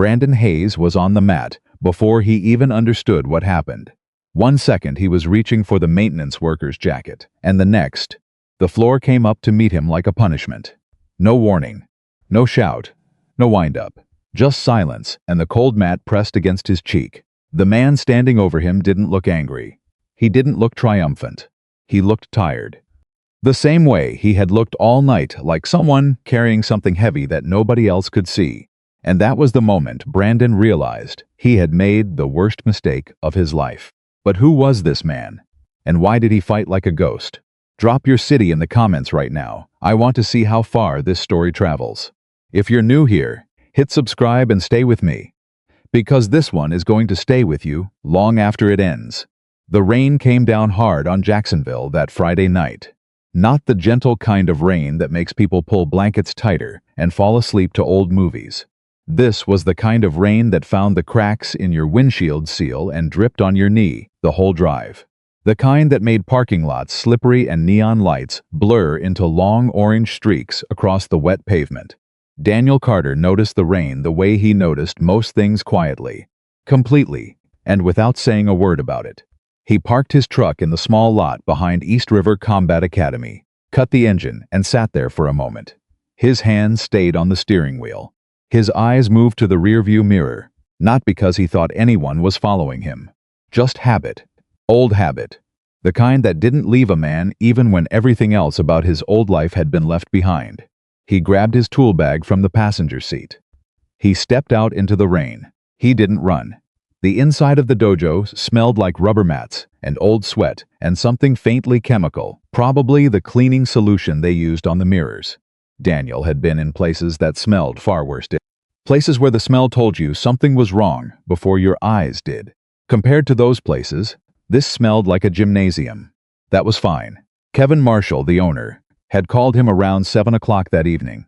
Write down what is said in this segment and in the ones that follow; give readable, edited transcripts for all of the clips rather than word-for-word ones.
Brandon Hayes was on the mat before he even understood what happened. 1 second he was reaching for the maintenance worker's jacket, and the next, the floor came up to meet him like a punishment. No warning, no shout, no wind-up, just silence and the cold mat pressed against his cheek. The man standing over him didn't look angry. He didn't look triumphant. He looked tired. The same way he had looked all night, like someone carrying something heavy that nobody else could see. And that was the moment Brandon realized he had made the worst mistake of his life. But who was this man? And why did he fight like a ghost? Drop your city in the comments right now. I want to see how far this story travels. If you're new here, hit subscribe and stay with me, because this one is going to stay with you long after it ends. The rain came down hard on Jacksonville that Friday night. Not the gentle kind of rain that makes people pull blankets tighter and fall asleep to old movies. This was the kind of rain that found the cracks in your windshield seal and dripped on your knee the whole drive. The kind that made parking lots slippery and neon lights blur into long orange streaks across the wet pavement. Daniel Carter noticed the rain the way he noticed most things, quietly, completely, and without saying a word about it. He parked his truck in the small lot behind East River Combat Academy, cut the engine, and sat there for a moment. His hands stayed on the steering wheel. His eyes moved to the rearview mirror, not because he thought anyone was following him. Just habit. Old habit. The kind that didn't leave a man even when everything else about his old life had been left behind. He grabbed his tool bag from the passenger seat. He stepped out into the rain. He didn't run. The inside of the dojo smelled like rubber mats and old sweat and something faintly chemical, probably the cleaning solution they used on the mirrors. Daniel had been in places that smelled far worse. Places where the smell told you something was wrong before your eyes did. Compared to those places, this smelled like a gymnasium. That was fine. Kevin Marshall, the owner, had called him around 7 o'clock that evening,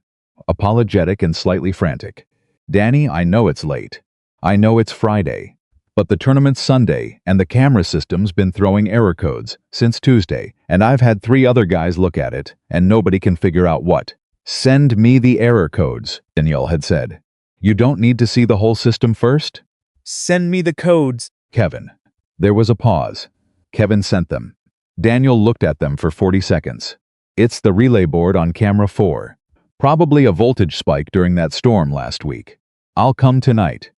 apologetic and slightly frantic. "Danny, I know it's late. I know it's Friday. But the tournament's Sunday, and the camera system's been throwing error codes since Tuesday, and I've had 3 other guys look at it, and nobody can figure out what." "Send me the error codes," Daniel had said. "You don't need to see the whole system first?" "Send me the codes." Kevin. There was a pause. Kevin sent them. Daniel looked at them for 40 seconds. "It's the relay board on camera 4. Probably a voltage spike during that storm last week. I'll come tonight."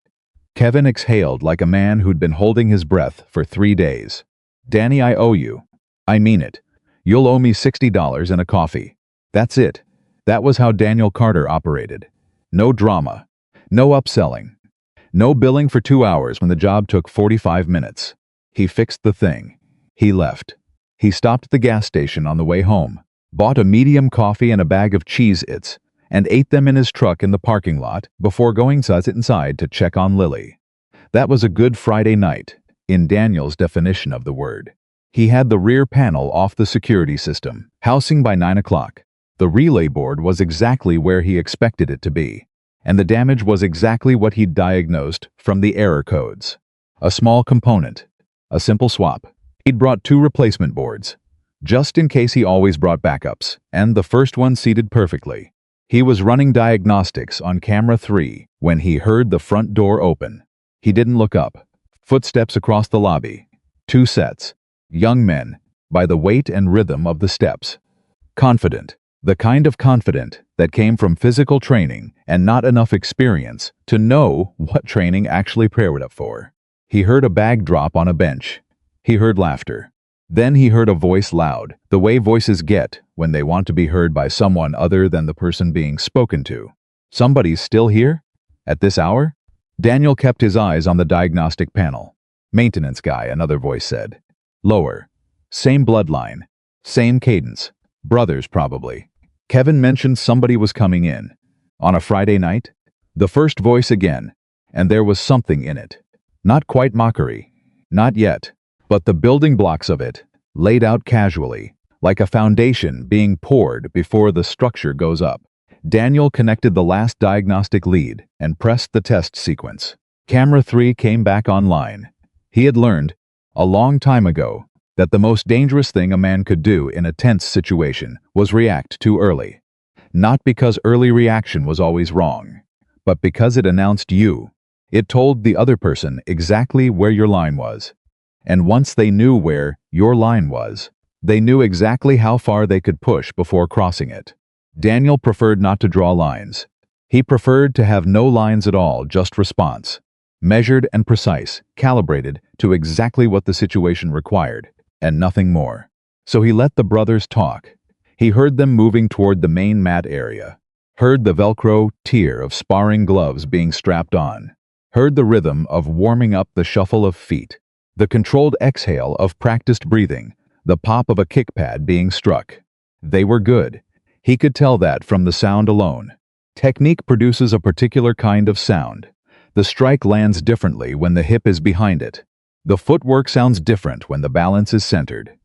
Kevin exhaled like a man who'd been holding his breath for 3 days. "Danny, I owe you. I mean it. You'll owe me $60 and a coffee. That's it." That was how Daniel Carter operated. No drama. No upselling. No billing for 2 hours when the job took 45 minutes. He fixed the thing. He left. He stopped at the gas station on the way home, bought a medium coffee and a bag of Cheez-Its, and ate them in his truck in the parking lot before going inside to check on Lily. That was a good Friday night, in Daniel's definition of the word. He had the rear panel off the security system, housing by 9 o'clock. The relay board was exactly where he expected it to be, and the damage was exactly what he'd diagnosed from the error codes. A small component. A simple swap. He'd brought 2 replacement boards, just in case. He always brought backups, and the first one seated perfectly. He was running diagnostics on camera 3 when he heard the front door open. He didn't look up. Footsteps across the lobby. 2 sets. Young men, by the weight and rhythm of the steps. Confident. The kind of confident that came from physical training and not enough experience to know what training actually prepared up for. He heard a bag drop on a bench. He heard laughter. Then he heard a voice loud, the way voices get when they want to be heard by someone other than the person being spoken to. "Somebody's still here? At this hour?" Daniel kept his eyes on the diagnostic panel. "Maintenance guy," another voice said. Lower. Same bloodline. Same cadence. Brothers, probably. Kevin mentioned somebody was coming in. On a Friday night? The first voice again, and there was something in it. Not quite mockery. Not yet. But the building blocks of it, laid out casually, like a foundation being poured before the structure goes up. Daniel connected the last diagnostic lead and pressed the test sequence. Camera 3 came back online. He had learned, a long time ago, that the most dangerous thing a man could do in a tense situation was react too early. Not because early reaction was always wrong, but because it announced you It told the other person exactly where your line was. And once they knew where your line was, they knew exactly how far they could push before crossing it. Daniel preferred not to draw lines. He preferred to have no lines at all, just response. Measured and precise, calibrated to exactly what the situation required, and nothing more. So he let the brothers talk. He heard them moving toward the main mat area, heard the Velcro tier of sparring gloves being strapped on, heard the rhythm of warming up, the shuffle of feet, the controlled exhale of practiced breathing, the pop of a kick pad being struck. They were good. He could tell that from the sound alone. Technique produces a particular kind of sound. The strike lands differently when the hip is behind it. The footwork sounds different when the balance is centered.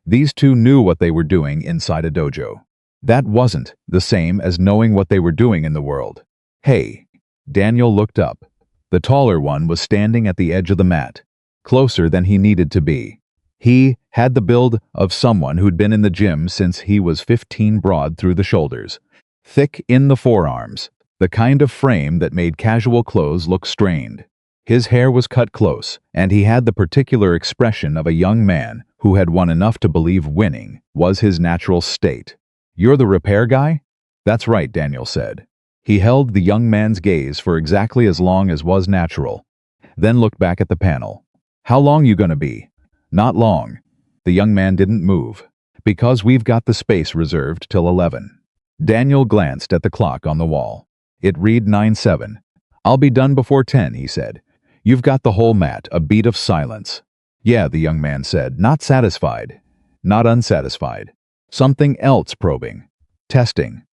These two knew what they were doing inside a dojo. That wasn't the same as knowing what they were doing in the world. Hey, Daniel looked up. The taller one was standing at the edge of the mat, closer than he needed to be. He had the build of someone who'd been in the gym since he was 15, broad through the shoulders, thick in the forearms, the kind of frame that made casual clothes look strained. His hair was cut close, and he had the particular expression of a young man who had won enough to believe winning was his natural state. "You're the repair guy?" "That's right," Daniel said. He held the young man's gaze for exactly as long as was natural, then looked back at the panel. "How long you gonna be?" "Not long." The young man didn't move. "Because we've got the space reserved till 11. Daniel glanced at the clock on the wall. It read 9:07. "I'll be done before 10, he said. "You've got the whole mat." A beat of silence. "Yeah," the young man said, not satisfied. Not unsatisfied. Something else probing. Testing.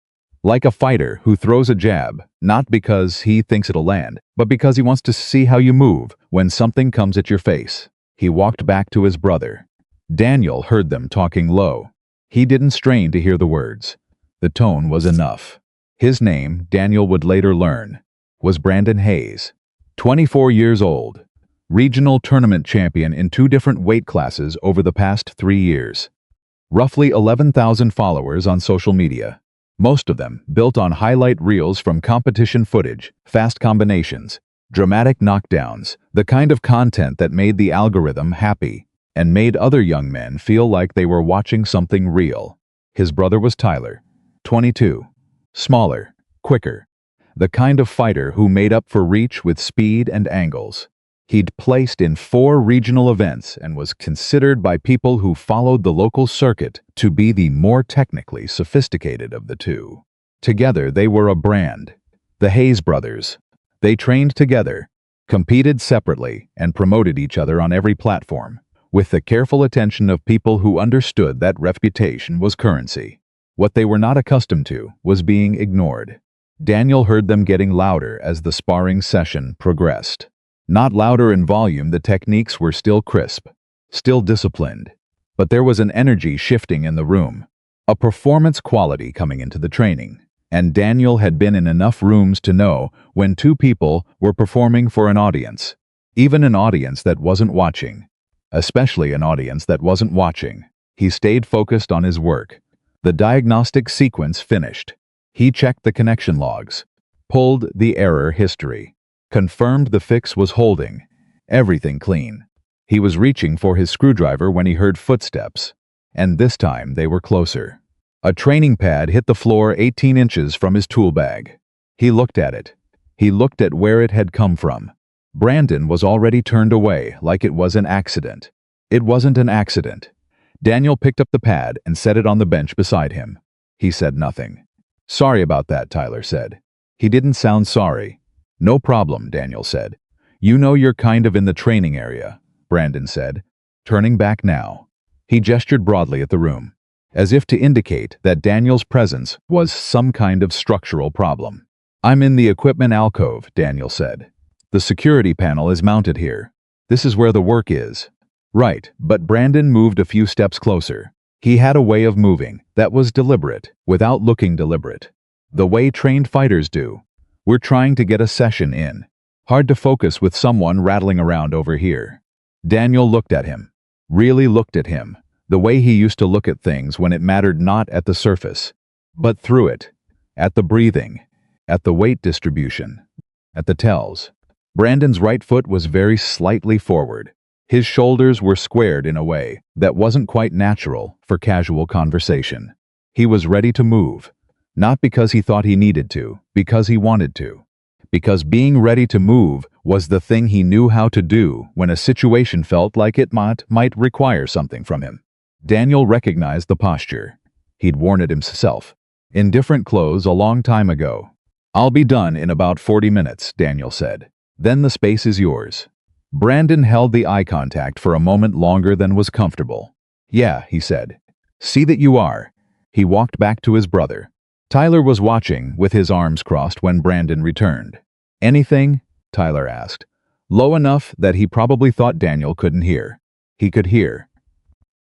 Like a fighter who throws a jab, not because he thinks it'll land, but because he wants to see how you move when something comes at your face. He walked back to his brother. Daniel heard them talking low. He didn't strain to hear the words. The tone was enough. His name, Daniel would later learn, was Brandon Hayes. 24 years old. Regional tournament champion in 2 different weight classes over the past 3 years. Roughly 11,000 followers on social media. Most of them built on highlight reels from competition footage, fast combinations, dramatic knockdowns, the kind of content that made the algorithm happy and made other young men feel like they were watching something real. His brother was Tyler, 22. Smaller, quicker. The kind of fighter who made up for reach with speed and angles. He'd placed in 4 regional events and was considered by people who followed the local circuit to be the more technically sophisticated of the two. Together they were a brand. The Hayes brothers. They trained together, competed separately, and promoted each other on every platform, with the careful attention of people who understood that reputation was currency. What they were not accustomed to was being ignored. Daniel heard them getting louder as the sparring session progressed. Not louder in volume, the techniques were still crisp, still disciplined. But there was an energy shifting in the room, a performance quality coming into the training. And Daniel had been in enough rooms to know when 2 people were performing for an audience, even an audience that wasn't watching. Especially an audience that wasn't watching. He stayed focused on his work. The diagnostic sequence finished. He checked the connection logs, pulled the error history, confirmed the fix was holding, everything clean. He was reaching for his screwdriver when he heard footsteps, and this time they were closer. A training pad hit the floor 18 inches from his tool bag. He looked at it. He looked at where it had come from. Brandon was already turned away like it was an accident. It wasn't an accident. Daniel picked up the pad and set it on the bench beside him. He said nothing. "Sorry about that," Tyler said. He didn't sound sorry. "No problem," Daniel said. "You know you're kind of in the training area," Brandon said, turning back now. He gestured broadly at the room, as if to indicate that Daniel's presence was some kind of structural problem. "I'm in the equipment alcove," Daniel said. "The security panel is mounted here. This is where the work is." "Right," but Brandon moved a few steps closer. He had a way of moving that was deliberate, without looking deliberate. The way trained fighters do. "We're trying to get a session in. Hard to focus with someone rattling around over here." Daniel looked at him. Really looked at him. The way he used to look at things when it mattered, not at the surface, but through it. At the breathing. At the weight distribution. At the tells. Brandon's right foot was very slightly forward. His shoulders were squared in a way that wasn't quite natural for casual conversation. He was ready to move, not because he thought he needed to, because he wanted to. Because being ready to move was the thing he knew how to do when a situation felt like it might require something from him. Daniel recognized the posture. He'd worn it himself, in different clothes a long time ago. "I'll be done in about 40 minutes, Daniel said. "Then the space is yours." Brandon held the eye contact for a moment longer than was comfortable. "Yeah," he said. "See that you are." He walked back to his brother. Tyler was watching, with his arms crossed, when Brandon returned. "Anything?" Tyler asked. Low enough that he probably thought Daniel couldn't hear. He could hear.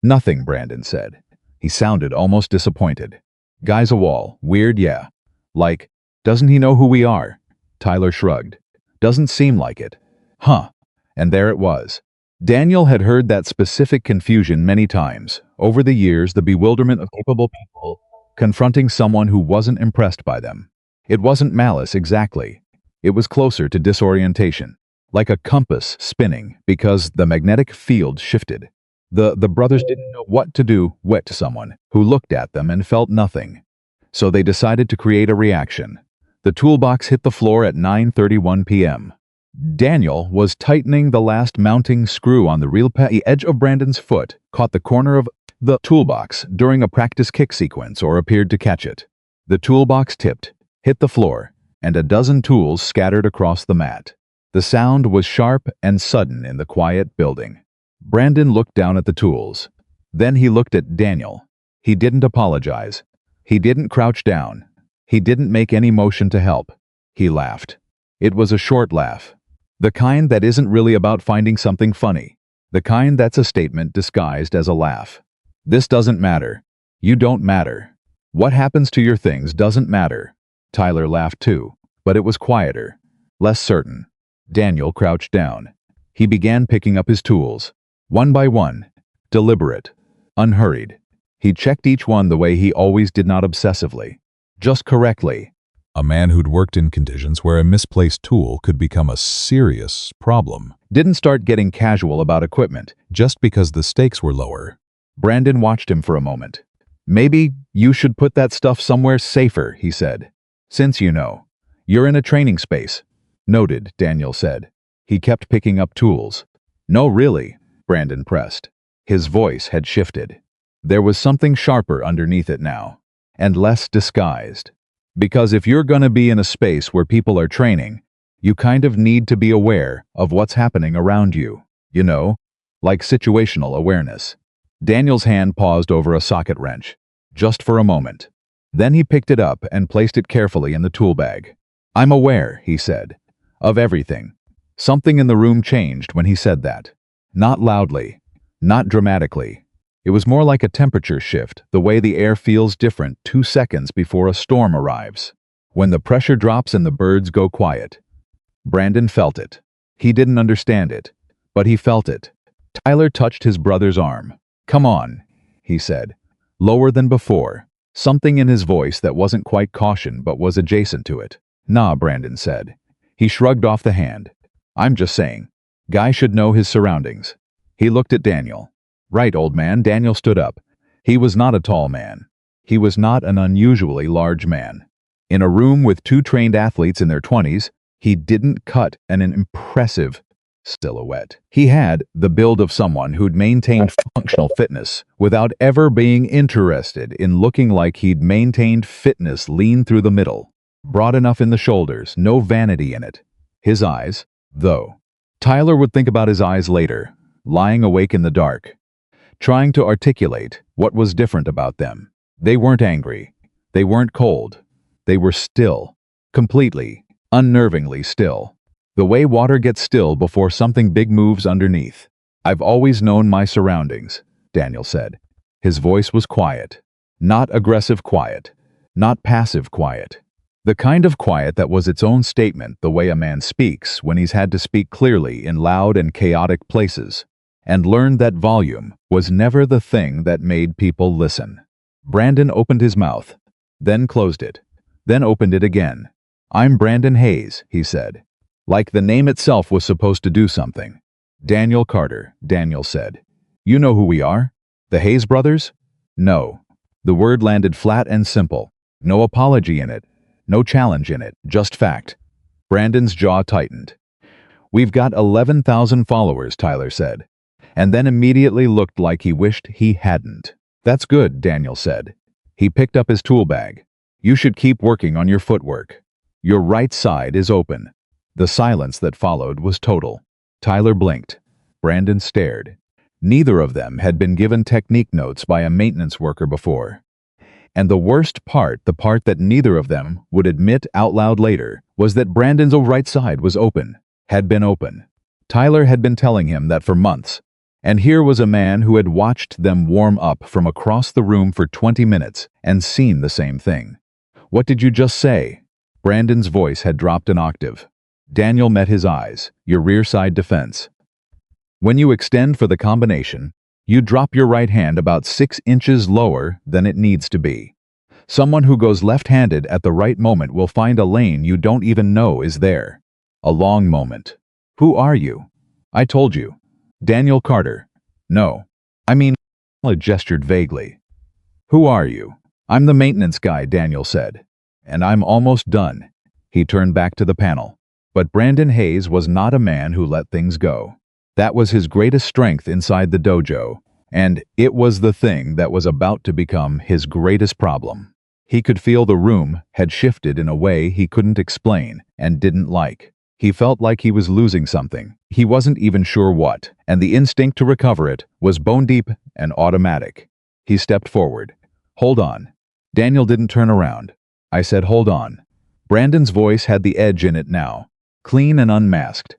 "Nothing," Brandon said. He sounded almost disappointed. "Guy's a wall. Weird, yeah. Like, doesn't he know who we are?" Tyler shrugged. "Doesn't seem like it." Huh. And there it was. Daniel had heard that specific confusion many times. Over the years, the bewilderment of capable people confronting someone who wasn't impressed by them. It wasn't malice exactly. It was closer to disorientation, like a compass spinning because the magnetic field shifted. The brothers didn't know what to do with someone who looked at them and felt nothing. So they decided to create a reaction. The toolbox hit the floor at 9:31 p.m. Daniel was tightening the last mounting screw on the edge of Brandon's foot, caught the corner of the toolbox during a practice kick sequence or appeared to catch it. The toolbox tipped, hit the floor, and a dozen tools scattered across the mat. The sound was sharp and sudden in the quiet building. Brandon looked down at the tools. Then he looked at Daniel. He didn't apologize. He didn't crouch down. He didn't make any motion to help. He laughed. It was a short laugh. The kind that isn't really about finding something funny. The kind that's a statement disguised as a laugh. "This doesn't matter. You don't matter. What happens to your things doesn't matter." Tyler laughed too, but it was quieter, less certain. Daniel crouched down. He began picking up his tools, one by one, deliberate, unhurried. He checked each one the way he always did, not obsessively, just correctly. A man who'd worked in conditions where a misplaced tool could become a serious problem didn't start getting casual about equipment just because the stakes were lower. Brandon watched him for a moment. "Maybe you should put that stuff somewhere safer," he said. "Since you're in a training space." "Noted," Daniel said. He kept picking up tools. "No, really," Brandon pressed. His voice had shifted. There was something sharper underneath it now, and less disguised. "Because if you're gonna be in a space where people are training, you kind of need to be aware of what's happening around you, like situational awareness." Daniel's hand paused over a socket wrench, just for a moment. Then he picked it up and placed it carefully in the tool bag. "I'm aware," he said, "of everything." Something in the room changed when he said that. Not loudly, not dramatically. It was more like a temperature shift, the way the air feels different 2 seconds before a storm arrives. When the pressure drops and the birds go quiet. Brandon felt it. He didn't understand it, but he felt it. Tyler touched his brother's arm. "Come on," he said, lower than before, something in his voice that wasn't quite caution but was adjacent to it. "Nah," Brandon said. He shrugged off the hand. "I'm just saying. Guy should know his surroundings." He looked at Daniel. "Right, old man." Daniel stood up. He was not a tall man. He was not an unusually large man. In a room with 2 trained athletes in their 20s, he didn't cut an impressive silhouette. He had the build of someone who'd maintained functional fitness without ever being interested in looking like he'd maintained fitness. Lean through the middle, broad enough in the shoulders, no vanity in it. His eyes, though. Tyler would think about his eyes later, lying awake in the dark, trying to articulate what was different about them. They weren't angry. They weren't cold. They were still, completely, unnervingly still. The way water gets still before something big moves underneath. "I've always known my surroundings," Daniel said. His voice was quiet. Not aggressive quiet. Not passive quiet. The kind of quiet that was its own statement, the way a man speaks when he's had to speak clearly in loud and chaotic places, and learned that volume was never the thing that made people listen. Brandon opened his mouth, then closed it, then opened it again. "I'm Brandon Hayes," he said. Like the name itself was supposed to do something. Daniel Carter, Daniel said. You know who we are? The Hayes brothers? No. The word landed flat and simple. No apology in it. No challenge in it. Just fact. Brandon's jaw tightened. We've got 11,000 followers, Tyler said. And then immediately looked like he wished he hadn't. That's good, Daniel said. He picked up his tool bag. You should keep working on your footwork. Your right side is open. The silence that followed was total. Tyler blinked. Brandon stared. Neither of them had been given technique notes by a maintenance worker before. And the worst part, the part that neither of them would admit out loud later, was that Brandon's right side was open, had been open. Tyler had been telling him that for months. And here was a man who had watched them warm up from across the room for 20 minutes and seen the same thing. What did you just say? Brandon's voice had dropped an octave. Daniel met his eyes. Your rear side defense. When you extend for the combination, you drop your right hand about 6 inches lower than it needs to be. Someone who goes left-handed at the right moment will find a lane you don't even know is there. A long moment. Who are you? I told you. Daniel Carter. No. I mean, Tyler gestured vaguely. Who are you? I'm the maintenance guy, Daniel said. And I'm almost done. He turned back to the panel. But Brandon Hayes was not a man who let things go. That was his greatest strength inside the dojo, and it was the thing that was about to become his greatest problem. He could feel the room had shifted in a way he couldn't explain and didn't like. He felt like he was losing something. He wasn't even sure what, and the instinct to recover it was bone deep and automatic. He stepped forward. Hold on. Daniel didn't turn around. I said hold on. Brandon's voice had the edge in it now, clean and unmasked.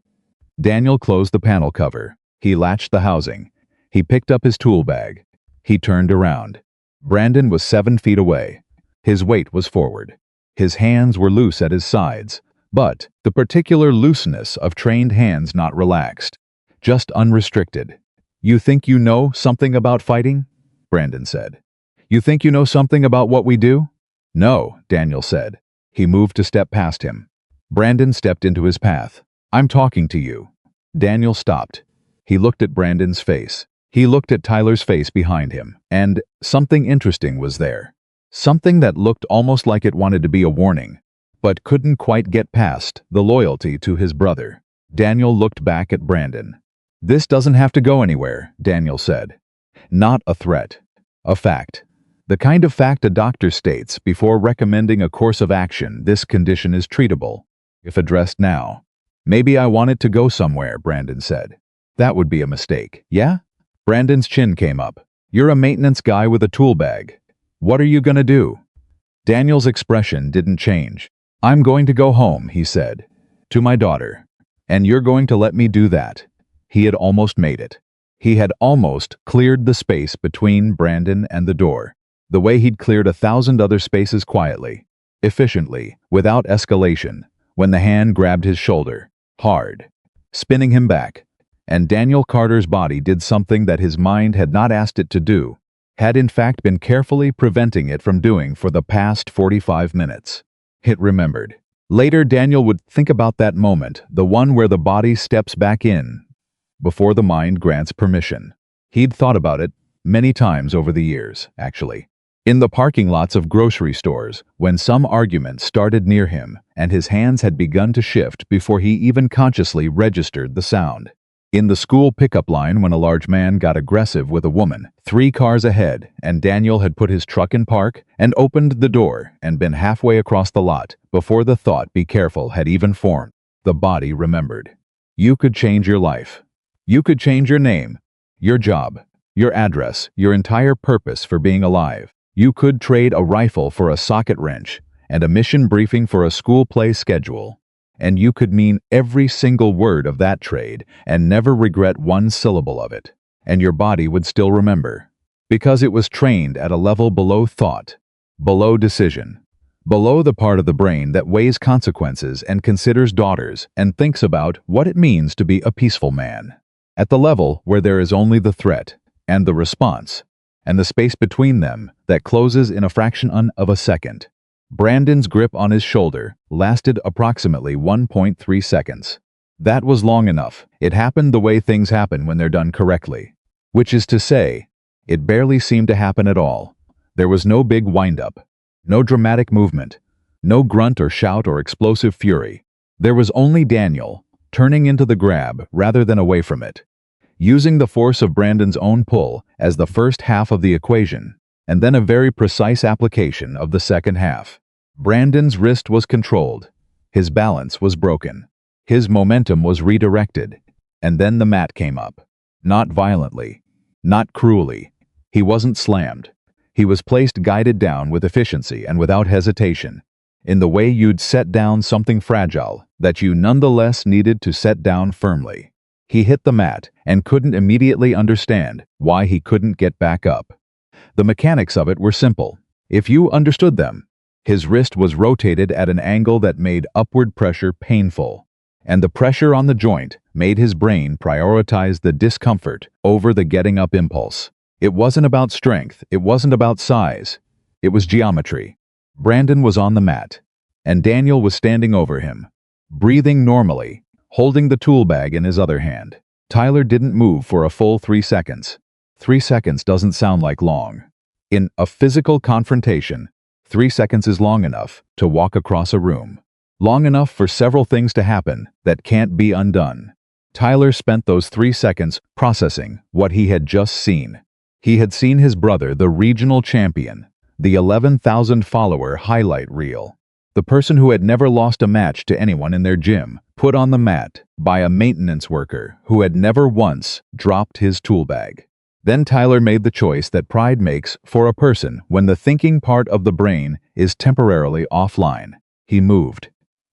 Daniel closed the panel cover. He latched the housing. He picked up his tool bag. He turned around. Brandon was 7 feet away. His weight was forward. His hands were loose at his sides, but the particular looseness of trained hands not relaxed, just unrestricted. You think you know something about fighting? Brandon said. You think you know something about what we do? No, Daniel said. He moved to step past him. Brandon stepped into his path. I'm talking to you. Daniel stopped. He looked at Brandon's face. He looked at Tyler's face behind him, and something interesting was there. Something that looked almost like it wanted to be a warning, but couldn't quite get past the loyalty to his brother. Daniel looked back at Brandon. This doesn't have to go anywhere, Daniel said. Not a threat. A fact. The kind of fact a doctor states before recommending a course of action. This condition is treatable, if addressed now. Maybe I want it to go somewhere, Brandon said. That would be a mistake, yeah? Brandon's chin came up. You're a maintenance guy with a tool bag. What are you gonna do? Daniel's expression didn't change. I'm going to go home, he said. To my daughter. And you're going to let me do that. He had almost made it. He had almost cleared the space between Brandon and the door, the way he'd cleared 1,000 other spaces quietly, efficiently, without escalation, when the hand grabbed his shoulder, hard, spinning him back. And Daniel Carter's body did something that his mind had not asked it to do, had in fact been carefully preventing it from doing for the past 45 minutes. It remembered. Later, Daniel would think about that moment, the one where the body steps back in, before the mind grants permission. He'd thought about it many times over the years, actually. In the parking lots of grocery stores, when some argument started near him, and his hands had begun to shift before he even consciously registered the sound. In the school pickup line when a large man got aggressive with a woman, 3 cars ahead, and Daniel had put his truck in park and opened the door and been halfway across the lot before the thought "be careful" had even formed. The body remembered. You could change your life. You could change your name, your job, your address, your entire purpose for being alive. You could trade a rifle for a socket wrench and a mission briefing for a school play schedule. And you could mean every single word of that trade and never regret one syllable of it. And your body would still remember. Because it was trained at a level below thought, below decision, below the part of the brain that weighs consequences and considers daughters and thinks about what it means to be a peaceful man. At the level where there is only the threat and the response, and the space between them that closes in a fraction of a second. Brandon's grip on his shoulder lasted approximately 1.3 seconds. That was long enough. It happened the way things happen when they're done correctly. Which is to say, it barely seemed to happen at all. There was no big wind-up, no dramatic movement, no grunt or shout or explosive fury. There was only Daniel, turning into the grab rather than away from it, using the force of Brandon's own pull as the first half of the equation, and then a very precise application of the second half. Brandon's wrist was controlled. His balance was broken. His momentum was redirected. And then the mat came up. Not violently. Not cruelly. He wasn't slammed. He was placed guided down with efficiency and without hesitation, in the way you'd set down something fragile that you nonetheless needed to set down firmly. He hit the mat and couldn't immediately understand why he couldn't get back up. The mechanics of it were simple, if you understood them. His wrist was rotated at an angle that made upward pressure painful, and the pressure on the joint made his brain prioritize the discomfort over the getting up impulse. It wasn't about strength, it wasn't about size, it was geometry. Brandon was on the mat, and Daniel was standing over him, breathing normally, holding the tool bag in his other hand. Tyler didn't move for a full 3 seconds. 3 seconds doesn't sound like long. In a physical confrontation, 3 seconds is long enough to walk across a room. Long enough for several things to happen that can't be undone. Tyler spent those 3 seconds processing what he had just seen. He had seen his brother, the regional champion, the 11,000-follower highlight reel, the person who had never lost a match to anyone in their gym, put on the mat by a maintenance worker who had never once dropped his tool bag. Then Tyler made the choice that pride makes for a person when the thinking part of the brain is temporarily offline. He moved.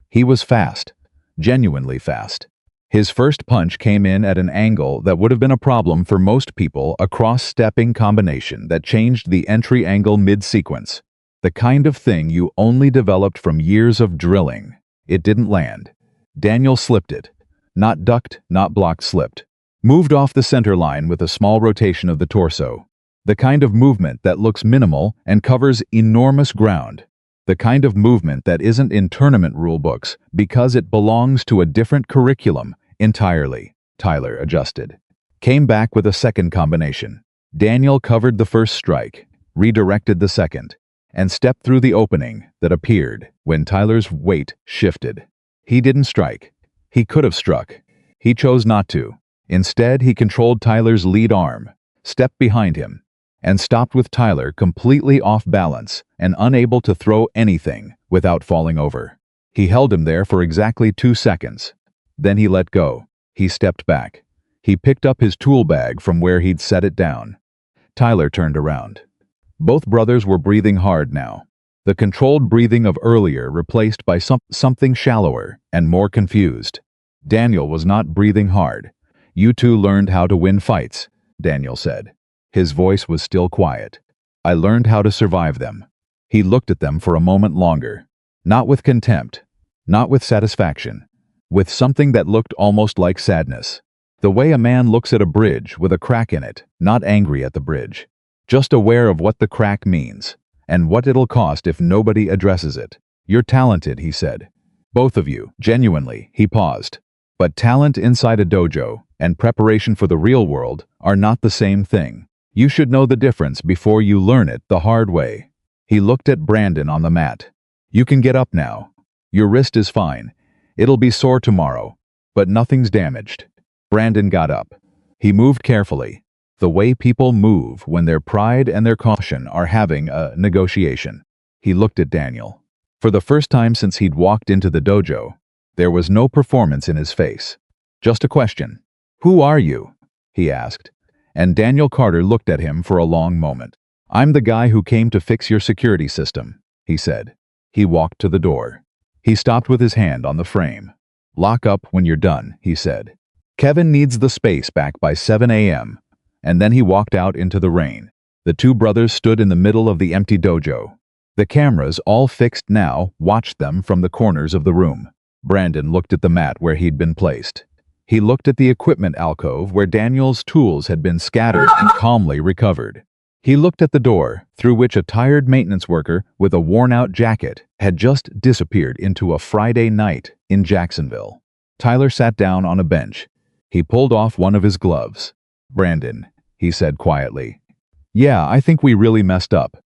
He was fast, genuinely fast. His first punch came in at an angle that would have been a problem for most people, a cross-stepping combination that changed the entry angle mid-sequence. The kind of thing you only developed from years of drilling. It didn't land. Daniel slipped it. Not ducked, not blocked, slipped. Moved off the center line with a small rotation of the torso. The kind of movement that looks minimal and covers enormous ground. The kind of movement that isn't in tournament rulebooks because it belongs to a different curriculum entirely. Tyler adjusted. Came back with a second combination. Daniel covered the first strike, redirected the second, and stepped through the opening that appeared when Tyler's weight shifted. He didn't strike. He could have struck. He chose not to. Instead, he controlled Tyler's lead arm, stepped behind him, and stopped with Tyler completely off balance and unable to throw anything without falling over. He held him there for exactly 2 seconds. Then he let go. He stepped back. He picked up his tool bag from where he'd set it down. Tyler turned around. Both brothers were breathing hard now. The controlled breathing of earlier replaced by something shallower and more confused. Daniel was not breathing hard. "You two learned how to win fights," Daniel said. His voice was still quiet. "I learned how to survive them." He looked at them for a moment longer. Not with contempt. Not with satisfaction. With something that looked almost like sadness. The way a man looks at a bridge with a crack in it, not angry at the bridge. Just aware of what the crack means, and what it'll cost if nobody addresses it. "You're talented," he said. "Both of you, genuinely," he paused. "But talent inside a dojo and preparation for the real world are not the same thing. You should know the difference before you learn it the hard way." He looked at Brandon on the mat. "You can get up now. Your wrist is fine. It'll be sore tomorrow, but nothing's damaged." Brandon got up. He moved carefully, the way people move when their pride and their caution are having a negotiation. He looked at Daniel. For the first time since he'd walked into the dojo, there was no performance in his face. Just a question. "Who are you?" he asked, and Daniel Carter looked at him for a long moment. "I'm the guy who came to fix your security system," he said. He walked to the door. He stopped with his hand on the frame. "Lock up when you're done," he said. "Kevin needs the space back by 7 a.m." And then he walked out into the rain. The two brothers stood in the middle of the empty dojo. The cameras, all fixed now, watched them from the corners of the room. Brandon looked at the mat where he'd been placed. He looked at the equipment alcove where Daniel's tools had been scattered and calmly recovered. He looked at the door, through which a tired maintenance worker with a worn-out jacket had just disappeared into a Friday night in Jacksonville. Tyler sat down on a bench. He pulled off one of his gloves. "Brandon," he said quietly. "Yeah, I think we really messed up."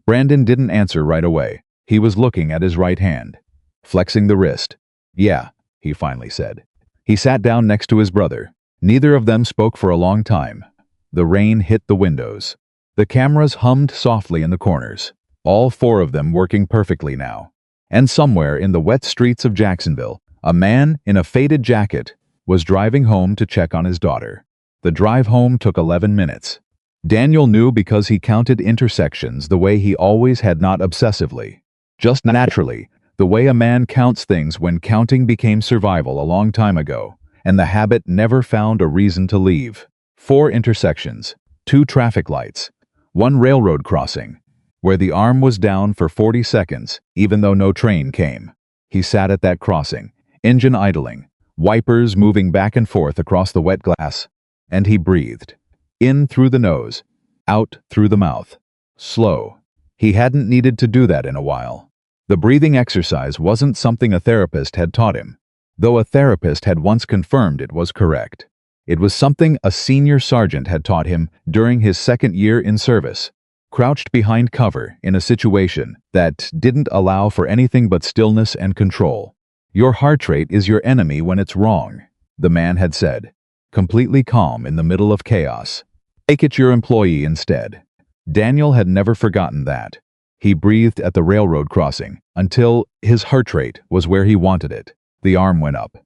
Brandon didn't answer right away. He was looking at his right hand, flexing the wrist. "Yeah," he finally said. He sat down next to his brother. Neither of them spoke for a long time. The rain hit the windows. The cameras hummed softly in the corners, all four of them working perfectly now. And somewhere in the wet streets of Jacksonville, a man in a faded jacket was driving home to check on his daughter. The drive home took 11 minutes. Daniel knew because he counted intersections the way he always had, not obsessively. Just naturally, the way a man counts things when counting became survival a long time ago, and the habit never found a reason to leave. 4 intersections, 2 traffic lights, 1 railroad crossing, where the arm was down for 40 seconds, even though no train came. He sat at that crossing, engine idling, wipers moving back and forth across the wet glass, and he breathed. In through the nose, out through the mouth. Slow. He hadn't needed to do that in a while. The breathing exercise wasn't something a therapist had taught him, though a therapist had once confirmed it was correct. It was something a senior sergeant had taught him during his 2nd year in service, crouched behind cover in a situation that didn't allow for anything but stillness and control. "Your heart rate is your enemy when it's wrong," the man had said, completely calm in the middle of chaos. "Make it your employee instead." Daniel had never forgotten that. He breathed at the railroad crossing until his heart rate was where he wanted it. The arm went up.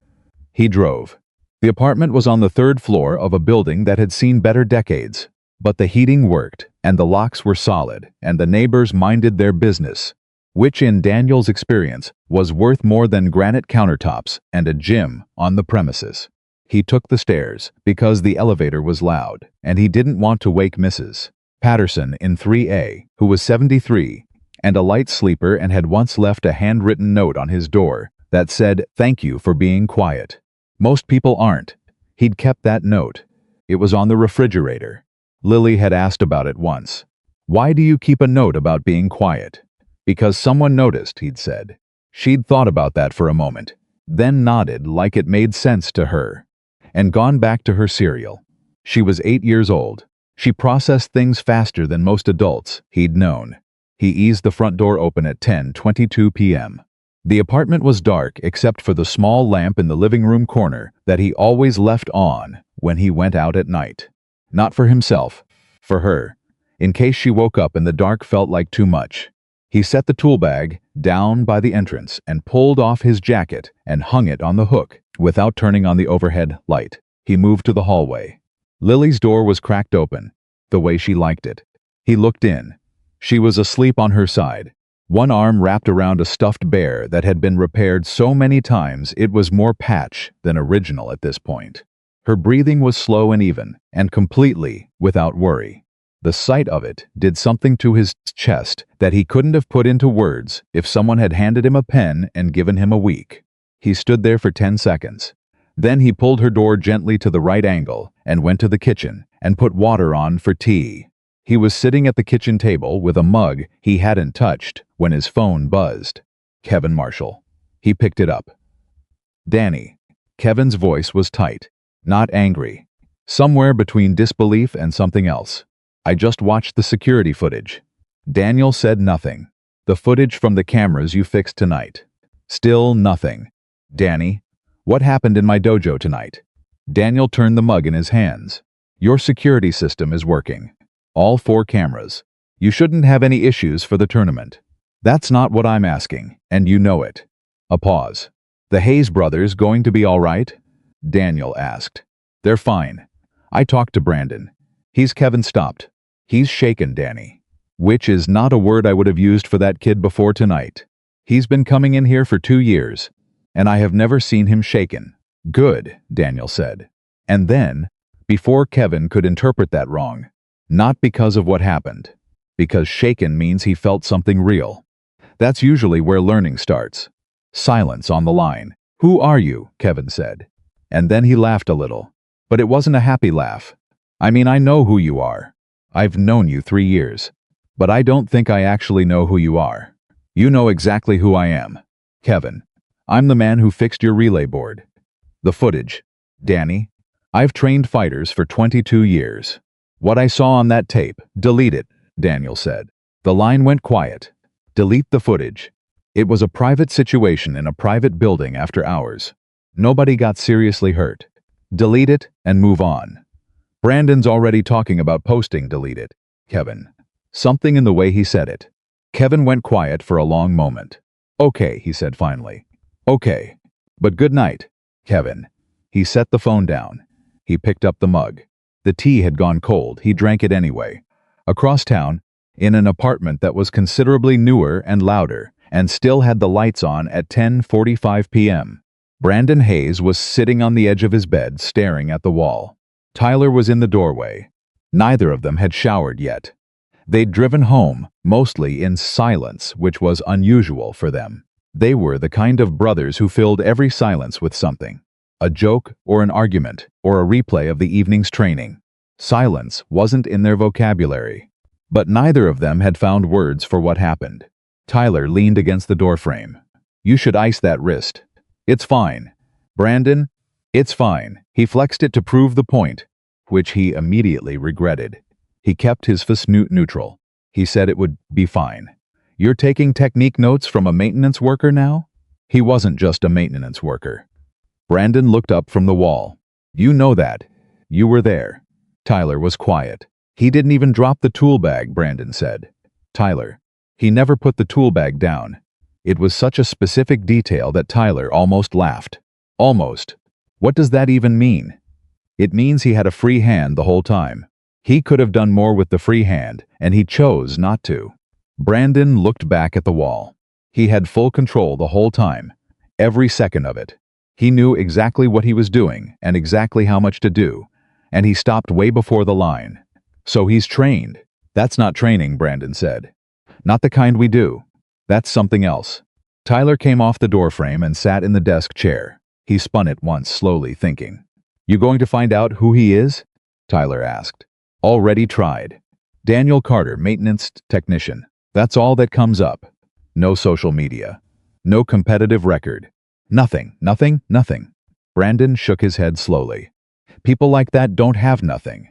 He drove. The apartment was on the 3rd floor of a building that had seen better decades, but the heating worked, and the locks were solid, and the neighbors minded their business, which in Daniel's experience was worth more than granite countertops and a gym on the premises. He took the stairs because the elevator was loud, and he didn't want to wake Mrs. Patterson in 3A, who was 73, and a light sleeper and had once left a handwritten note on his door that said, "Thank you for being quiet." Most people aren't. He'd kept that note. It was on the refrigerator. Lily had asked about it once. "Why do you keep a note about being quiet?" "Because someone noticed," he'd said. She'd thought about that for a moment, then nodded like it made sense to her, and gone back to her cereal. She was 8 years old. She processed things faster than most adults, he'd known. He eased the front door open at 10:22 p.m. The apartment was dark except for the small lamp in the living room corner that he always left on when he went out at night. Not for himself, for her, in case she woke up and the dark felt like too much. He set the tool bag down by the entrance and pulled off his jacket and hung it on the hook without turning on the overhead light. He moved to the hallway. Lily's door was cracked open, the way she liked it. He looked in. She was asleep on her side, one arm wrapped around a stuffed bear that had been repaired so many times it was more patch than original at this point. Her breathing was slow and even, and completely without worry. The sight of it did something to his chest that he couldn't have put into words if someone had handed him a pen and given him a week. He stood there for 10 seconds. Then he pulled her door gently to the right angle and went to the kitchen and put water on for tea. He was sitting at the kitchen table with a mug he hadn't touched when his phone buzzed. Kevin Marshall. He picked it up. "Danny." Kevin's voice was tight, not angry. Somewhere between disbelief and something else. "I just watched the security footage." Daniel said nothing. "The footage from the cameras you fixed tonight." Still nothing. "Danny, what happened in my dojo tonight?" Daniel turned the mug in his hands. "Your security system is working. All 4 cameras. You shouldn't have any issues for the tournament." "That's not what I'm asking, and you know it." A pause. "The Hayes brothers going to be all right?" Daniel asked. "They're fine. I talked to Brandon." Kevin stopped. "He's shaken, Danny." Which is not a word I would have used for that kid before tonight. "He's been coming in here for 2 years, and I have never seen him shaken." "Good," Daniel said. And then, before Kevin could interpret that wrong, not because of what happened, because shaken means he felt something real. That's usually where learning starts. Silence on the line. "Who are you?" Kevin said. And then he laughed a little. But it wasn't a happy laugh. "I mean, I know who you are." I've known you 3 years. But I don't think I actually know who you are. You know exactly who I am. Kevin. I'm the man who fixed your relay board. The footage. Danny. I've trained fighters for 22 years. What I saw on that tape, delete it, Daniel said. The line went quiet. Delete the footage. It was a private situation in a private building after hours. Nobody got seriously hurt. Delete it and move on. Brandon's already talking about posting delete it, Kevin. Something in the way he said it. Kevin went quiet for a long moment. Okay, he said finally. Okay. But good night, Kevin. He set the phone down. He picked up the mug. The tea had gone cold. He drank it anyway. Across town, in an apartment that was considerably newer and louder, and still had the lights on at 10:45 p.m., Brandon Hayes was sitting on the edge of his bed, staring at the wall. Tyler was in the doorway. Neither of them had showered yet. They'd driven home, mostly in silence, which was unusual for them. They were the kind of brothers who filled every silence with something. A joke or an argument or a replay of the evening's training. Silence wasn't in their vocabulary. But neither of them had found words for what happened. Tyler leaned against the doorframe. You should ice that wrist. It's fine. Brandon, it's fine. He flexed it to prove the point, which he immediately regretted. He kept his fist neutral. He said it would be fine. You're taking technique notes from a maintenance worker now? He wasn't just a maintenance worker. Brandon looked up from the wall. You know that. You were there. Tyler was quiet. He didn't even drop the tool bag, Brandon said. Tyler. He never put the tool bag down. It was such a specific detail that Tyler almost laughed. Almost. What does that even mean? It means he had a free hand the whole time. He could have done more with the free hand, and he chose not to. Brandon looked back at the wall. He had full control the whole time, every second of it. He knew exactly what he was doing and exactly how much to do, and he stopped way before the line. So he's trained. That's not training, Brandon said. Not the kind we do. That's something else. Tyler came off the doorframe and sat in the desk chair. He spun it once, slowly, thinking. You going to find out who he is? Tyler asked. Already tried. Daniel Carter, maintenance technician. That's all that comes up. No social media. No competitive record. Nothing. Brandon shook his head slowly. People like that don't have nothing.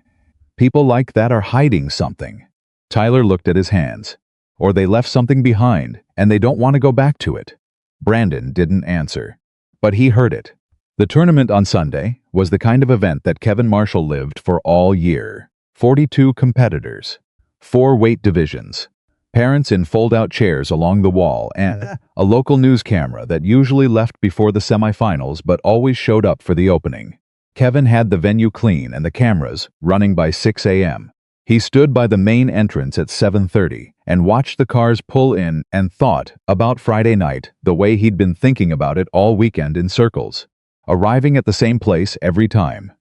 People like that are hiding something. Tyler looked at his hands. Or they left something behind, and they don't want to go back to it. Brandon didn't answer. But he heard it. The tournament on Sunday was the kind of event that Kevin Marshall lived for all year. 42 competitors. 4 weight divisions. Parents in fold-out chairs along the wall, and a local news camera that usually left before the semifinals but always showed up for the opening. Kevin had the venue clean and the cameras running by 6 a.m. He stood by the main entrance at 7:30 and watched the cars pull in and thought about Friday night the way he'd been thinking about it all weekend in circles, arriving at the same place every time.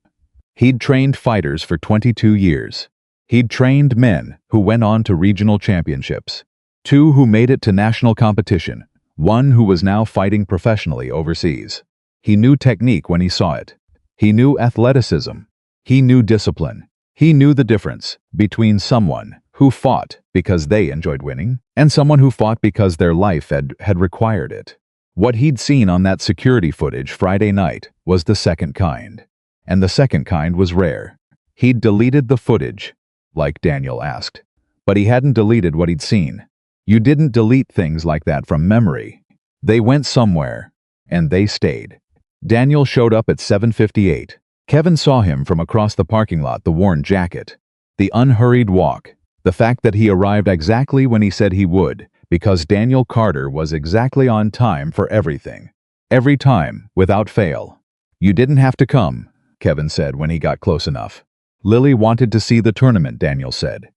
He'd trained fighters for 22 years. He'd trained men who went on to regional championships, 2 who made it to national competition, 1 who was now fighting professionally overseas. He knew technique when he saw it. He knew athleticism. He knew discipline. He knew the difference between someone who fought because they enjoyed winning and someone who fought because their life had required it. What he'd seen on that security footage Friday night was the second kind. And the second kind was rare. He'd deleted the footage, like Daniel asked. But he hadn't deleted what he'd seen. You didn't delete things like that from memory. They went somewhere, and they stayed. Daniel showed up at 7:58. Kevin saw him from across the parking lot, the worn jacket, the unhurried walk, the fact that he arrived exactly when he said he would, because Daniel Carter was exactly on time for everything. Every time, without fail. You didn't have to come, Kevin said when he got close enough. Lily wanted to see the tournament, Daniel said.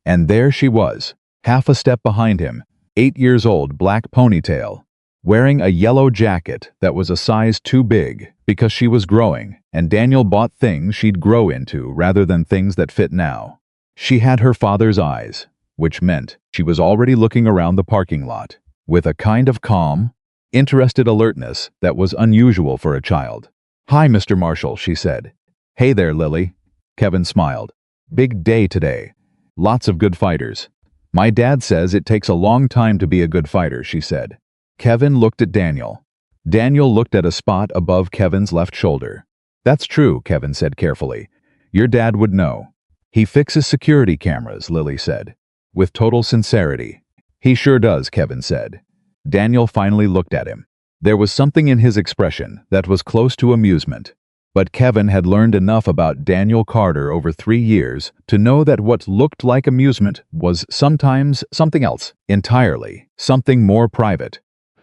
And there she was, half a step behind him, 8 years old, black ponytail, wearing a yellow jacket that was a size too big because she was growing, and Daniel bought things she'd grow into rather than things that fit now. She had her father's eyes, which meant she was already looking around the parking lot with a kind of calm, interested alertness that was unusual for a child. Hi, Mr. Marshall, she said. Hey there, Lily. Kevin smiled. Big day today. Lots of good fighters. My dad says it takes a long time to be a good fighter, she said. Kevin looked at Daniel. Daniel looked at a spot above Kevin's left shoulder. That's true, Kevin said carefully. Your dad would know. He fixes security cameras, Lily said. With total sincerity. He sure does, Kevin said. Daniel finally looked at him. There was something in his expression that was close to amusement. But Kevin had learned enough about Daniel Carter over 3 years to know that what looked like amusement was sometimes something else, entirely, something more private,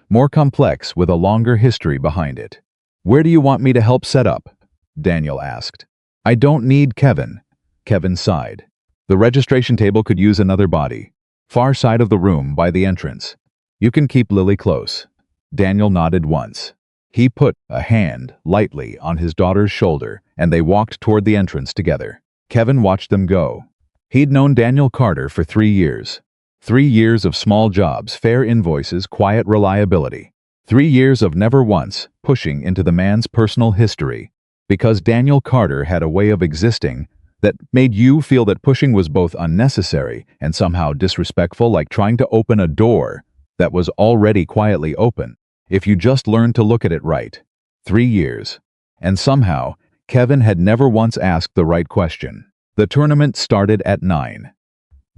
more complex with a longer history behind it. Where do you want me to help set up? Daniel asked. I don't need Kevin. Kevin sighed. The registration table could use another body. Far side of the room by the entrance. You can keep Lily close. Daniel nodded once. He put a hand lightly on his daughter's shoulder, and they walked toward the entrance together. Kevin watched them go. He'd known Daniel Carter for 3 years. 3 years of small jobs, fair invoices, quiet reliability. 3 years of never once pushing into the man's personal history, because Daniel Carter had a way of existing that made you feel that pushing was both unnecessary and somehow disrespectful, like trying to open a door that was already quietly open. If you just learned to look at it right. 3 years. And somehow, Kevin had never once asked the right question. The tournament started at 9.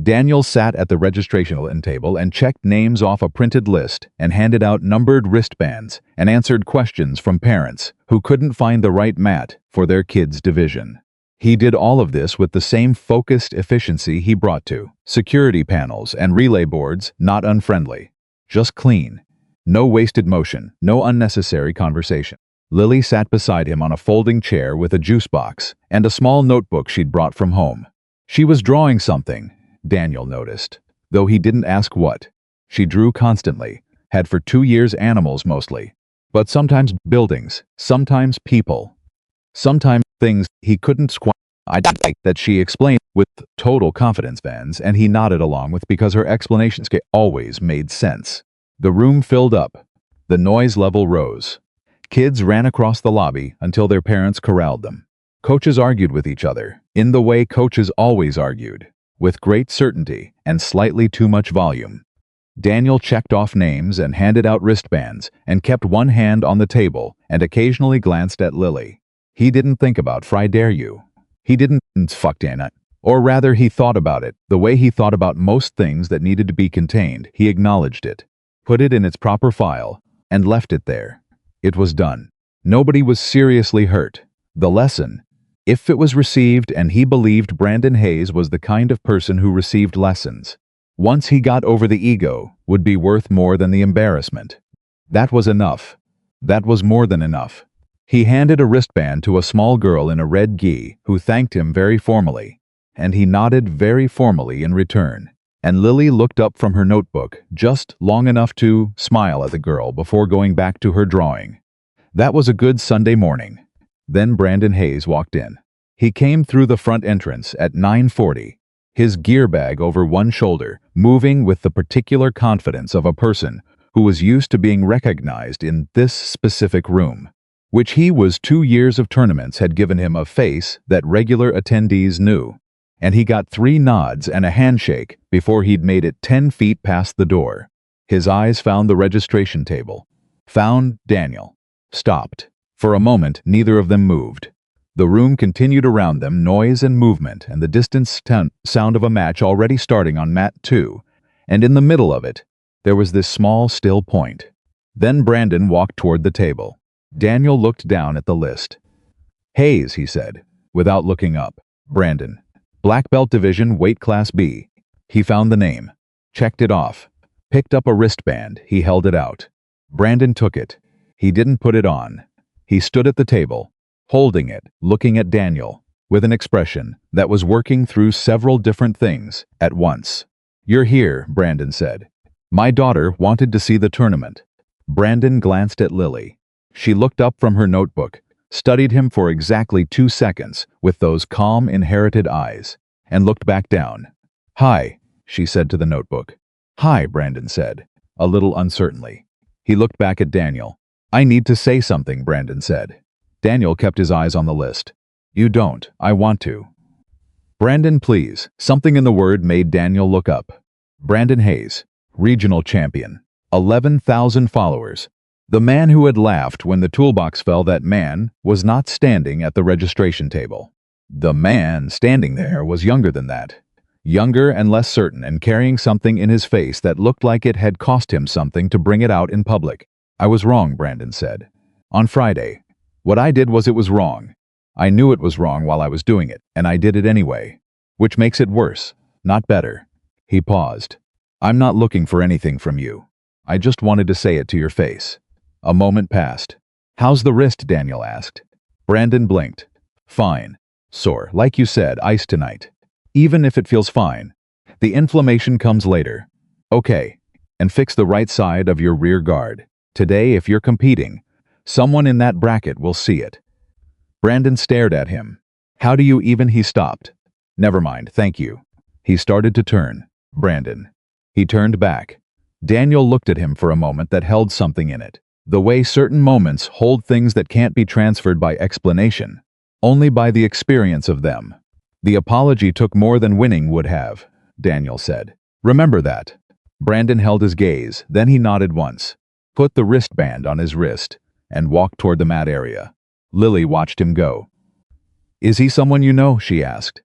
Daniel sat at the registration table and checked names off a printed list and handed out numbered wristbands and answered questions from parents who couldn't find the right mat for their kids' division. He did all of this with the same focused efficiency he brought to security panels and relay boards, not unfriendly. Just clean. No wasted motion, no unnecessary conversation. Lily sat beside him on a folding chair with a juice box and a small notebook she'd brought from home. She was drawing something, Daniel noticed, though he didn't ask what. She drew constantly, had for 2 years animals mostly, but sometimes buildings, sometimes people, sometimes things he couldn't I like that she explained with total confidence, Vans, and he nodded along with because her explanations always made sense. The room filled up. The noise level rose. Kids ran across the lobby until their parents corralled them. Coaches argued with each other, in the way coaches always argued, with great certainty and slightly too much volume. Daniel checked off names and handed out wristbands and kept one hand on the table and occasionally glanced at Lily. He didn't think about Fry Dare You. He didn't fuck Dana. Or rather, he thought about it, the way he thought about most things that needed to be contained. He acknowledged it, put it in its proper file, and left it there. It was done. Nobody was seriously hurt. The lesson, if it was received, and he believed Brandon Hayes was the kind of person who received lessons, once he got over the ego, would be worth more than the embarrassment. That was enough. That was more than enough. He handed a wristband to a small girl in a red gi who thanked him very formally, and he nodded very formally in return. And Lily looked up from her notebook just long enough to smile at the girl before going back to her drawing. That was a good Sunday morning. Then Brandon Hayes walked in. He came through the front entrance at 9:40, his gear bag over one shoulder, moving with the particular confidence of a person who was used to being recognized in this specific room, which he was 2 years of tournaments had given him a face that regular attendees knew. And he got 3 nods and a handshake before he'd made it 10 feet past the door. His eyes found the registration table, found Daniel, stopped. For a moment, neither of them moved. The room continued around them, noise and movement, and the distant sound of a match already starting on mat 2, and in the middle of it, there was this small, still point. Then Brandon walked toward the table. Daniel looked down at the list. Hayes, he said, without looking up. Brandon. Black Belt Division, Weight Class B. He found the name, checked it off, picked up a wristband. He held it out. Brandon took it. He didn't put it on. He stood at the table, holding it, looking at Daniel, with an expression that was working through several different things at once. You're here, Brandon said. My daughter wanted to see the tournament. Brandon glanced at Lily. She looked up from her notebook, studied him for exactly 2 seconds with those calm, inherited eyes, and looked back down. Hi, she said to the notebook. Hi, Brandon said, a little uncertainly. He looked back at Daniel. I need to say something, Brandon said. Daniel kept his eyes on the list. You don't. I want to. Brandon, please. Something in the word made Daniel look up. Brandon Hayes, regional champion. 11,000 followers. The man who had laughed when the toolbox fell, that man was not standing at the registration table. The man standing there was younger than that. Younger and less certain, and carrying something in his face that looked like it had cost him something to bring it out in public. I was wrong, Brandon said. On Friday. What I did was, it was wrong. I knew it was wrong while I was doing it, and I did it anyway. Which makes it worse, not better. He paused. I'm not looking for anything from you. I just wanted to say it to your face. A moment passed. How's the wrist? Daniel asked. Brandon blinked. Fine. Sore. Like you said, ice tonight. Even if it feels fine. The inflammation comes later. Okay. And fix the right side of your rear guard. Today, if you're competing, someone in that bracket will see it. Brandon stared at him. How do you even? He stopped. Never mind, thank you. He started to turn. Brandon. He turned back. Daniel looked at him for a moment that held something in it. The way certain moments hold things that can't be transferred by explanation, only by the experience of them. The apology took more than winning would have, Daniel said. Remember that. Brandon held his gaze, then he nodded once, put the wristband on his wrist, and walked toward the mat area. Lily watched him go. Is he someone you know? She asked.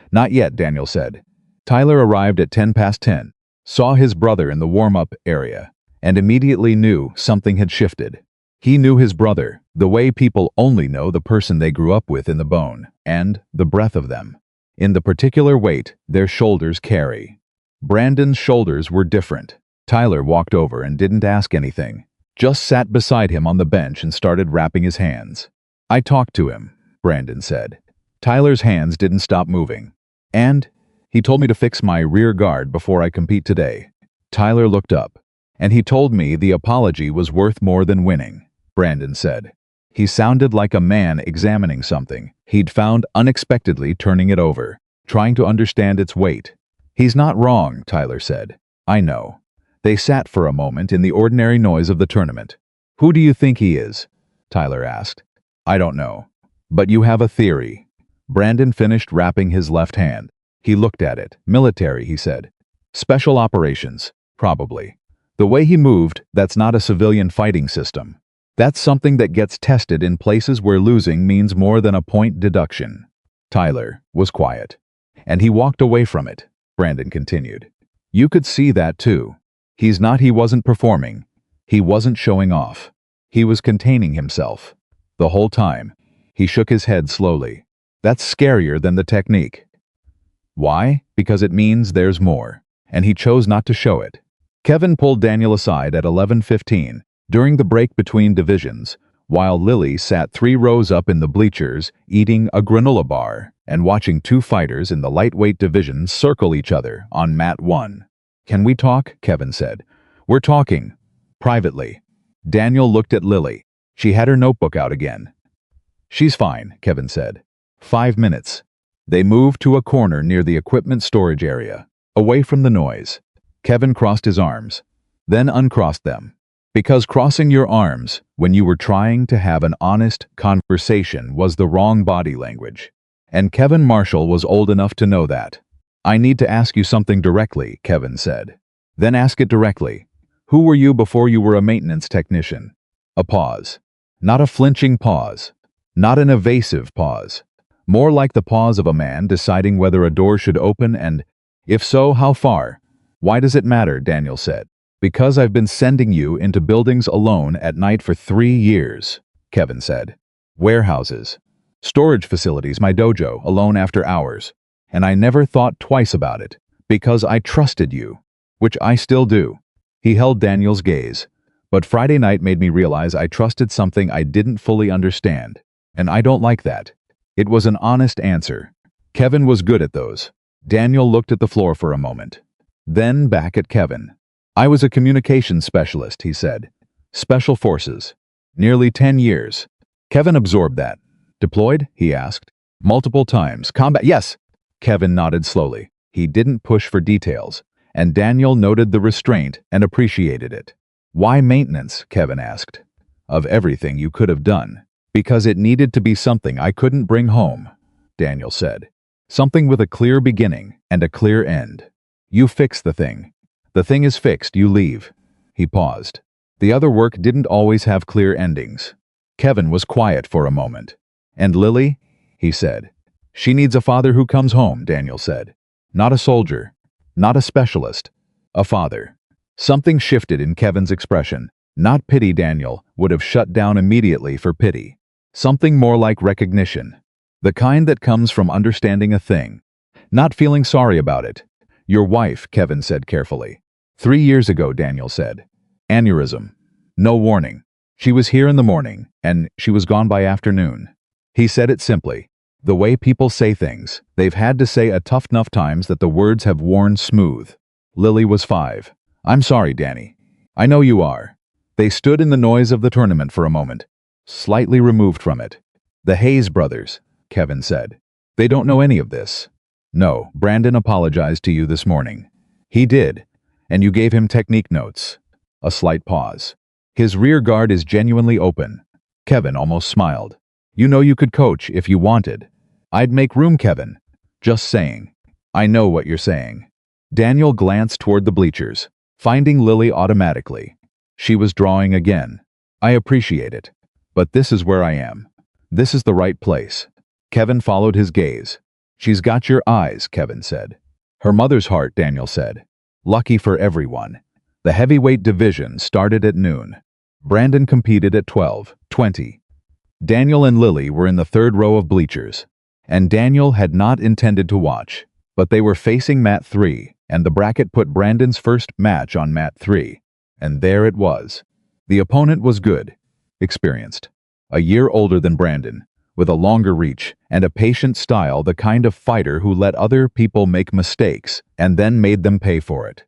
Not yet, Daniel said. Tyler arrived at 10 past 10, saw his brother in the warm-up area, and immediately knew something had shifted. He knew his brother, the way people only know the person they grew up with, in the bone, and the breath of them, in the particular weight their shoulders carry. Brandon's shoulders were different. Tyler walked over and didn't ask anything, just sat beside him on the bench and started wrapping his hands. I talked to him, Brandon said. Tyler's hands didn't stop moving. And he told me to fix my rear guard before I compete today. Tyler looked up. And he told me the apology was worth more than winning, Brandon said. He sounded like a man examining something he'd found unexpectedly, turning it over, trying to understand its weight. He's not wrong, Tyler said. I know. They sat for a moment in the ordinary noise of the tournament. Who do you think he is? Tyler asked. I don't know. But you have a theory. Brandon finished wrapping his left hand. He looked at it. Military, he said. Special operations, probably. The way he moved, that's not a civilian fighting system. That's something that gets tested in places where losing means more than a point deduction. Tyler was quiet. And he walked away from it, Brandon continued. You could see that too. He wasn't performing. He wasn't showing off. He was containing himself. The whole time. He shook his head slowly. That's scarier than the technique. Why? Because it means there's more. And he chose not to show it. Kevin pulled Daniel aside at 11:15, during the break between divisions, while Lily sat 3 rows up in the bleachers, eating a granola bar and watching 2 fighters in the lightweight division circle each other on mat 1. Can we talk? Kevin said. We're talking. Privately. Daniel looked at Lily. She had her notebook out again. She's fine, Kevin said. 5 minutes. They moved to a corner near the equipment storage area, away from the noise. Kevin crossed his arms, then uncrossed them. Because crossing your arms when you were trying to have an honest conversation was the wrong body language. And Kevin Marshall was old enough to know that. I need to ask you something directly, Kevin said. Then ask it directly. Who were you before you were a maintenance technician? A pause. Not a flinching pause. Not an evasive pause. More like the pause of a man deciding whether a door should open and, if so, how far. Why does it matter? Daniel said. Because I've been sending you into buildings alone at night for 3 years, Kevin said. Warehouses. Storage facilities, my dojo, alone after hours. And I never thought twice about it, because I trusted you, which I still do. He held Daniel's gaze. But Friday night made me realize I trusted something I didn't fully understand. And I don't like that. It was an honest answer. Kevin was good at those. Daniel looked at the floor for a moment. Then back at Kevin. I was a communications specialist, he said. Special Forces. Nearly 10 years. Kevin absorbed that. Deployed? He asked. Multiple times. Combat? Yes. Kevin nodded slowly. He didn't push for details. And Daniel noted the restraint and appreciated it. Why maintenance? Kevin asked. Of everything you could have done. Because it needed to be something I couldn't bring home, Daniel said. Something with a clear beginning and a clear end. You fix the thing. The thing is fixed, you leave. He paused. The other work didn't always have clear endings. Kevin was quiet for a moment. And Lily? He said. She needs a father who comes home, Daniel said. Not a soldier. Not a specialist. A father. Something shifted in Kevin's expression. Not pity. Daniel would have shut down immediately for pity. Something more like recognition. The kind that comes from understanding a thing. Not feeling sorry about it. Your wife, Kevin said carefully. 3 years ago, Daniel said. Aneurysm. No warning. She was here in the morning, and she was gone by afternoon. He said it simply. The way people say things, they've had to say a tough enough times that the words have worn smooth. Lily was 5. I'm sorry, Danny. I know you are. They stood in the noise of the tournament for a moment, slightly removed from it. The Hayes brothers, Kevin said. They don't know any of this. No, Brandon apologized to you this morning. He did, and you gave him technique notes. A slight pause. His rear guard is genuinely open. Kevin almost smiled. You know you could coach if you wanted. I'd make room, Kevin. Just saying. I know what you're saying. Daniel glanced toward the bleachers, finding Lily automatically. She was drawing again. I appreciate it. But this is where I am. This is the right place. Kevin followed his gaze. She's got your eyes, Kevin said. Her mother's heart, Daniel said. Lucky for everyone. The heavyweight division started at noon. Brandon competed at 12:20. Daniel and Lily were in the third row of bleachers, and Daniel had not intended to watch, but they were facing mat 3, and the bracket put Brandon's first match on mat 3, and there it was. The opponent was good, experienced, a year older than Brandon, with a longer reach and a patient style, the kind of fighter who let other people make mistakes and then made them pay for it.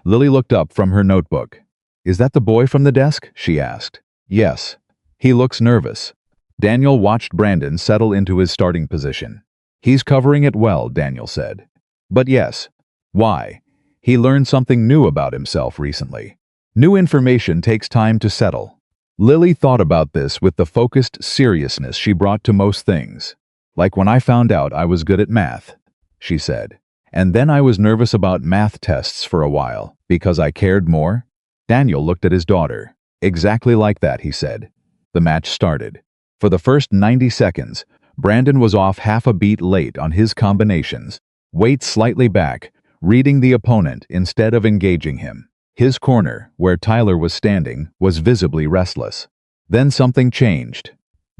Lily looked up from her notebook. Is that the boy from the desk? She asked. Yes. He looks nervous. Daniel watched Brandon settle into his starting position. He's covering it well, Daniel said. But yes. Why? He learned something new about himself recently. New information takes time to settle. Lily thought about this with the focused seriousness she brought to most things. Like when I found out I was good at math, she said. And then I was nervous about math tests for a while, because I cared more. Daniel looked at his daughter. Exactly like that, he said. The match started. For the first 90 seconds, Brandon was off half a beat late on his combinations, weight slightly back, reading the opponent instead of engaging him. His corner, where Tyler was standing, was visibly restless. Then something changed.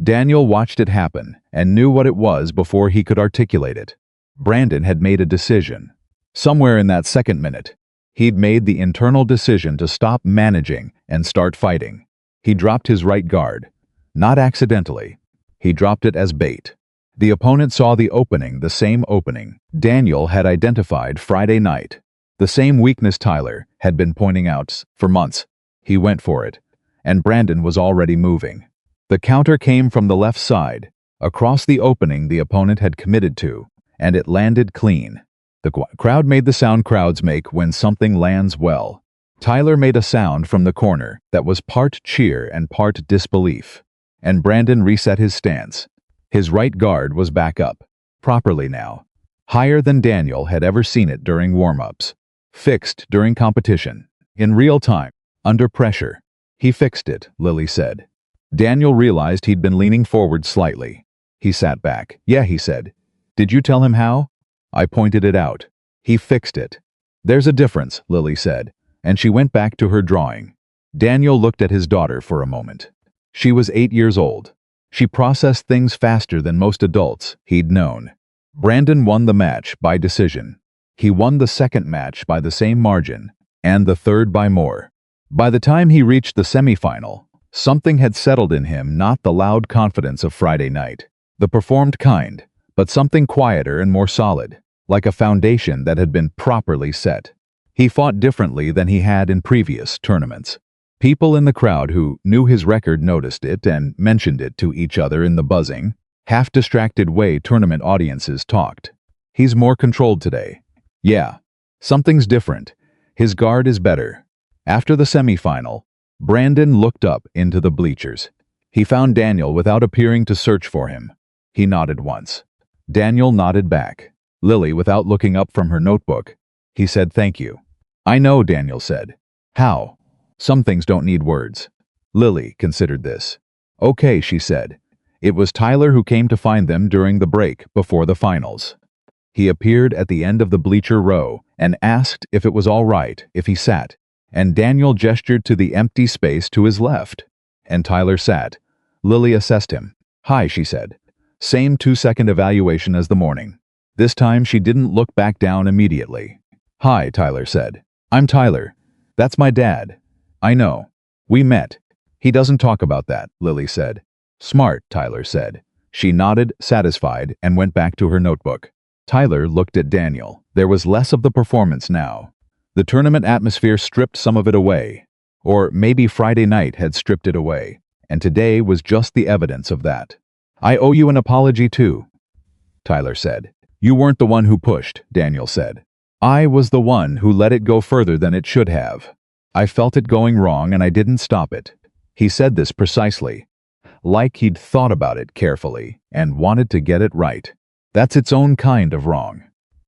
Daniel watched it happen and knew what it was before he could articulate it. Brandon had made a decision. Somewhere in that second minute, he'd made the internal decision to stop managing and start fighting. He dropped his right guard. Not accidentally. He dropped it as bait. The opponent saw the opening, the same opening Daniel had identified Friday night. The same weakness Tyler had been pointing out for months. He went for it, and Brandon was already moving. The counter came from the left side, across the opening the opponent had committed to, and it landed clean. The crowd made the sound crowds make when something lands well. Tyler made a sound from the corner that was part cheer and part disbelief, and Brandon reset his stance. His right guard was back up, properly now, higher than Daniel had ever seen it during warm-ups. Fixed during competition, in real time, under pressure. He fixed it, Lily said. Daniel realized he'd been leaning forward slightly. He sat back. Yeah, he said. Did you tell him how? I pointed it out. He fixed it. There's a difference, Lily said, and she went back to her drawing. Daniel looked at his daughter for a moment. She was 8 years old. She processed things faster than most adults he'd known. Brandon won the match by decision. He won the second match by the same margin, and the third by more. By the time he reached the semifinal, something had settled in him, not the loud confidence of Friday night, the performed kind, but something quieter and more solid, like a foundation that had been properly set. He fought differently than he had in previous tournaments. People in the crowd who knew his record noticed it and mentioned it to each other in the buzzing, half-distracted way tournament audiences talked. He's more controlled today. Yeah, something's different. His guard is better. After the semifinal, Brandon looked up into the bleachers. He found Daniel without appearing to search for him. He nodded once. Daniel nodded back. Lily, without looking up from her notebook. He said thank you. I know, Daniel said. How? Some things don't need words. Lily considered this. Okay, she said. It was Tyler who came to find them during the break before the finals. He appeared at the end of the bleacher row and asked if it was all right if he sat, and Daniel gestured to the empty space to his left. And Tyler sat. Lily assessed him. Hi, she said. Same 2-second evaluation as the morning. This time she didn't look back down immediately. Hi, Tyler said. I'm Tyler. That's my dad. I know. We met. He doesn't talk about that, Lily said. Smart, Tyler said. She nodded, satisfied, and went back to her notebook. Tyler looked at Daniel. There was less of the performance now. The tournament atmosphere stripped some of it away. Or maybe Friday night had stripped it away, and today was just the evidence of that. I owe you an apology too, Tyler said. You weren't the one who pushed, Daniel said. I was the one who let it go further than it should have. I felt it going wrong and I didn't stop it. He said this precisely, like he'd thought about it carefully and wanted to get it right. That's its own kind of wrong.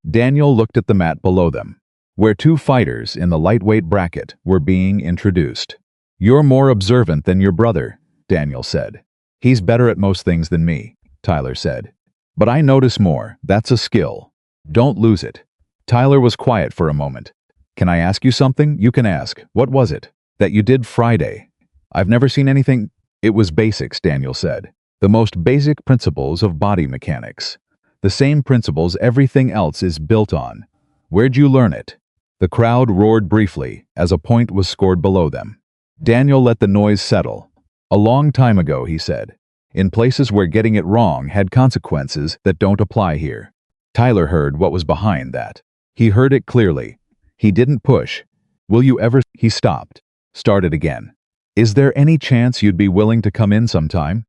Daniel looked at the mat below them, where 2 fighters in the lightweight bracket were being introduced. You're more observant than your brother, Daniel said. He's better at most things than me, Tyler said. But I notice more. That's a skill. Don't lose it. Tyler was quiet for a moment. Can I ask you something? You can ask. What was it that you did Friday? I've never seen anything. It was basics, Daniel said. The most basic principles of body mechanics. The same principles everything else is built on. Where'd you learn it? The crowd roared briefly as a point was scored below them. Daniel let the noise settle. A long time ago, he said. In places where getting it wrong had consequences that don't apply here. Tyler heard what was behind that. He heard it clearly. He didn't push. Will you ever? He stopped. Started again. Is there any chance you'd be willing to come in sometime?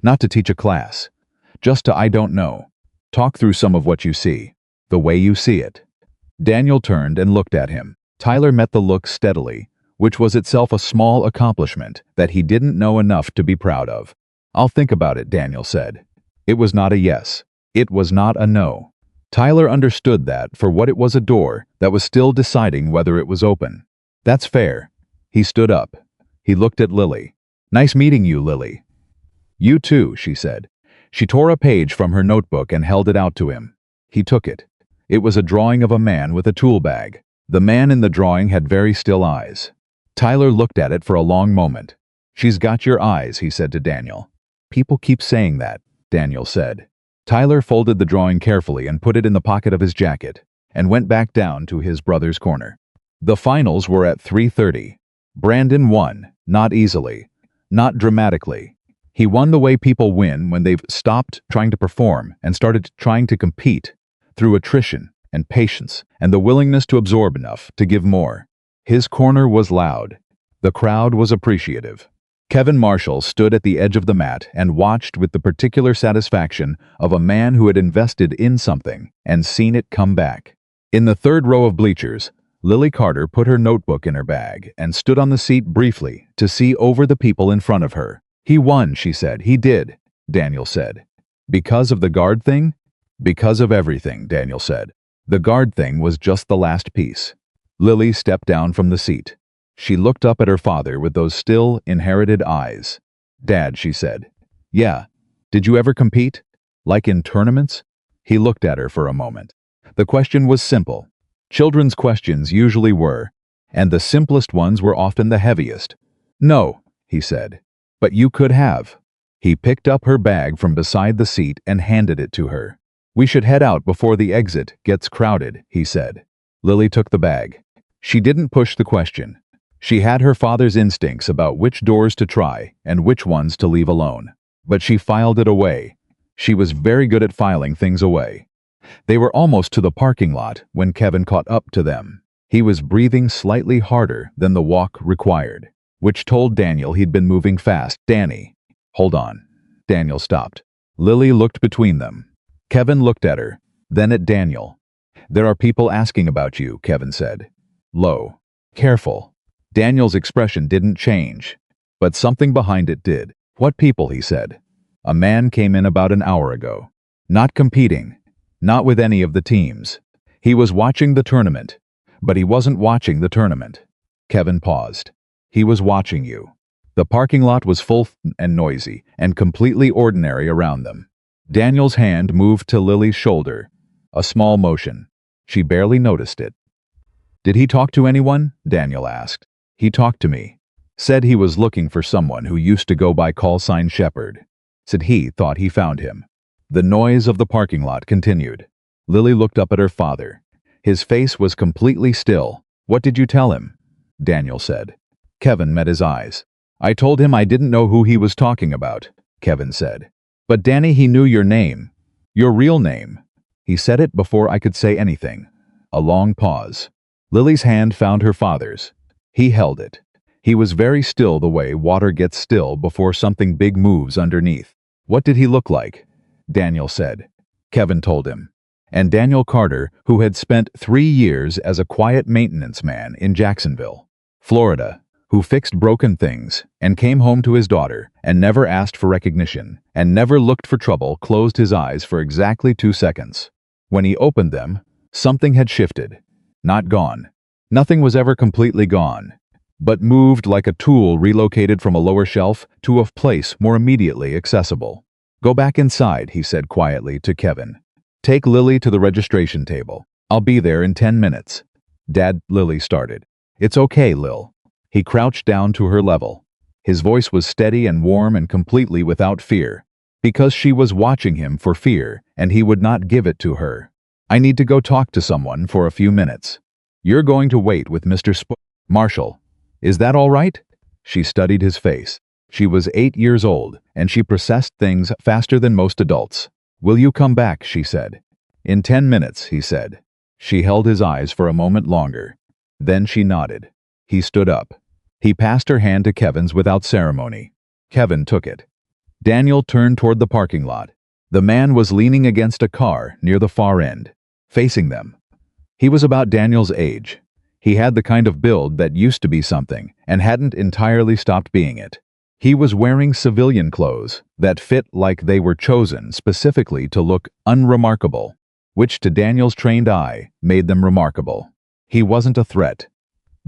Not to teach a class. Just to I don't know. Talk through some of what you see. The way you see it. Daniel turned and looked at him. Tyler met the look steadily, which was itself a small accomplishment that he didn't know enough to be proud of. I'll think about it, Daniel said. It was not a yes. It was not a no. Tyler understood that for what it was, a door that was still deciding whether it was open. That's fair. He stood up. He looked at Lily. Nice meeting you, Lily. You too, she said. She tore a page from her notebook and held it out to him. He took it. It was a drawing of a man with a tool bag. The man in the drawing had very still eyes. Tyler looked at it for a long moment. She's got your eyes, he said to Daniel. People keep saying that, Daniel said. Tyler folded the drawing carefully and put it in the pocket of his jacket, and went back down to his brother's corner. The finals were at 3:30. Brandon won, not easily, not dramatically. He won the way people win when they've stopped trying to perform and started trying to compete, through attrition and patience and the willingness to absorb enough to give more. His corner was loud. The crowd was appreciative. Kevin Marshall stood at the edge of the mat and watched with the particular satisfaction of a man who had invested in something and seen it come back. In the 3rd row of bleachers, Lily Carter put her notebook in her bag and stood on the seat briefly to see over the people in front of her. He won, she said. He did, Daniel said. Because of the guard thing? Because of everything, Daniel said. The guard thing was just the last piece. Lily stepped down from the seat. She looked up at her father with those still, inherited eyes. Dad, she said. Yeah. Did you ever compete? Like in tournaments? He looked at her for a moment. The question was simple. Children's questions usually were, and the simplest ones were often the heaviest. No, he said. But you could have. He picked up her bag from beside the seat and handed it to her. We should head out before the exit gets crowded, he said. Lily took the bag. She didn't push the question. She had her father's instincts about which doors to try and which ones to leave alone. But she filed it away. She was very good at filing things away. They were almost to the parking lot when Kevin caught up to them. He was breathing slightly harder than the walk required, which told Daniel he'd been moving fast. Danny. Hold on. Daniel stopped. Lily looked between them. Kevin looked at her, then at Daniel. There are people asking about you, Kevin said. Low. Careful. Daniel's expression didn't change, but something behind it did. What people, he said. A man came in about an hour ago. Not competing. Not with any of the teams. He was watching the tournament. But he wasn't watching the tournament. Kevin paused. He was watching you. The parking lot was full and noisy, and completely ordinary around them. Daniel's hand moved to Lily's shoulder. A small motion. She barely noticed it. "Did he talk to anyone?" Daniel asked. "He talked to me. Said he was looking for someone who used to go by call sign Shepherd. Said he thought he found him." The noise of the parking lot continued. Lily looked up at her father. His face was completely still. "What did you tell him?" Daniel said. Kevin met his eyes. "I told him I didn't know who he was talking about," Kevin said. "But Danny, he knew your name. Your real name." He said it before I could say anything. A long pause. Lily's hand found her father's. He held it. He was very still, the way water gets still before something big moves underneath. "What did he look like?" Daniel said. Kevin told him. And Daniel Carter, who had spent 3 years as a quiet maintenance man in Jacksonville, Florida, who fixed broken things and came home to his daughter and never asked for recognition and never looked for trouble, closed his eyes for exactly 2 seconds. When he opened them, something had shifted. Not gone. Nothing was ever completely gone, but moved like a tool relocated from a lower shelf to a place more immediately accessible. "Go back inside," he said quietly to Kevin. "Take Lily to the registration table. I'll be there in 10 minutes. "Dad," Lily started. "It's okay, Lil." He crouched down to her level. His voice was steady and warm and completely without fear, because she was watching him for fear, and he would not give it to her. "I need to go talk to someone for a few minutes. You're going to wait with Mr. Marshall. Is that all right?" She studied his face. She was 8 years old, and she processed things faster than most adults. "Will you come back?" she said. "In 10 minutes," he said. She held his eyes for a moment longer. Then she nodded. He stood up. He passed her hand to Kevin's without ceremony. Kevin took it. Daniel turned toward the parking lot. The man was leaning against a car near the far end, facing them. He was about Daniel's age. He had the kind of build that used to be something and hadn't entirely stopped being it. He was wearing civilian clothes that fit like they were chosen specifically to look unremarkable, which to Daniel's trained eye made them remarkable. He wasn't a threat.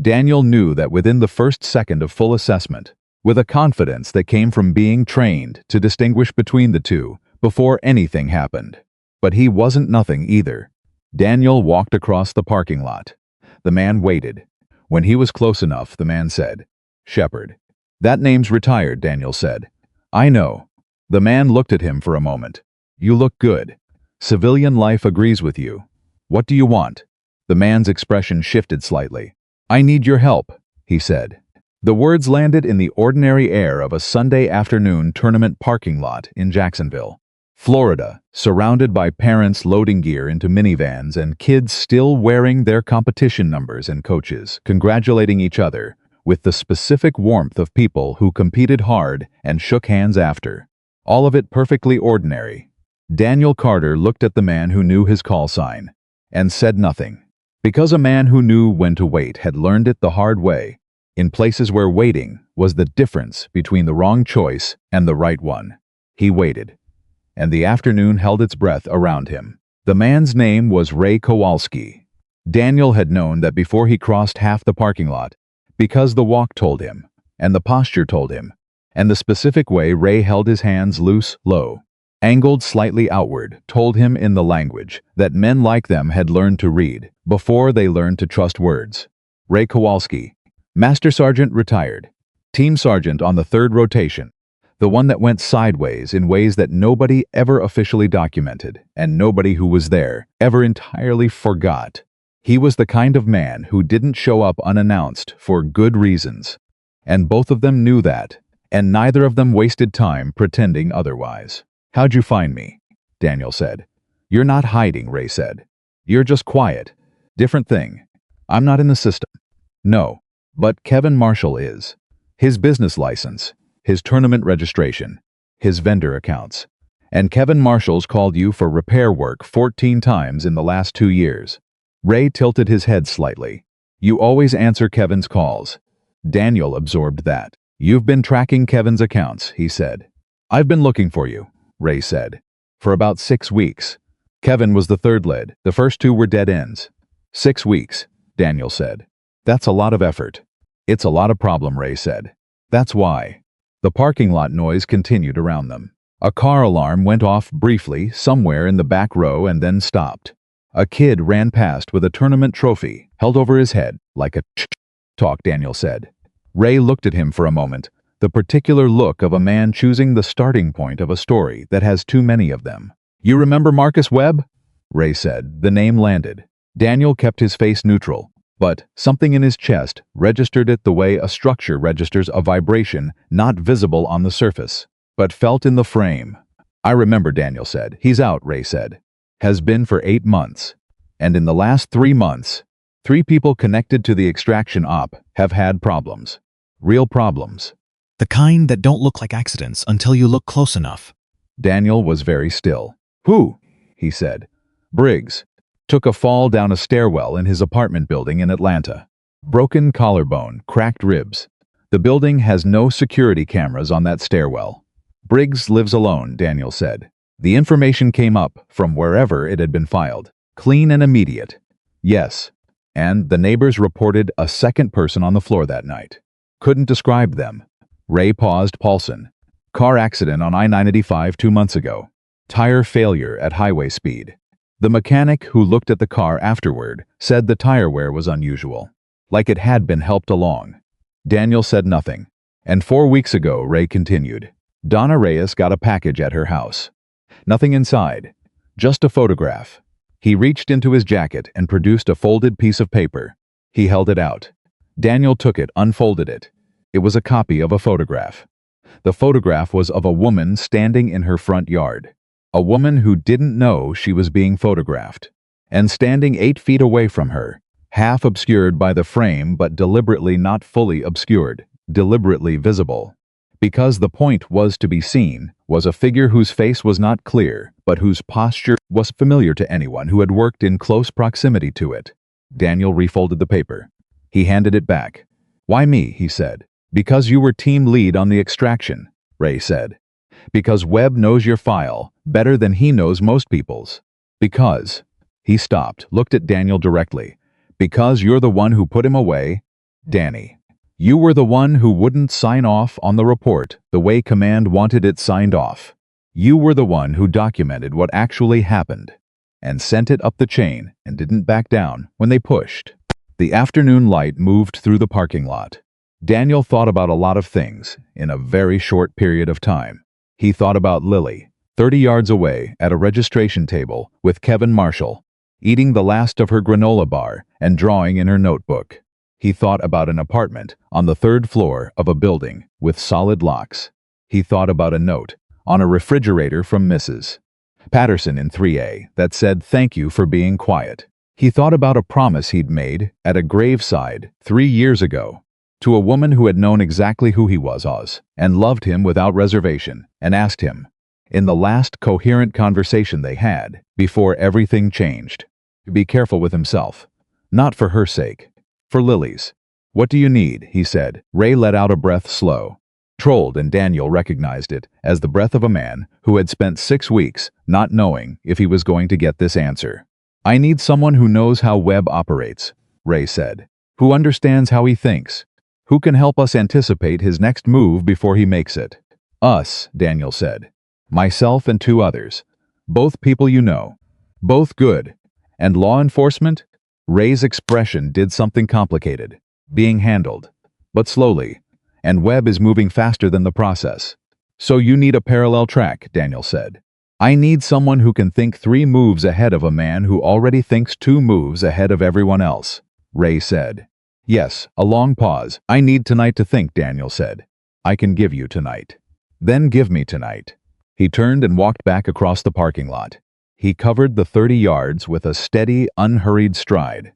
Daniel knew that within the first second of full assessment, with a confidence that came from being trained to distinguish between the two before anything happened. But he wasn't nothing either. Daniel walked across the parking lot. The man waited. When he was close enough, the man said, "Shepherd." "That name's retired," Daniel said. "I know." The man looked at him for a moment. "You look good. Civilian life agrees with you. What do you want?" The man's expression shifted slightly. "I need your help," he said. The words landed in the ordinary air of a Sunday afternoon tournament parking lot in Jacksonville, Florida, surrounded by parents loading gear into minivans and kids still wearing their competition numbers and coaches congratulating each other with the specific warmth of people who competed hard and shook hands after. All of it perfectly ordinary. Daniel Carter looked at the man who knew his call sign and said nothing, because a man who knew when to wait had learned it the hard way, in places where waiting was the difference between the wrong choice and the right one. He waited, and the afternoon held its breath around him. The man's name was Ray Kowalski. Daniel had known that before he crossed half the parking lot, because the walk told him, and the posture told him, and the specific way Ray held his hands loose, low, angled slightly outward, told him in the language that men like them had learned to read before they learned to trust words. Ray Kowalski, Master Sergeant retired, Team Sergeant on the 3rd rotation, the one that went sideways in ways that nobody ever officially documented, and nobody who was there ever entirely forgot. He was the kind of man who didn't show up unannounced for good reasons, and both of them knew that, and neither of them wasted time pretending otherwise. "How'd you find me?" Daniel said. "You're not hiding," Ray said. "You're just quiet. Different thing. I'm not in the system." "No, but Kevin Marshall is. His business license, his tournament registration, his vendor accounts. And Kevin Marshall's called you for repair work 14 times in the last 2 years." Ray tilted his head slightly. "You always answer Kevin's calls." Daniel absorbed that. "You've been tracking Kevin's accounts," he said. "I've been looking for you," Ray said. "For about 6 weeks. Kevin was the third lead. The first two were dead ends. 6 weeks, Daniel said. That's a lot of effort. It's a lot of problem, Ray said. That's why. The parking lot noise continued around them. A car alarm went off briefly somewhere in the back row and then stopped. A kid ran past with a tournament trophy held over his head like a talk, Daniel said. Ray looked at him for a moment, the particular look of a man choosing the starting point of a story that has too many of them. You remember Marcus Webb? Ray said. The name landed. Daniel kept his face neutral, but something in his chest registered it the way a structure registers a vibration not visible on the surface, but felt in the frame. I remember, Daniel said. He's out, Ray said. Has been for 8 months. And in the last 3 months, 3 people connected to the extraction op have had problems. Real problems. The kind that don't look like accidents until you look close enough. Daniel was very still. Who? He said. Briggs. Took a fall down a stairwell in his apartment building in Atlanta. Broken collarbone, cracked ribs. The building has no security cameras on that stairwell. Briggs lives alone, Daniel said. The information came up from wherever it had been filed. Clean and immediate. Yes. And the neighbors reported a second person on the floor that night. Couldn't describe them. Ray paused. Paulson. Car accident on I-95 2 months ago. Tire failure at highway speed. The mechanic who looked at the car afterward said the tire wear was unusual, like it had been helped along. Daniel said nothing. And 4 weeks ago, Ray continued, Donna Reyes got a package at her house. Nothing inside, just a photograph. He reached into his jacket and produced a folded piece of paper. He held it out. Daniel took it, unfolded it. It was a copy of a photograph. The photograph was of a woman standing in her front yard. A woman who didn't know she was being photographed. And standing 8 feet away from her, half obscured by the frame but deliberately not fully obscured, deliberately visible. Because the point was to be seen, was a figure whose face was not clear, but whose posture was familiar to anyone who had worked in close proximity to it. Daniel refolded the paper. He handed it back. Why me? He said. Because you were team lead on the extraction, Ray said. Because Webb knows your file better than he knows most people's. Because. He stopped, looked at Daniel directly. Because you're the one who put him away, Danny. You were the one who wouldn't sign off on the report the way command wanted it signed off. You were the one who documented what actually happened and sent it up the chain and didn't back down when they pushed. The afternoon light moved through the parking lot. Daniel thought about a lot of things in a very short period of time. He thought about Lily, 30 yards away at a registration table with Kevin Marshall, eating the last of her granola bar and drawing in her notebook. He thought about an apartment on the 3rd floor of a building with solid locks. He thought about a note on a refrigerator from Mrs. Patterson in 3A that said thank you for being quiet. He thought about a promise he'd made at a graveside 3 years ago to a woman who had known exactly who he was and loved him without reservation, and asked him, in the last coherent conversation they had before everything changed, to be careful with himself, not for her sake. For Lily's. What do you need? He said. Ray let out a breath slow. Trolled, and Daniel recognized it as the breath of a man who had spent 6 weeks not knowing if he was going to get this answer. I need someone who knows how Webb operates, Ray said. Who understands how he thinks. Who can help us anticipate his next move before he makes it. Us, Daniel said. Myself and 2 others. Both people you know. Both good. And law enforcement? Ray's expression did something complicated, being handled, but slowly, and Webb is moving faster than the process. So you need a parallel track, Daniel said. I need someone who can think 3 moves ahead of a man who already thinks 2 moves ahead of everyone else, Ray said. Yes, a long pause. I need tonight to think, Daniel said. I can give you tonight. Then give me tonight. He turned and walked back across the parking lot. He covered the 30 yards with a steady, unhurried stride.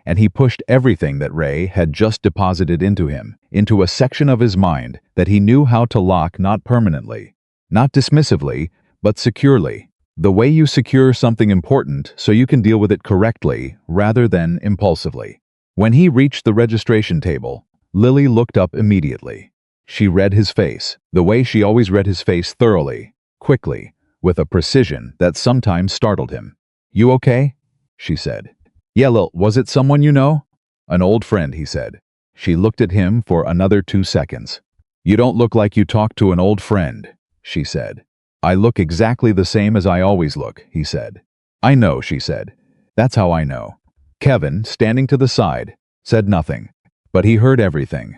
And he pushed everything that Ray had just deposited into him, into a section of his mind that he knew how to lock not permanently, not dismissively, but securely. The way you secure something important so you can deal with it correctly rather than impulsively. When he reached the registration table, Lily looked up immediately. She read his face, the way she always read his face thoroughly, quickly, with a precision that sometimes startled him. "You okay?" she said. "Yeah, Lil, was it someone you know?" "An old friend," he said. She looked at him for another 2 seconds. "You don't look like you talked to an old friend," she said. "I look exactly the same as I always look," he said. "I know," she said. "That's how I know." Kevin, standing to the side, said nothing, but he heard everything.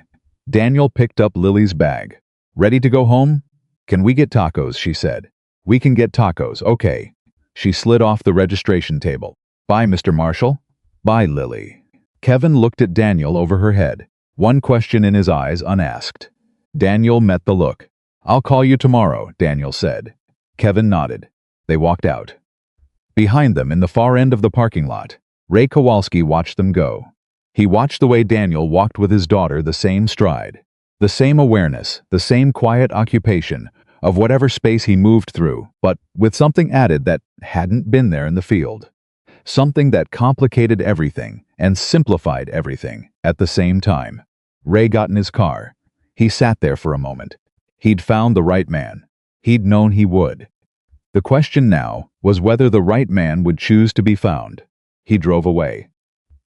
Daniel picked up Lily's bag. "Ready to go home?" "Can we get tacos?" she said. "We can get tacos, okay." She slid off the registration table. "Bye, Mr. Marshall." "Bye, Lily." Kevin looked at Daniel over her head, one question in his eyes unasked. Daniel met the look. "I'll call you tomorrow," Daniel said. Kevin nodded. They walked out. Behind them, in the far end of the parking lot, Ray Kowalski watched them go. He watched the way Daniel walked with his daughter, the same stride, the same awareness, the same quiet occupation of whatever space he moved through, but with something added that hadn't been there in the field. Something that complicated everything and simplified everything at the same time. Ray got in his car. He sat there for a moment. He'd found the right man. He'd known he would. The question now was whether the right man would choose to be found. He drove away.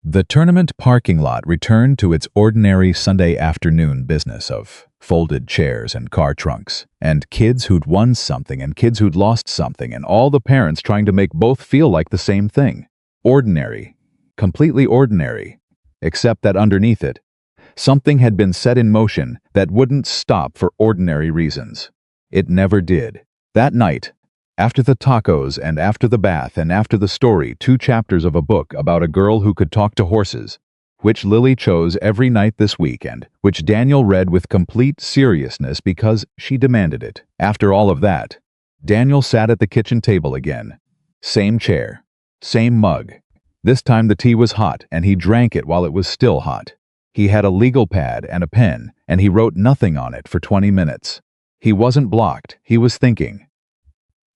The tournament parking lot returned to its ordinary Sunday afternoon business of folded chairs and car trunks, and kids who'd won something and kids who'd lost something, and all the parents trying to make both feel like the same thing. Ordinary. Completely ordinary. Except that underneath it, something had been set in motion that wouldn't stop for ordinary reasons. It never did. That night, after the tacos and after the bath and after the story, 2 chapters of a book about a girl who could talk to horses, which Lily chose every night this weekend, which Daniel read with complete seriousness because she demanded it. After all of that, Daniel sat at the kitchen table again. Same chair, same mug. This time the tea was hot and he drank it while it was still hot. He had a legal pad and a pen, and he wrote nothing on it for 20 minutes. He wasn't blocked, he was thinking.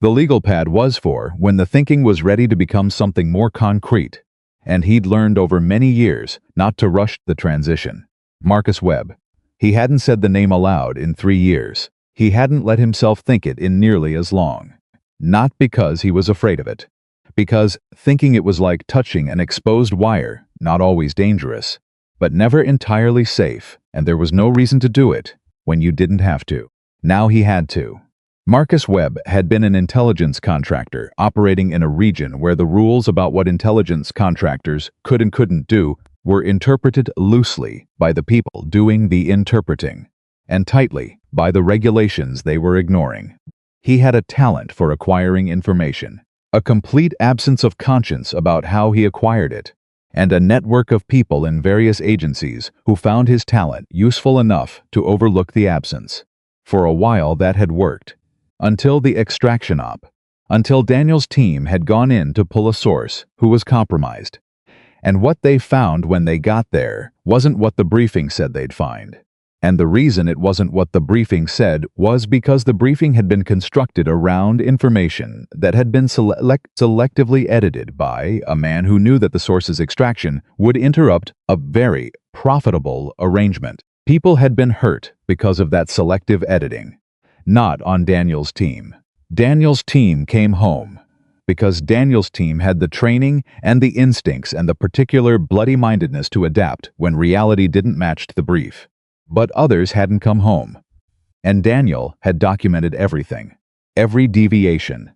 The legal pad was for when the thinking was ready to become something more concrete, and he'd learned over many years not to rush the transition. Marcus Webb. He hadn't said the name aloud in 3 years. He hadn't let himself think it in nearly as long. Not because he was afraid of it. Because thinking it was like touching an exposed wire, not always dangerous, but never entirely safe, and there was no reason to do it when you didn't have to. Now he had to. Marcus Webb had been an intelligence contractor operating in a region where the rules about what intelligence contractors could and couldn't do were interpreted loosely by the people doing the interpreting, and tightly by the regulations they were ignoring. He had a talent for acquiring information, a complete absence of conscience about how he acquired it, and a network of people in various agencies who found his talent useful enough to overlook the absence. For a while that had worked. Until the extraction op. Until Daniel's team had gone in to pull a source who was compromised. And what they found when they got there wasn't what the briefing said they'd find. And the reason it wasn't what the briefing said was because the briefing had been constructed around information that had been selectively edited by a man who knew that the source's extraction would interrupt a very profitable arrangement. People had been hurt because of that selective editing. Not on Daniel's team. Daniel's team came home because Daniel's team had the training and the instincts and the particular bloody-mindedness to adapt when reality didn't match the brief. But others hadn't come home. And Daniel had documented everything. Every deviation.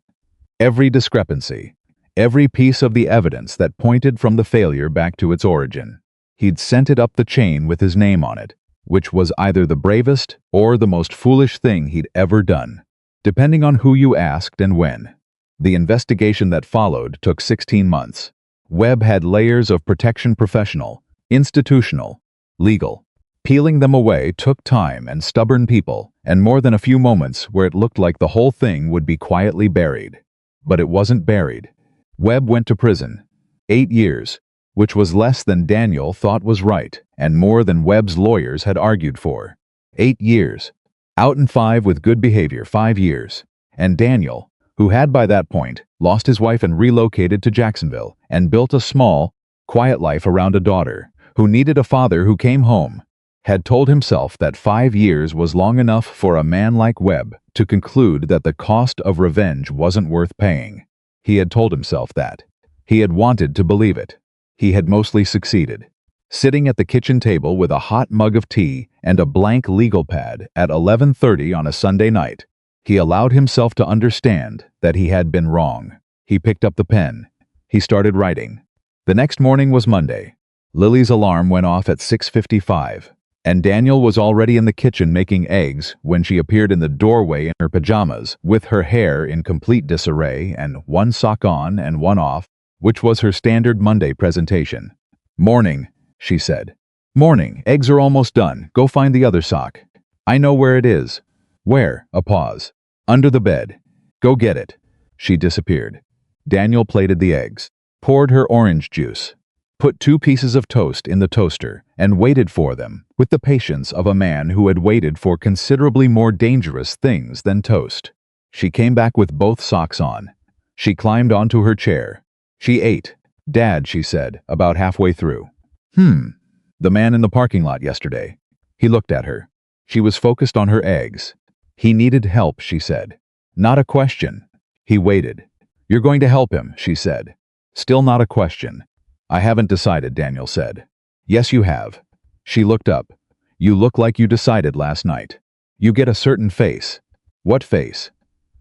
Every discrepancy. Every piece of the evidence that pointed from the failure back to its origin. He'd sent it up the chain with his name on it, which was either the bravest or the most foolish thing he'd ever done, depending on who you asked and when. The investigation that followed took 16 months. Webb had layers of protection: professional, institutional, legal. Peeling them away took time and stubborn people, and more than a few moments where it looked like the whole thing would be quietly buried. But it wasn't buried. Webb went to prison. 8 years. Which was less than Daniel thought was right, and more than Webb's lawyers had argued for. 8 years. Out in 5 with good behavior, 5 years. And Daniel, who had by that point lost his wife and relocated to Jacksonville, and built a small, quiet life around a daughter, who needed a father who came home, had told himself that 5 years was long enough for a man like Webb to conclude that the cost of revenge wasn't worth paying. He had told himself that. He had wanted to believe it. He had mostly succeeded. Sitting at the kitchen table with a hot mug of tea and a blank legal pad at 11:30 on a Sunday night, he allowed himself to understand that he had been wrong. He picked up the pen. He started writing. The next morning was Monday. Lily's alarm went off at 6:55, and Daniel was already in the kitchen making eggs when she appeared in the doorway in her pajamas, with her hair in complete disarray and one sock on and one off, which was her standard Monday presentation. "Morning," she said. "Morning. Eggs are almost done. Go find the other sock." "I know where it is." "Where?" A pause. "Under the bed." "Go get it." She disappeared. Daniel plated the eggs, poured her orange juice, put 2 pieces of toast in the toaster, and waited for them with the patience of a man who had waited for considerably more dangerous things than toast. She came back with both socks on. She climbed onto her chair. She ate. "Dad," she said, about halfway through. The man in the parking lot yesterday." He looked at her. She was focused on her eggs. "He needed help," she said. "Not a question." He waited. "You're going to help him," she said. Still not a question. "I haven't decided," Daniel said. "Yes, you have." She looked up. "You look like you decided last night. You get a certain face." "What face?"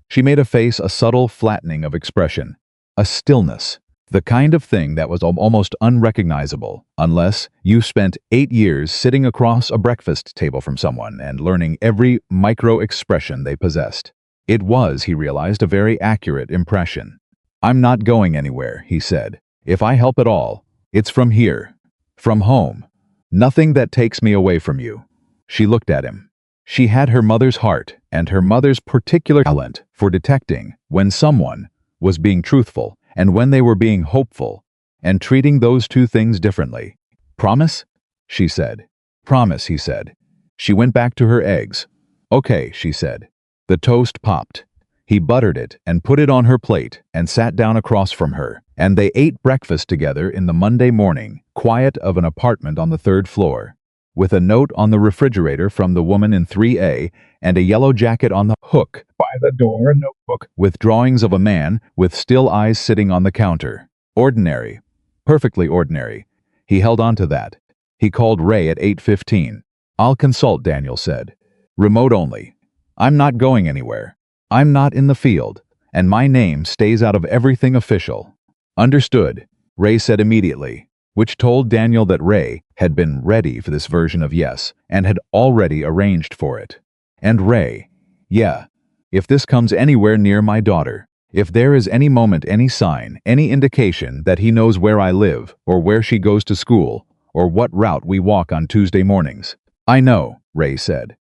She made a face, a subtle flattening of expression. A stillness. The kind of thing that was almost unrecognizable, unless you spent 8 years sitting across a breakfast table from someone and learning every micro-expression they possessed. It was, he realized, a very accurate impression. "I'm not going anywhere," he said. "If I help at all, it's from here. From home. Nothing that takes me away from you." She looked at him. She had her mother's heart and her mother's particular talent for detecting when someone was being truthful and when they were being hopeful, and treating those 2 things differently. "Promise?" she said. "Promise," he said. She went back to her eggs. "Okay," she said. The toast popped. He buttered it and put it on her plate and sat down across from her, and they ate breakfast together in the Monday morning quiet of an apartment on the 3rd floor, with a note on the refrigerator from the woman in 3A and a yellow jacket on the hook by the door, a notebook with drawings of a man with still eyes sitting on the counter. Ordinary. Perfectly ordinary. He held on to that. He called Ray at 8:15. "I'll consult," Daniel said. "Remote only. I'm not going anywhere. I'm not in the field, and my name stays out of everything official." "Understood," Ray said immediately, which told Daniel that Ray had been ready for this version of yes and had already arranged for it. And Ray, "Yeah, if this comes anywhere near my daughter, if there is any moment, any sign, any indication that he knows where I live, or where she goes to school, or what route we walk on Tuesday mornings." "I know," Ray said.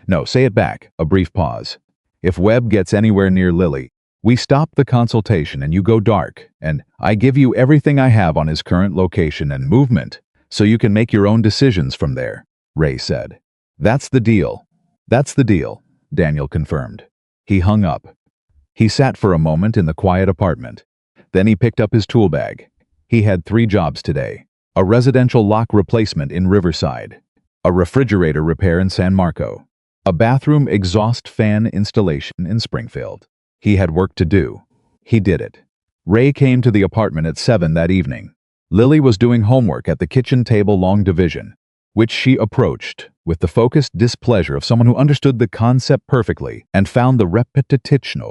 "No, say it back." A brief pause. "If Webb gets anywhere near Lily, we stop the consultation and you go dark, and I give you everything I have on his current location and movement, so you can make your own decisions from there," Ray said. "That's the deal." "That's the deal," Daniel confirmed. He hung up. He sat for a moment in the quiet apartment. Then he picked up his tool bag. He had 3 jobs today. A residential lock replacement in Riverside. A refrigerator repair in San Marco. A bathroom exhaust fan installation in Springfield. He had work to do. He did it. Ray came to the apartment at 7 that evening. Lily was doing homework at the kitchen table long division, which she approached with the focused displeasure of someone who understood the concept perfectly and found the repetition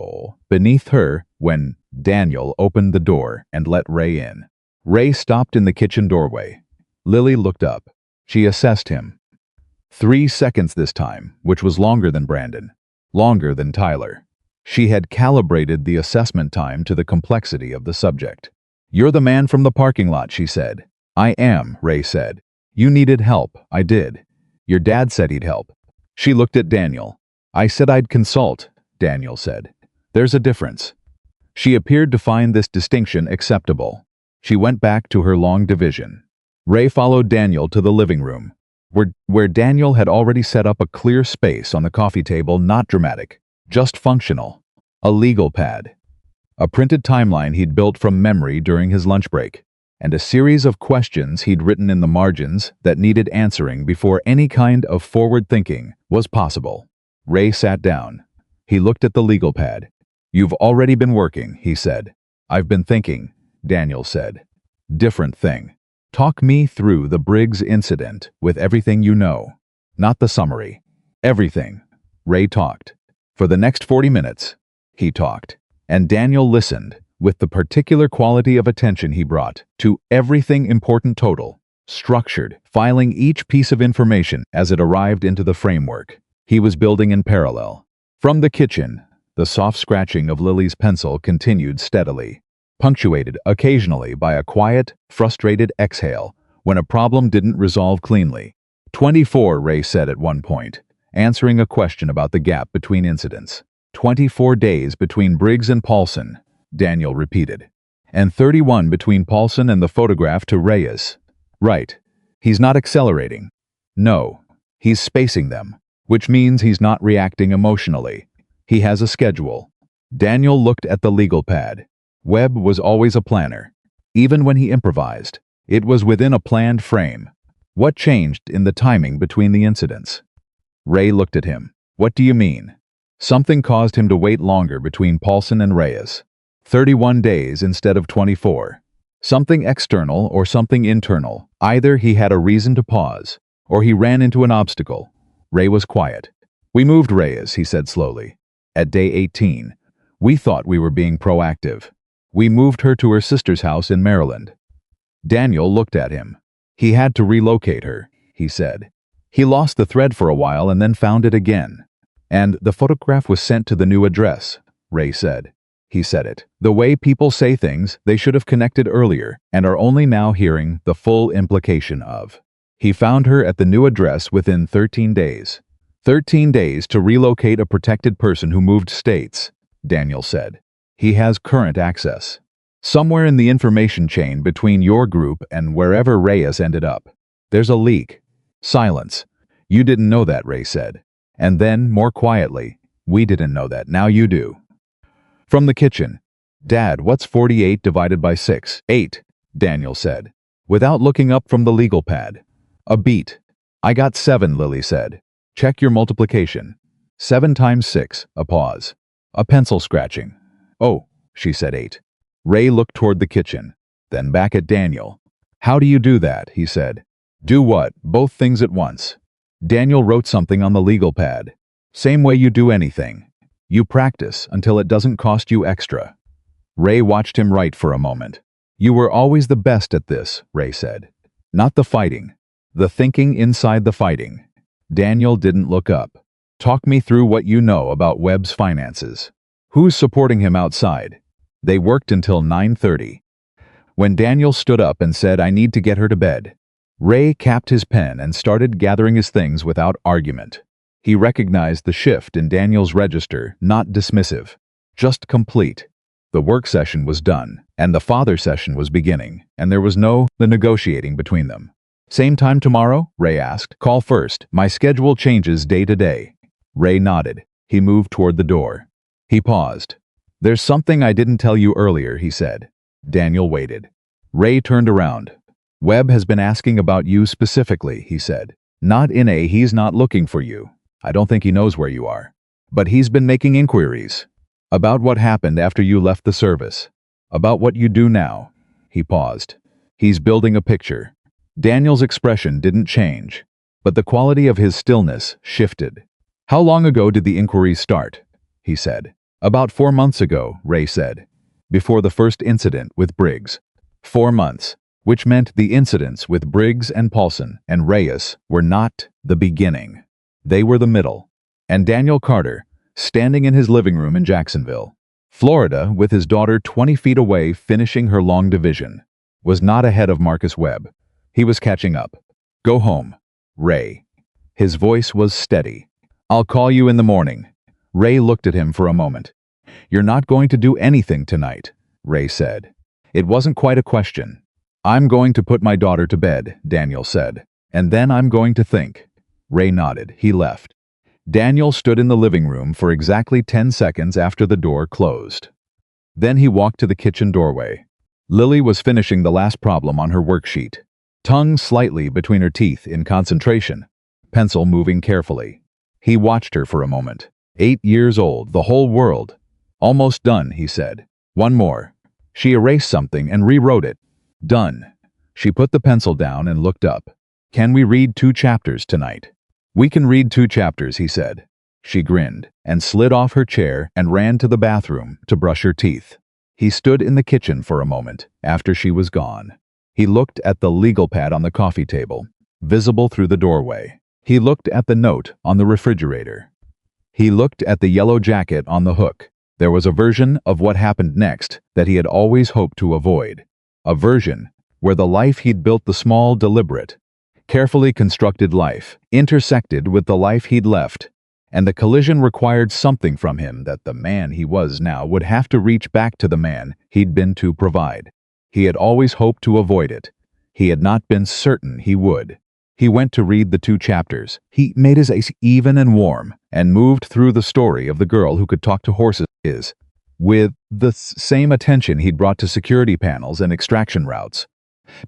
beneath her when Daniel opened the door and let Ray in. Ray stopped in the kitchen doorway. Lily looked up. She assessed him. 3 seconds this time, which was longer than Brandon, longer than Tyler. She had calibrated the assessment time to the complexity of the subject. "You're the man from the parking lot," she said. "I am," Ray said. "You needed help." "I did." "Your dad said he'd help." She looked at Daniel. "I said I'd consult," Daniel said. "There's a difference." She appeared to find this distinction acceptable. She went back to her long division. Ray followed Daniel to the living room, where Daniel had already set up a clear space on the coffee table, not dramatic, just functional. A legal pad. A printed timeline he'd built from memory during his lunch break. and a series of questions he'd written in the margins that needed answering before any kind of forward thinking was possible. Ray sat down. He looked at the legal pad. "You've already been working," he said. "I've been thinking," Daniel said. "Different thing. Talk me through the Briggs incident with everything you know. Not the summary. Everything." Ray talked. For the next 40 minutes, he talked. And Daniel listened, with the particular quality of attention he brought to everything important, total, structured, filing each piece of information as it arrived into the framework he was building in parallel. From the kitchen, the soft scratching of Lily's pencil continued steadily, punctuated occasionally by a quiet, frustrated exhale when a problem didn't resolve cleanly. 24, Ray said at one point, answering a question about the gap between incidents. 24 days between Briggs and Paulson, Daniel repeated. And 31 between Paulson and the photograph to Reyes. Right. He's not accelerating. No. He's spacing them, which means he's not reacting emotionally. He has a schedule. Daniel looked at the legal pad. Webb was always a planner. Even when he improvised, it was within a planned frame. What changed in the timing between the incidents? Ray looked at him. What do you mean? Something caused him to wait longer between Paulson and Reyes. 31 days instead of 24. Something external or something internal. Either he had a reason to pause, or he ran into an obstacle. Ray was quiet. "We moved Reyes," he said slowly. "At day 18. We thought we were being proactive. We moved her to her sister's house in Maryland." Daniel looked at him. "He had to relocate her," he said. "He lost the thread for a while and then found it again. And the photograph was sent to the new address," Ray said. He said it. "The way people say things, they should have connected earlier and are only now hearing the full implication of. He found her at the new address within 13 days. 13 days to relocate a protected person who moved states," Daniel said. "He has current access. Somewhere in the information chain between your group and wherever Reyes ended up. There's a leak." Silence. "You didn't know that," Ray said. And then, more quietly, "We didn't know that, now you do." From the kitchen. "Dad, what's 48 divided by 6? 8, Daniel said, without looking up from the legal pad. "A beat." "I got 7, Lily said. "Check your multiplication." 7 times 6, a pause. A pencil scratching. "Oh," she said 8. Ray looked toward the kitchen, then back at Daniel. "How do you do that?" he said. "Do what? Both things at once." Daniel wrote something on the legal pad. "Same way you do anything. You practice until it doesn't cost you extra." Ray watched him write for a moment. "You were always the best at this," Ray said. "Not the fighting. The thinking inside the fighting." Daniel didn't look up. "Talk me through what you know about Webb's finances. Who's supporting him outside?" They worked until 9:30. When Daniel stood up and said, "I need to get her to bed," Ray capped his pen and started gathering his things without argument. He recognized the shift in Daniel's register, not dismissive, just complete. The work session was done, and the father session was beginning, and there was no negotiating between them. "Same time tomorrow?" Ray asked. "Call first. My schedule changes day to day." Ray nodded. He moved toward the door. He paused. "There's something I didn't tell you earlier," he said. Daniel waited. Ray turned around. "Webb has been asking about you specifically," he said. "Not in a he's not looking for you. I don't think he knows where you are. But he's been making inquiries. About what happened after you left the service. About what you do now." He paused. "He's building a picture." Daniel's expression didn't change, but the quality of his stillness shifted. "How long ago did the inquiries start?" he said. "About 4 months ago," Ray said. "Before the first incident with Briggs." 4 months. Which meant the incidents with Briggs and Paulson and Reyes were not the beginning. They were the middle. And Daniel Carter, standing in his living room in Jacksonville, Florida, with his daughter 20 feet away finishing her long division, was not ahead of Marcus Webb. He was catching up. "Go home, Ray." His voice was steady. "I'll call you in the morning." Ray looked at him for a moment. "You're not going to do anything tonight," Ray said. It wasn't quite a question. "I'm going to put my daughter to bed," Daniel said. "And then I'm going to think." Ray nodded. He left. Daniel stood in the living room for exactly 10 seconds after the door closed. Then he walked to the kitchen doorway. Lily was finishing the last problem on her worksheet, tongue slightly between her teeth in concentration, pencil moving carefully. He watched her for a moment. 8 years old, the whole world. Almost done, he said. One more. She erased something and rewrote it. Done. She put the pencil down and looked up. Can we read 2 chapters tonight? We can read 2 chapters, he said. She grinned and slid off her chair and ran to the bathroom to brush her teeth. He stood in the kitchen for a moment after she was gone. He looked at the legal pad on the coffee table, visible through the doorway. He looked at the note on the refrigerator. He looked at the yellow jacket on the hook. There was a version of what happened next that he had always hoped to avoid. A version where the life he'd built, the small, deliberate, carefully constructed life, intersected with the life he'd left, and the collision required something from him that the man he was now would have to reach back to the man he'd been to provide. He had always hoped to avoid it. He had not been certain he would. He went to read the 2 chapters. He made his eyes even and warm and moved through the story of the girl who could talk to horses with the same attention he'd brought to security panels and extraction routes.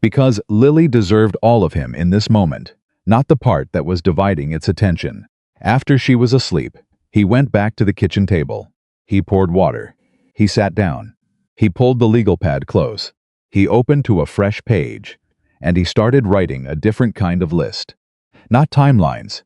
Because Lily deserved all of him in this moment, not the part that was dividing its attention. After she was asleep, he went back to the kitchen table. He poured water. He sat down. He pulled the legal pad close. He opened to a fresh page, and he started writing a different kind of list. Not timelines,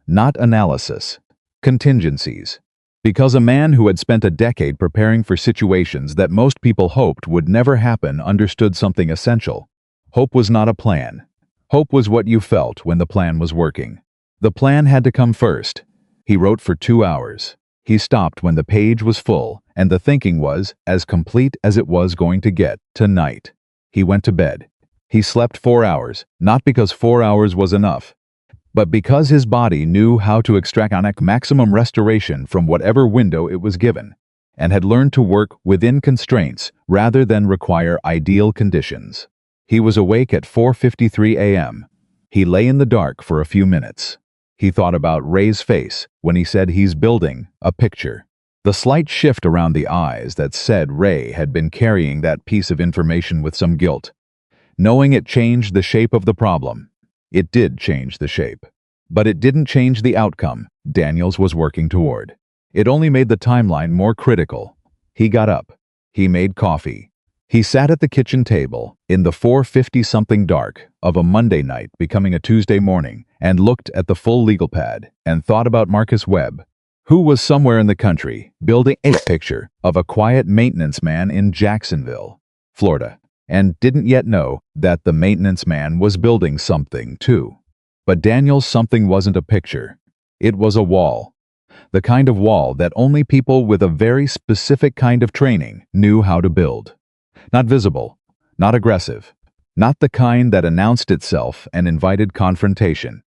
not analysis, contingencies. Because a man who had spent a decade preparing for situations that most people hoped would never happen understood something essential. Hope was not a plan. Hope was what you felt when the plan was working. The plan had to come first. He wrote for 2 hours. He stopped when the page was full, and the thinking was as complete as it was going to get tonight. He went to bed. He slept 4 hours, not because 4 hours was enough, but because his body knew how to extract maximum restoration from whatever window it was given, and had learned to work within constraints rather than require ideal conditions. He was awake at 4:53 a.m. He lay in the dark for a few minutes. He thought about Ray's face when he said he's building a picture. The slight shift around the eyes that said Ray had been carrying that piece of information with some guilt. Knowing it changed the shape of the problem. It did change the shape. But it didn't change the outcome Daniels was working toward. It only made the timeline more critical. He got up. He made coffee. He sat at the kitchen table in the 4:50-something dark of a Monday night becoming a Tuesday morning and looked at the full legal pad and thought about Marcus Webb, who was somewhere in the country building a picture of a quiet maintenance man in Jacksonville, Florida, and didn't yet know that the maintenance man was building something too. But Daniel's something wasn't a picture. It was a wall. The kind of wall that only people with a very specific kind of training knew how to build. Not visible, not aggressive, not the kind that announced itself and invited confrontation.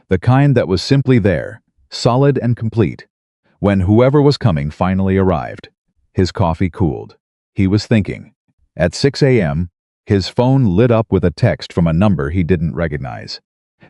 The kind that was simply there, solid and complete, when whoever was coming finally arrived. His coffee cooled. He was thinking. At 6 a.m., his phone lit up with a text from a number he didn't recognize.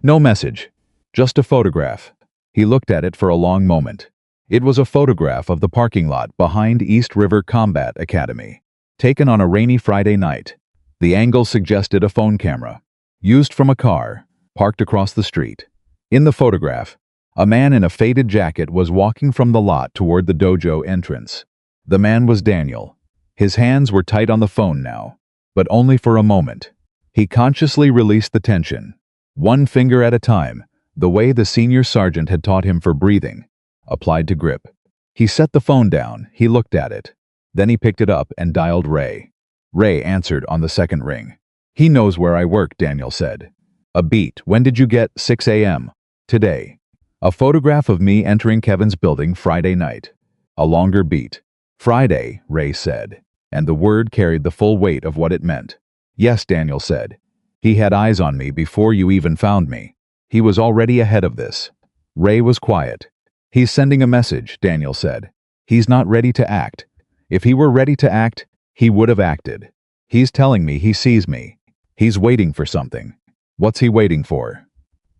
No message, just a photograph. He looked at it for a long moment. It was a photograph of the parking lot behind East River Combat Academy, taken on a rainy Friday night. The angle suggested a phone camera, used from a car, parked across the street. In the photograph, a man in a faded jacket was walking from the lot toward the dojo entrance. The man was Daniel. His hands were tight on the phone now, but only for a moment. He consciously released the tension, one finger at a time, the way the senior sergeant had taught him for breathing, applied to grip. He set the phone down. He looked at it. Then he picked it up and dialed Ray. Ray answered on the second ring. "He knows where I work," Daniel said. A beat. "When did you get 6 a.m.? Today." A photograph of me entering Kevin's building Friday night. A longer beat. "Friday," Ray said, and the word carried the full weight of what it meant. "Yes," Daniel said. "He had eyes on me before you even found me. He was already ahead of this." Ray was quiet. "He's sending a message," Daniel said. "He's not ready to act. If he were ready to act, he would have acted. He's telling me he sees me. He's waiting for something. What's he waiting for?"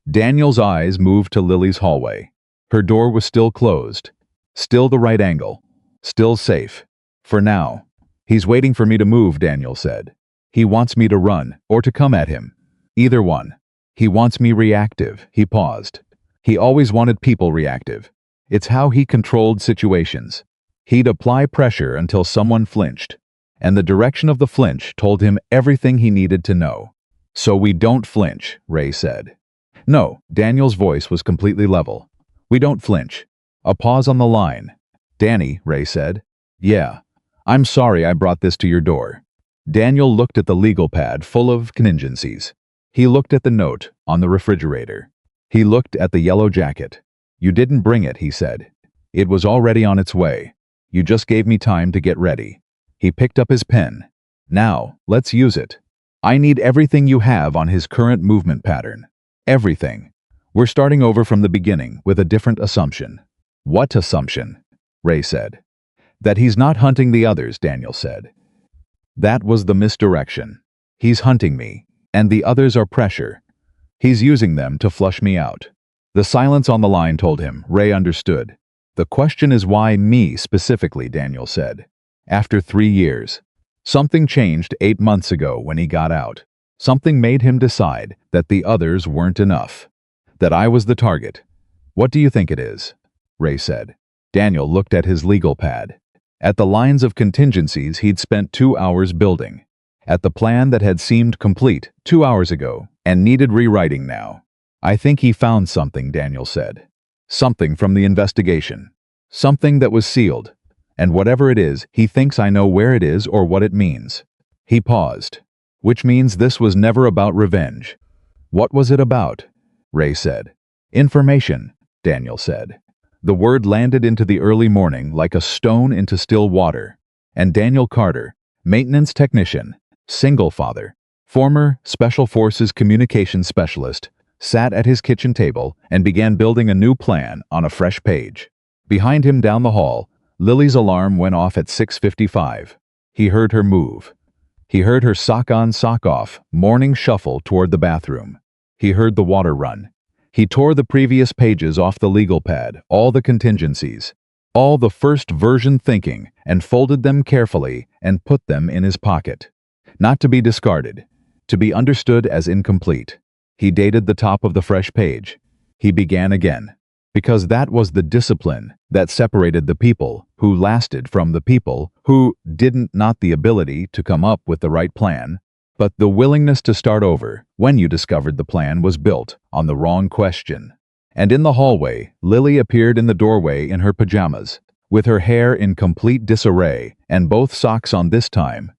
Daniel's eyes moved to Lily's hallway. Her door was still closed. Still the right angle. Still safe. For now. "He's waiting for me to move," Daniel said. He wants me to run, or to come at him. Either one. He wants me reactive. He paused. He always wanted people reactive. It's how he controlled situations. He'd apply pressure until someone flinched, and the direction of the flinch told him everything he needed to know. So we don't flinch, Ray said. No, Daniel's voice was completely level. We don't flinch. A pause on the line. Danny, Ray said. Yeah. I'm sorry I brought this to your door. Daniel looked at the legal pad full of contingencies. He looked at the note on the refrigerator. He looked at the yellow jacket. You didn't bring it, he said. It was already on its way. You just gave me time to get ready. He picked up his pen. Now, let's use it. I need everything you have on his current movement pattern. Everything. We're starting over from the beginning with a different assumption. What assumption? Ray said. That he's not hunting the others, Daniel said. That was the misdirection. He's hunting me, and the others are pressure. He's using them to flush me out. The silence on the line told him Ray understood. The question is why me specifically, Daniel said. After 3 years. Something changed 8 months ago when he got out. Something made him decide that the others weren't enough. That I was the target. What do you think it is? Ray said. Daniel looked at his legal pad. At the lines of contingencies he'd spent 2 hours building. At the plan that had seemed complete 2 hours ago and needed rewriting now. I think he found something, Daniel said. Something from the investigation. Something that was sealed. And whatever it is, he thinks I know where it is or what it means. He paused. Which means this was never about revenge. What was it about? Ray said. Information, Daniel said. The word landed into the early morning like a stone into still water. And Daniel Carter, maintenance technician, single father, former Special Forces communications specialist, sat at his kitchen table and began building a new plan on a fresh page. Behind him down the hall, Lily's alarm went off at 6:55. He heard her move. He heard her sock on, sock off, morning shuffle toward the bathroom. He heard the water run. He tore the previous pages off the legal pad, all the contingencies, all the first version thinking, and folded them carefully and put them in his pocket. Not to be discarded, to be understood as incomplete. He dated the top of the fresh page. He began again. Because that was the discipline that separated the people who lasted from the people who didn't, not the ability to come up with the right plan, but the willingness to start over when you discovered the plan was built on the wrong question. And in the hallway, Lily appeared in the doorway in her pajamas, with her hair in complete disarray and both socks on this time,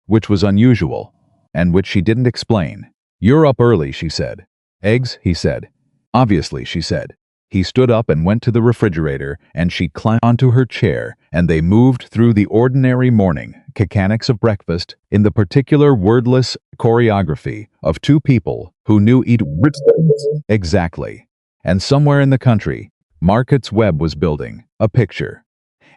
which was unusual, and which she didn't explain. You're up early, she said. Eggs, he said. Obviously, she said. He stood up and went to the refrigerator, and she climbed onto her chair, and they moved through the ordinary morning mechanics of breakfast in the particular wordless choreography of two people who knew each exactly. And somewhere in the country, Marcus Webb was building a picture,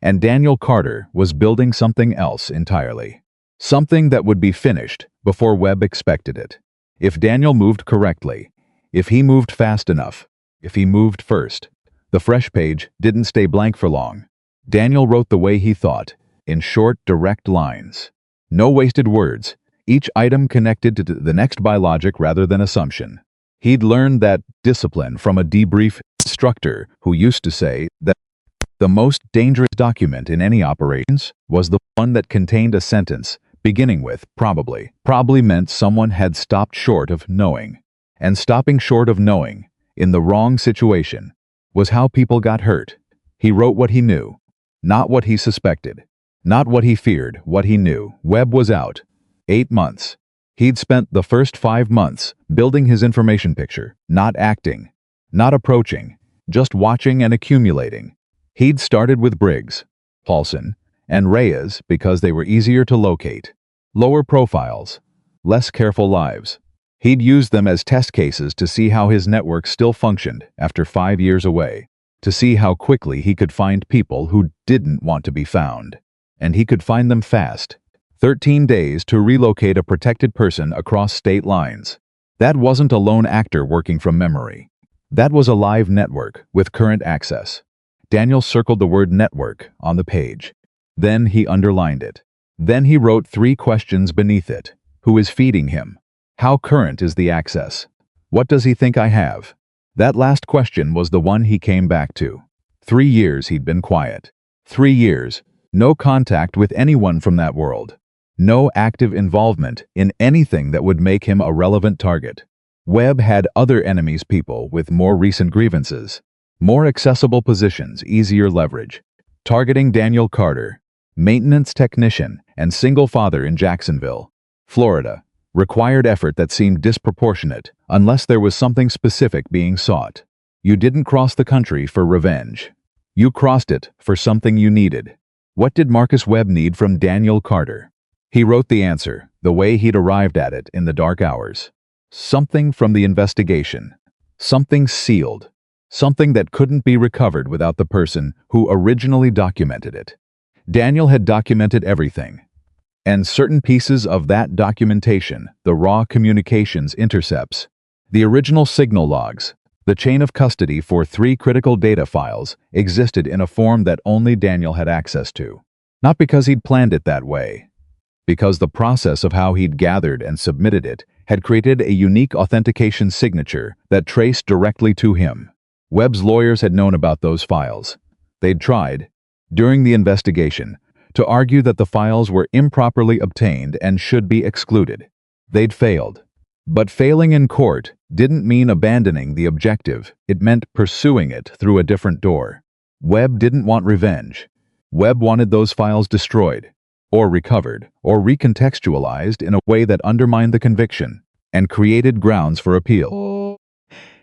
and Daniel Carter was building something else entirely. Something that would be finished before Webb expected it. If Daniel moved correctly, if he moved fast enough, if he moved first. The fresh page didn't stay blank for long. Daniel wrote the way he thought, in short, direct lines. No wasted words, each item connected to the next by logic rather than assumption. He'd learned that discipline from a debrief instructor who used to say that the most dangerous document in any operations was the one that contained a sentence beginning with probably. Probably meant someone had stopped short of knowing. And stopping short of knowing in the wrong situation was how people got hurt. He wrote what he knew, not what he suspected, not what he feared, what he knew. Webb was out. 8 months. He'd spent the first 5 months building his information picture, not acting, not approaching, just watching and accumulating. He'd started with Briggs, Paulson, and Reyes because they were easier to locate. Lower profiles, less careful lives. He'd used them as test cases to see how his network still functioned after 5 years away, to see how quickly he could find people who didn't want to be found. And he could find them fast. 13 days to relocate a protected person across state lines. That wasn't a lone actor working from memory. That was a live network with current access. Daniel circled the word network on the page. Then he underlined it. Then he wrote 3 questions beneath it. Who is feeding him? How current is the access? What does he think I have? That last question was the one he came back to. 3 years he'd been quiet. 3 years, no contact with anyone from that world. No active involvement in anything that would make him a relevant target. Webb had other enemies, people with more recent grievances. More accessible positions, easier leverage. Targeting Daniel Carter, maintenance technician and single father in Jacksonville, Florida, required effort that seemed disproportionate unless there was something specific being sought. You didn't cross the country for revenge. You crossed it for something you needed. What did Marcus Webb need from Daniel Carter? He wrote the answer, the way he'd arrived at it in the dark hours. Something from the investigation. Something sealed. Something that couldn't be recovered without the person who originally documented it. Daniel had documented everything. And certain pieces of that documentation, the raw communications intercepts, the original signal logs, the chain of custody for 3 critical data files, existed in a form that only Daniel had access to. Not because he'd planned it that way. Because the process of how he'd gathered and submitted it had created a unique authentication signature that traced directly to him. Webb's lawyers had known about those files. They'd tried, during the investigation, to argue that the files were improperly obtained and should be excluded. They'd failed. But failing in court didn't mean abandoning the objective. It meant pursuing it through a different door. Webb didn't want revenge. Webb wanted those files destroyed, or recovered, or recontextualized in a way that undermined the conviction and created grounds for appeal.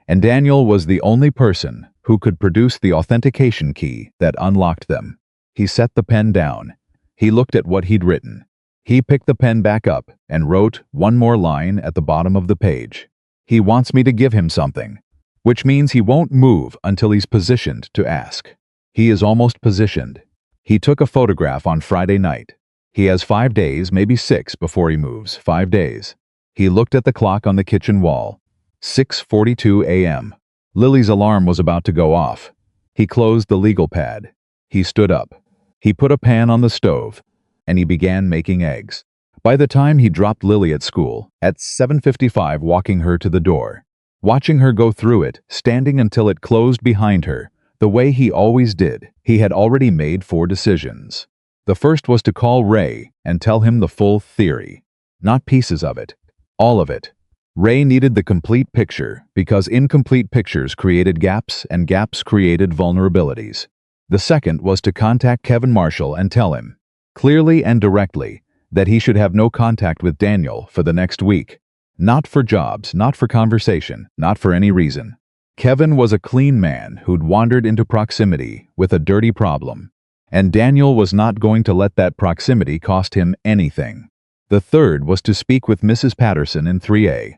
And Daniel was the only person who could produce the authentication key that unlocked them. He set the pen down. He looked at what he'd written. He picked the pen back up and wrote one more line at the bottom of the page. He wants me to give him something, which means he won't move until he's positioned to ask. He is almost positioned. He took a photograph on Friday night. He has 5 days, maybe 6, before he moves. 5 days. He looked at the clock on the kitchen wall. 6:42 a.m. Lily's alarm was about to go off. He closed the legal pad. He stood up. He put a pan on the stove, and he began making eggs. By the time he dropped Lily at school, at 7:55, walking her to the door, watching her go through it, standing until it closed behind her, the way he always did, he had already made 4 decisions. The first was to call Ray and tell him the full theory, not pieces of it, all of it. Ray needed the complete picture because incomplete pictures created gaps and gaps created vulnerabilities. The second was to contact Kevin Marshall and tell him, clearly and directly, that he should have no contact with Daniel for the next week. Not for jobs, not for conversation, not for any reason. Kevin was a clean man who'd wandered into proximity with a dirty problem, and Daniel was not going to let that proximity cost him anything. The third was to speak with Mrs. Patterson in 3A.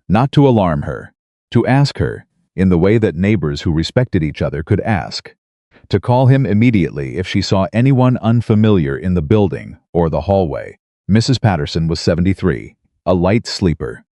Not to alarm her, to ask her, in the way that neighbors who respected each other could ask. To call him immediately if she saw anyone unfamiliar in the building or the hallway. Mrs. Patterson was 73, a light sleeper,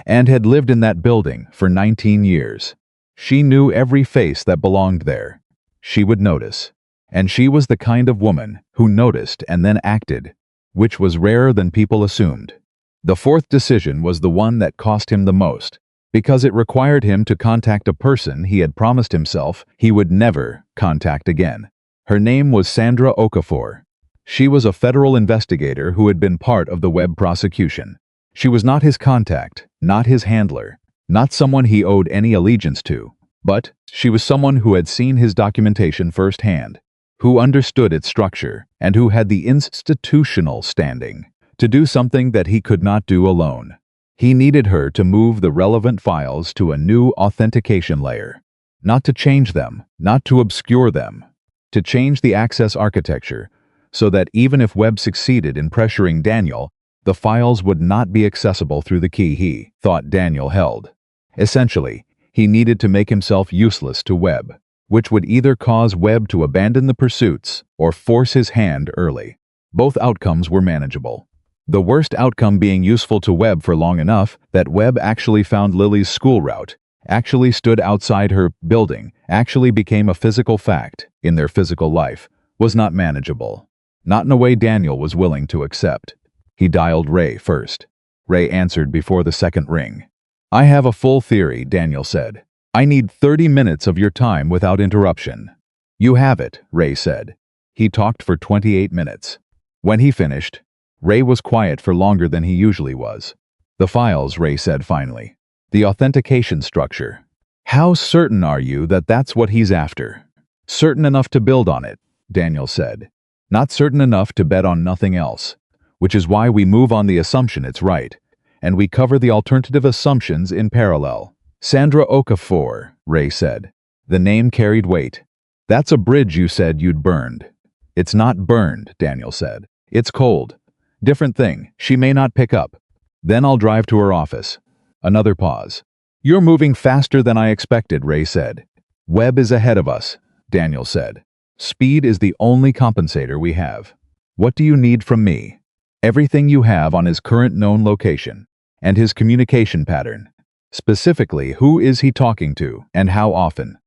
and had lived in that building for 19 years. She knew every face that belonged there. She would notice. And she was the kind of woman who noticed and then acted, which was rarer than people assumed. The fourth decision was the one that cost him the most, because it required him to contact a person he had promised himself he would never contact again. Her name was Sandra Okafor. She was a federal investigator who had been part of the Webb prosecution. She was not his contact, not his handler, not someone he owed any allegiance to, but she was someone who had seen his documentation firsthand, who understood its structure, and who had the institutional standing to do something that he could not do alone. He needed her to move the relevant files to a new authentication layer. Not to change them, not to obscure them, to change the access architecture so that even if Webb succeeded in pressuring Daniel, the files would not be accessible through the key he thought Daniel held. Essentially, he needed to make himself useless to Webb, which would either cause Webb to abandon the pursuits or force his hand early. Both outcomes were manageable. The worst outcome being useful to Webb for long enough that Webb actually found Lily's school route, actually stood outside her building, actually became a physical fact in their physical life, was not manageable. Not in a way Daniel was willing to accept. He dialed Ray first. Ray answered before the second ring. I have a full theory, Daniel said. I need 30 minutes of your time without interruption. You have it, Ray said. He talked for 28 minutes. When he finished, Ray was quiet for longer than he usually was. The files, Ray said finally. The authentication structure. How certain are you that that's what he's after? Certain enough to build on it, Daniel said. Not certain enough to bet on nothing else. Which is why we move on the assumption it's right, and we cover the alternative assumptions in parallel. Sandra Okafor, Ray said. The name carried weight. That's a bridge you said you'd burned. It's not burned, Daniel said. It's cold. Different thing, she may not pick up. Then I'll drive to her office. Another pause. You're moving faster than I expected, Ray said. Webb is ahead of us, Daniel said. Speed is the only compensator we have. What do you need from me? Everything you have on his current known location, and his communication pattern. Specifically, who is he talking to, and how often?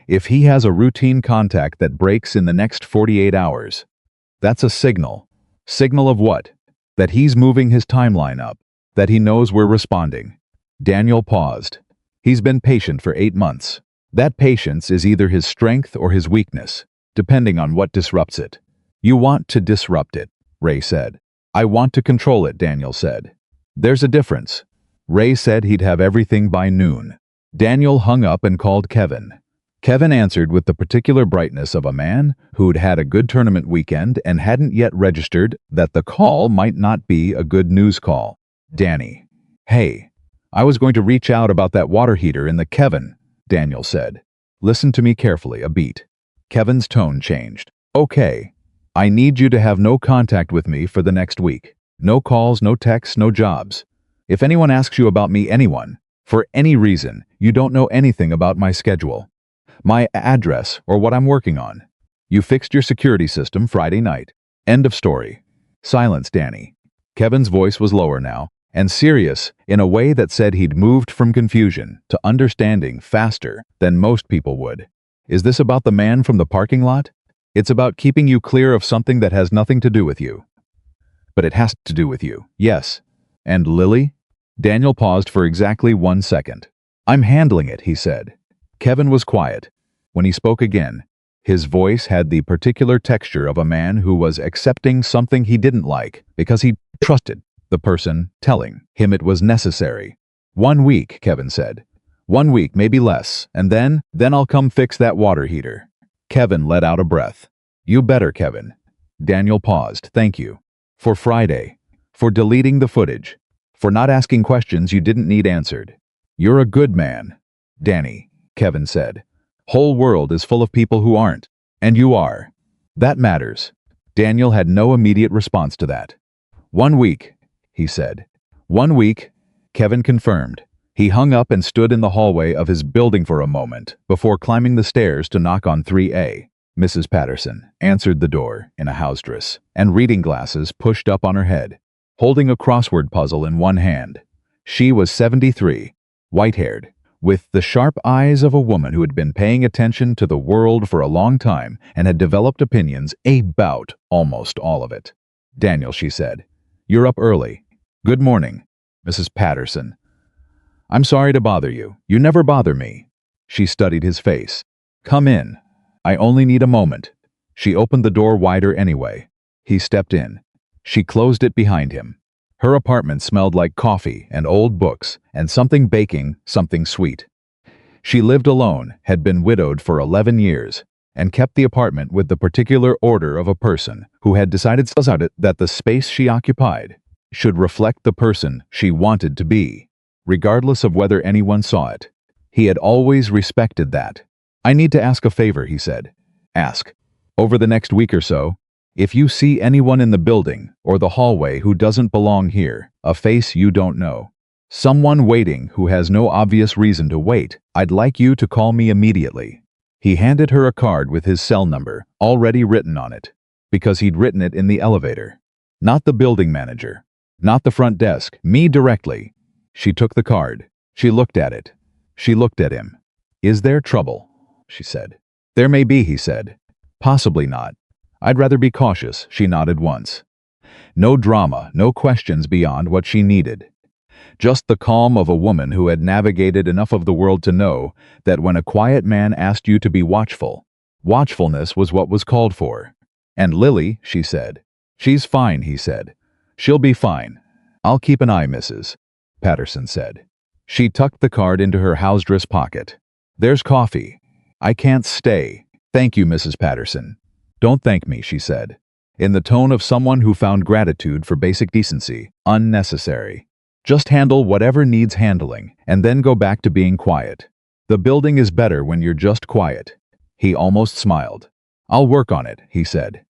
If he has a routine contact that breaks in the next 48 hours, that's a signal. Signal of what? That he's moving his timeline up, that he knows we're responding. Daniel paused. He's been patient for 8 months. That patience is either his strength or his weakness, depending on what disrupts it. You want to disrupt it, Ray said. I want to control it, Daniel said. There's a difference. Ray said he'd have everything by noon. Daniel hung up and called Kevin. Kevin answered with the particular brightness of a man who'd had a good tournament weekend and hadn't yet registered that the call might not be a good news call. Danny. Hey, I was going to reach out about that water heater in the Kevin, Daniel said. Listen to me carefully, a beat. Kevin's tone changed. Okay. I need you to have no contact with me for the next week. No calls, no texts, no jobs. If anyone asks you about me, anyone, for any reason, you don't know anything about my schedule, my address, or what I'm working on. You fixed your security system Friday night. End of story. Silence, Danny. Kevin's voice was lower now, and serious in a way that said he'd moved from confusion to understanding faster than most people would. Is this about the man from the parking lot? It's about keeping you clear of something that has nothing to do with you. But it has to do with you, yes. And Lily? Daniel paused for exactly 1 second. I'm handling it, he said. Kevin was quiet. When he spoke again, his voice had the particular texture of a man who was accepting something he didn't like because he trusted the person telling him it was necessary. 1 week, Kevin said. 1 week, maybe less, and then I'll come fix that water heater. Kevin let out a breath. You better, Kevin. Daniel paused. Thank you. For Friday. For deleting the footage. For not asking questions you didn't need answered. You're a good man. Danny, Kevin said. Whole world is full of people who aren't. And you are. That matters. Daniel had no immediate response to that. 1 week, he said. 1 week, Kevin confirmed. He hung up and stood in the hallway of his building for a moment before climbing the stairs to knock on 3A. Mrs. Patterson answered the door in a house dress and reading glasses pushed up on her head, holding a crossword puzzle in one hand. She was 73, white-haired, with the sharp eyes of a woman who had been paying attention to the world for a long time and had developed opinions about almost all of it. Daniel, she said, you're up early. Good morning, Mrs. Patterson. I'm sorry to bother you. You never bother me. She studied his face. Come in. I only need a moment. She opened the door wider anyway. He stepped in. She closed it behind him. Her apartment smelled like coffee and old books and something baking, something sweet. She lived alone, had been widowed for 11 years, and kept the apartment with the particular order of a person who had decided that the space she occupied should reflect the person she wanted to be, regardless of whether anyone saw it. He had always respected that. I need to ask a favor, he said. Ask. Over the next week or so, if you see anyone in the building or the hallway who doesn't belong here, a face you don't know, someone waiting who has no obvious reason to wait, I'd like you to call me immediately. He handed her a card with his cell number already written on it, because he'd written it in the elevator. Not the building manager, not the front desk, me directly. She took the card. She looked at it. She looked at him. Is there trouble? She said. There may be, he said. Possibly not. I'd rather be cautious, she nodded once. No drama, no questions beyond what she needed. Just the calm of a woman who had navigated enough of the world to know that when a quiet man asked you to be watchful, watchfulness was what was called for. "And Lily," she said. "She's fine," he said. "She'll be fine. I'll keep an eye, Mrs. Patterson said. She tucked the card into her house dress pocket. "There's coffee. I can't stay. Thank you, Mrs. Patterson." "Don't thank me," she said, in the tone of someone who found gratitude for basic decency unnecessary. "Just handle whatever needs handling, and then go back to being quiet. The building is better when you're just quiet." He almost smiled. "I'll work on it," he said.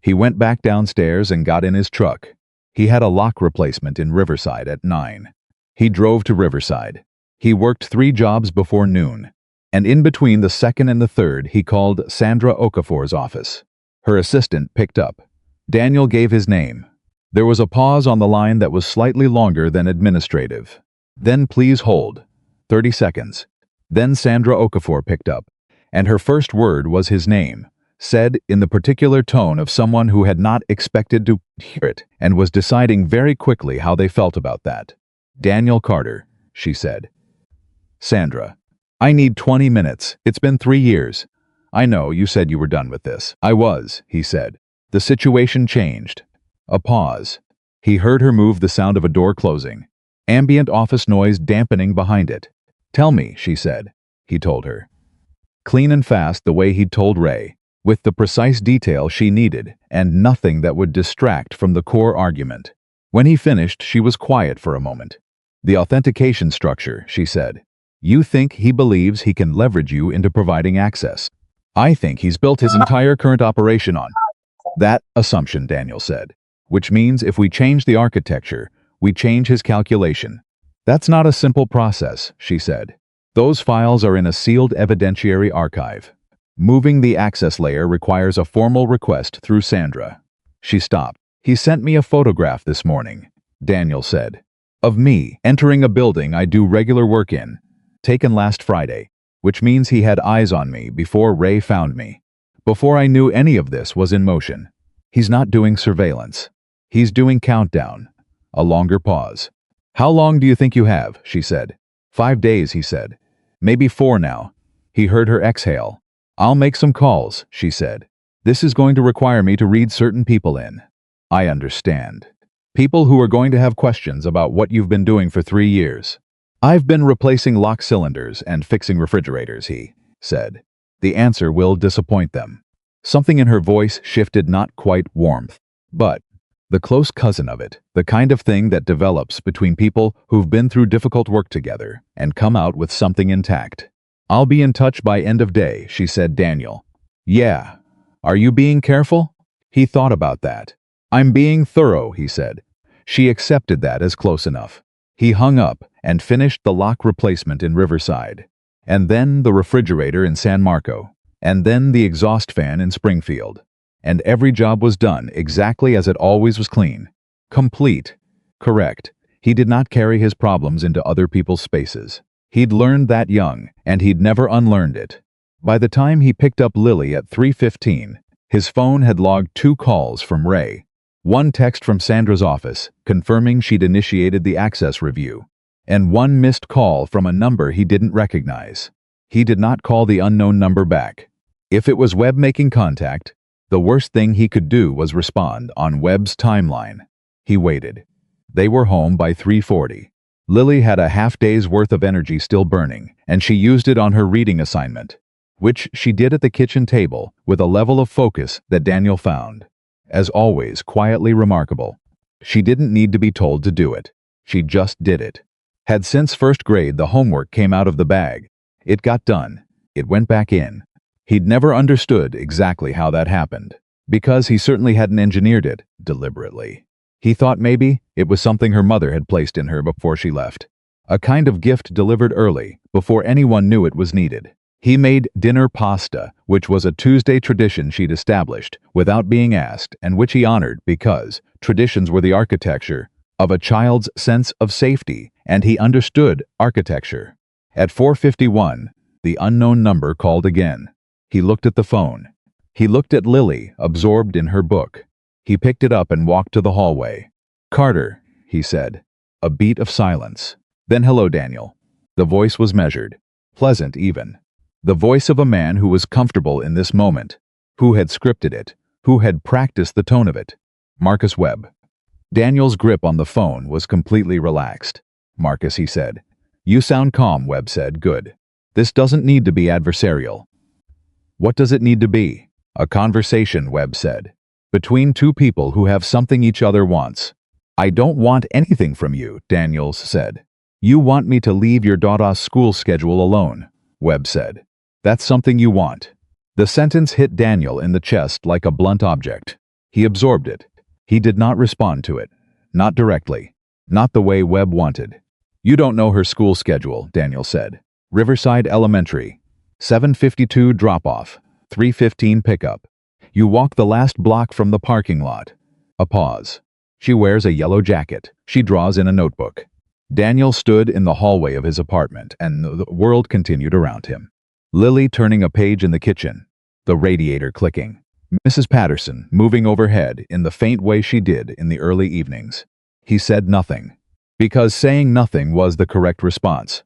He went back downstairs and got in his truck. He had a lock replacement in Riverside at 9. He drove to Riverside. He worked 3 jobs before noon, and in between the second and the third he called Sandra Okafor's office. Her assistant picked up. Daniel gave his name. There was a pause on the line that was slightly longer than administrative. "Then please hold." 30 seconds. Then Sandra Okafor picked up, and her first word was his name, said in the particular tone of someone who had not expected to hear it and was deciding very quickly how they felt about that. "Daniel Carter," she said. "Sandra, I need 20 minutes. It's been 3 years. I know, you said you were done with this." "I was," he said. The situation changed. A pause. He heard her move, the sound of a door closing. Ambient office noise dampening behind it. "Tell me," she said. He told her. Clean and fast, the way he'd told Ray, with the precise detail she needed, and nothing that would distract from the core argument. When he finished, she was quiet for a moment. "The authentication structure," she said. "You think he believes he can leverage you into providing access. I think he's built his entire current operation on that assumption," Daniel said. "Which means if we change the architecture, we change his calculation." "That's not a simple process," she said. "Those files are in a sealed evidentiary archive. Moving the access layer requires a formal request through Sandra." She stopped. "He sent me a photograph this morning," Daniel said, "of me entering a building I do regular work in, taken last Friday, which means he had eyes on me before Ray found me. Before I knew any of this was in motion. He's not doing surveillance. He's doing countdown." A longer pause. "How long do you think you have?" she said. 5 days, he said. "Maybe 4 now." He heard her exhale. "I'll make some calls," she said. "This is going to require me to read certain people in." "I understand. People who are going to have questions about what you've been doing for 3 years." "I've been replacing lock cylinders and fixing refrigerators," he said. "The answer will disappoint them." Something in her voice shifted, not quite warmth, but the close cousin of it, the kind of thing that develops between people who've been through difficult work together and come out with something intact. "I'll be in touch by end of day," she said. Daniel. "Yeah. Are you being careful?" He thought about that. "I'm being thorough," he said. She accepted that as close enough. He hung up and finished the lock replacement in Riverside, and then the refrigerator in San Marco, and then the exhaust fan in Springfield. And every job was done exactly as it always was: clean. Complete. Correct. He did not carry his problems into other people's spaces. He'd learned that young, and he'd never unlearned it. By the time he picked up Lily at 3:15, his phone had logged 2 calls from Ray. 1 text from Sandra's office, confirming she'd initiated the access review, and 1 missed call from a number he didn't recognize. He did not call the unknown number back. If it was Webb making contact, the worst thing he could do was respond on Webb's timeline. He waited. They were home by 3:40. Lily had a half-day's worth of energy still burning, and she used it on her reading assignment, which she did at the kitchen table with a level of focus that Daniel found, as always, quietly remarkable. She didn't need to be told to do it. She just did it. Had since first grade, the homework came out of the bag. It got done. It went back in. He'd never understood exactly how that happened, because he certainly hadn't engineered it deliberately. He thought maybe it was something her mother had placed in her before she left. A kind of gift delivered early, before anyone knew it was needed. He made dinner pasta, which was a Tuesday tradition she'd established without being asked, and which he honored because traditions were the architecture of a child's sense of safety, and he understood architecture. At 4:51, the unknown number called again. He looked at the phone. He looked at Lily, absorbed in her book. He picked it up and walked to the hallway. "Carter," he said. A beat of silence. Then hello, Daniel. The voice was measured. Pleasant, even. The voice of a man who was comfortable in this moment. Who had scripted it. Who had practiced the tone of it. Marcus Webb. Daniel's grip on the phone was completely relaxed. Marcus, he said. You sound calm, Webb said. Good. This doesn't need to be adversarial. What does it need to be? A conversation, Webb said. Between two people who have something each other wants. I don't want anything from you, Daniels said. You want me to leave your daughter's school schedule alone, Webb said. That's something you want. The sentence hit Daniel in the chest like a blunt object. He absorbed it. He did not respond to it. Not directly. Not the way Webb wanted. You don't know her school schedule, Daniel said. Riverside Elementary. 7:52 drop-off. 3:15 pickup. You walk the last block from the parking lot. A pause. She wears a yellow jacket. She draws in a notebook. Daniel stood in the hallway of his apartment, and the world continued around him. Lily turning a page in the kitchen. The radiator clicking. Mrs. Patterson moving overhead in the faint way she did in the early evenings. He said nothing. Because saying nothing was the correct response.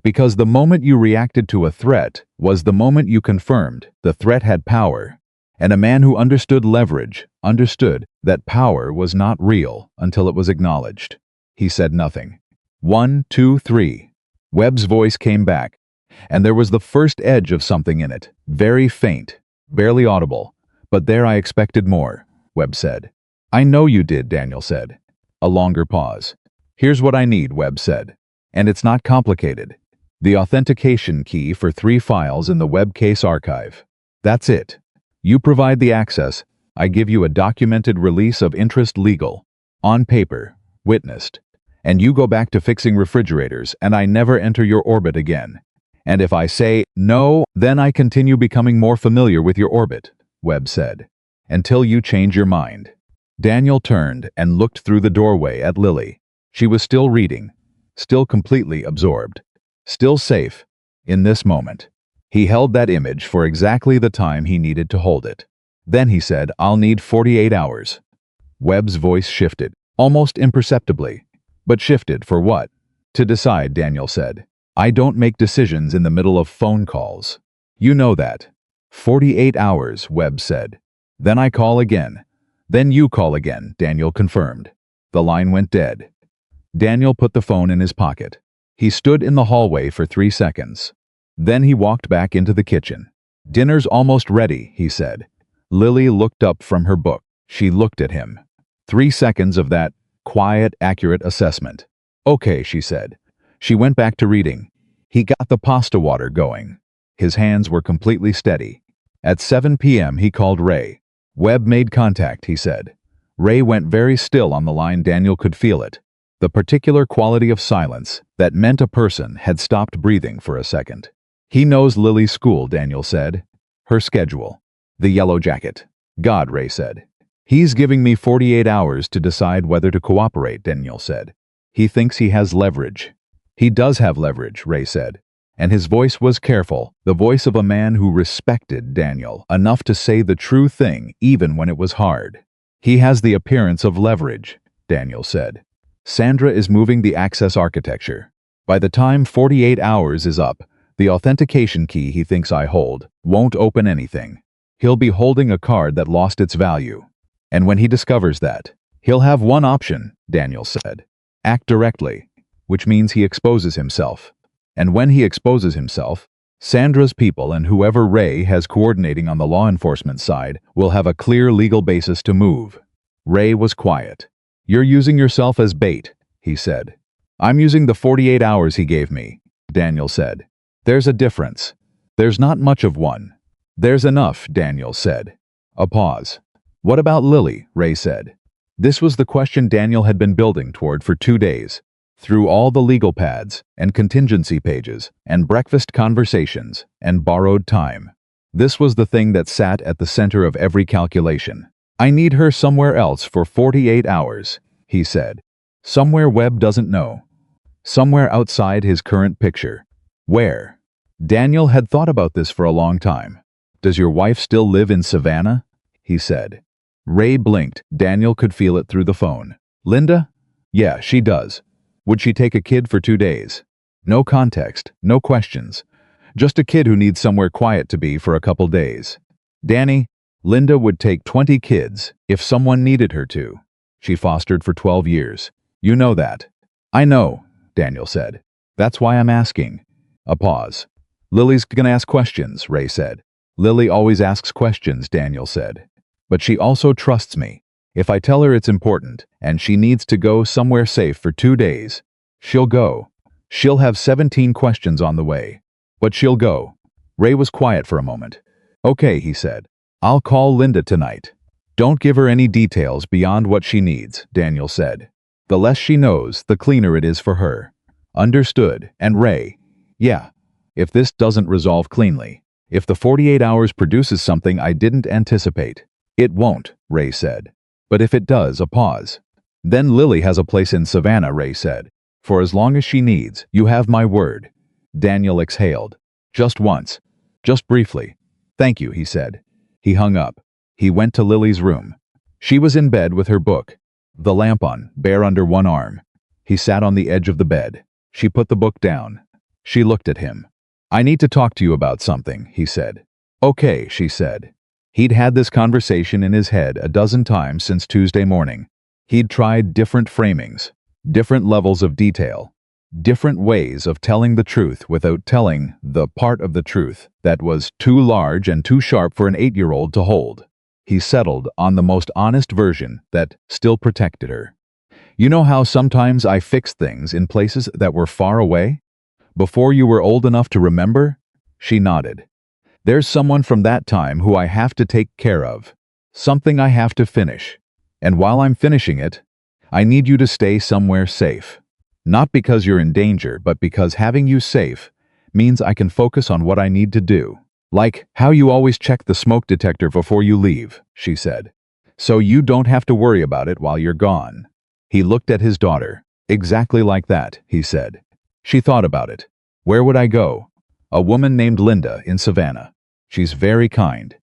Because the moment you reacted to a threat was the moment you confirmed the threat had power. And a man who understood leverage understood that power was not real until it was acknowledged. He said nothing. 1, 2, 3. Webb's voice came back, and there was the first edge of something in it, very faint, barely audible. But there I expected more, Webb said. I know you did, Daniel said. A longer pause. Here's what I need, Webb said. And it's not complicated. The authentication key for 3 files in the Webb case archive. That's it. You provide the access. I give you a documented release of interest legal. On paper. Witnessed. And you go back to fixing refrigerators, and I never enter your orbit again. And if I say no, then I continue becoming more familiar with your orbit, Webb said. Until you change your mind. Daniel turned and looked through the doorway at Lily. She was still reading. Still completely absorbed. Still safe. In this moment. He held that image for exactly the time he needed to hold it. Then he said, I'll need 48 hours. Webb's voice shifted, almost imperceptibly. But shifted for what? To decide, Daniel said. I don't make decisions in the middle of phone calls. You know that. 48 hours, Webb said. Then I call again. Then you call again, Daniel confirmed. The line went dead. Daniel put the phone in his pocket. He stood in the hallway for 3 seconds. Then he walked back into the kitchen. Dinner's almost ready, he said. Lily looked up from her book. She looked at him. 3 seconds of that quiet, accurate assessment. Okay, she said. She went back to reading. He got the pasta water going. His hands were completely steady. At 7 p.m. he called Ray. Webb made contact, he said. Ray went very still on the line. Daniel could feel it. The particular quality of silence that meant a person had stopped breathing for a second. He knows Lily's school, Daniel said. Her schedule. The yellow jacket. God, Ray said. He's giving me 48 hours to decide whether to cooperate, Daniel said. He thinks he has leverage. He does have leverage, Ray said. And his voice was careful, the voice of a man who respected Daniel enough to say the true thing even when it was hard. He has the appearance of leverage, Daniel said. Sandra is moving the access architecture. By the time 48 hours is up, the authentication key he thinks I hold won't open anything. He'll be holding a card that lost its value. And when he discovers that, he'll have one option, Daniel said. Act directly, which means he exposes himself. And when he exposes himself, Sandra's people and whoever Ray has coordinating on the law enforcement side will have a clear legal basis to move. Ray was quiet. You're using yourself as bait, he said. I'm using the 48 hours he gave me, Daniel said. There's a difference. There's not much of one. There's enough, Daniel said. A pause. What about Lily? Ray said. This was the question Daniel had been building toward for 2 days. Through all the legal pads, and contingency pages, and breakfast conversations, and borrowed time. This was the thing that sat at the center of every calculation. I need her somewhere else for 48 hours, he said. Somewhere Webb doesn't know. Somewhere outside his current picture. Where? Daniel had thought about this for a long time. Does your wife still live in Savannah? He said. Ray blinked. Daniel could feel it through the phone. Linda? Yeah, she does. Would she take a kid for 2 days? No context, no questions. Just a kid who needs somewhere quiet to be for a couple days. Danny, Linda would take 20 kids if someone needed her to. She fostered for 12 years. You know that. I know, Daniel said. That's why I'm asking. A pause. Lily's gonna ask questions, Ray said. Lily always asks questions, Daniel said. But she also trusts me. If I tell her it's important and she needs to go somewhere safe for 2 days, she'll go. She'll have 17 questions on the way. But she'll go. Ray was quiet for a moment. Okay, he said. I'll call Linda tonight. Don't give her any details beyond what she needs, Daniel said. The less she knows, the cleaner it is for her. Understood. And Ray, yeah, if this doesn't resolve cleanly, if the 48 hours produces something I didn't anticipate, it won't, Ray said. But if it does, a pause. Then Lily has a place in Savannah, Ray said. For as long as she needs, you have my word. Daniel exhaled. Just once. Just briefly. Thank you, he said. He hung up. He went to Lily's room. She was in bed with her book, the lamp on, bare under one arm. He sat on the edge of the bed. She put the book down. She looked at him. I need to talk to you about something, he said. Okay, she said. He'd had this conversation in his head a dozen times since Tuesday morning. He'd tried different framings, different levels of detail, different ways of telling the truth without telling the part of the truth that was too large and too sharp for an 8-year-old to hold. He settled on the most honest version that still protected her. You know how sometimes I fixed things in places that were far away? Before you were old enough to remember? She nodded. There's someone from that time who I have to take care of. Something I have to finish. And while I'm finishing it, I need you to stay somewhere safe. Not because you're in danger, but because having you safe means I can focus on what I need to do. Like how you always check the smoke detector before you leave, she said. So you don't have to worry about it while you're gone. He looked at his daughter. Exactly like that, he said. She thought about it. Where would I go? A woman named Linda in Savannah. She's very kind.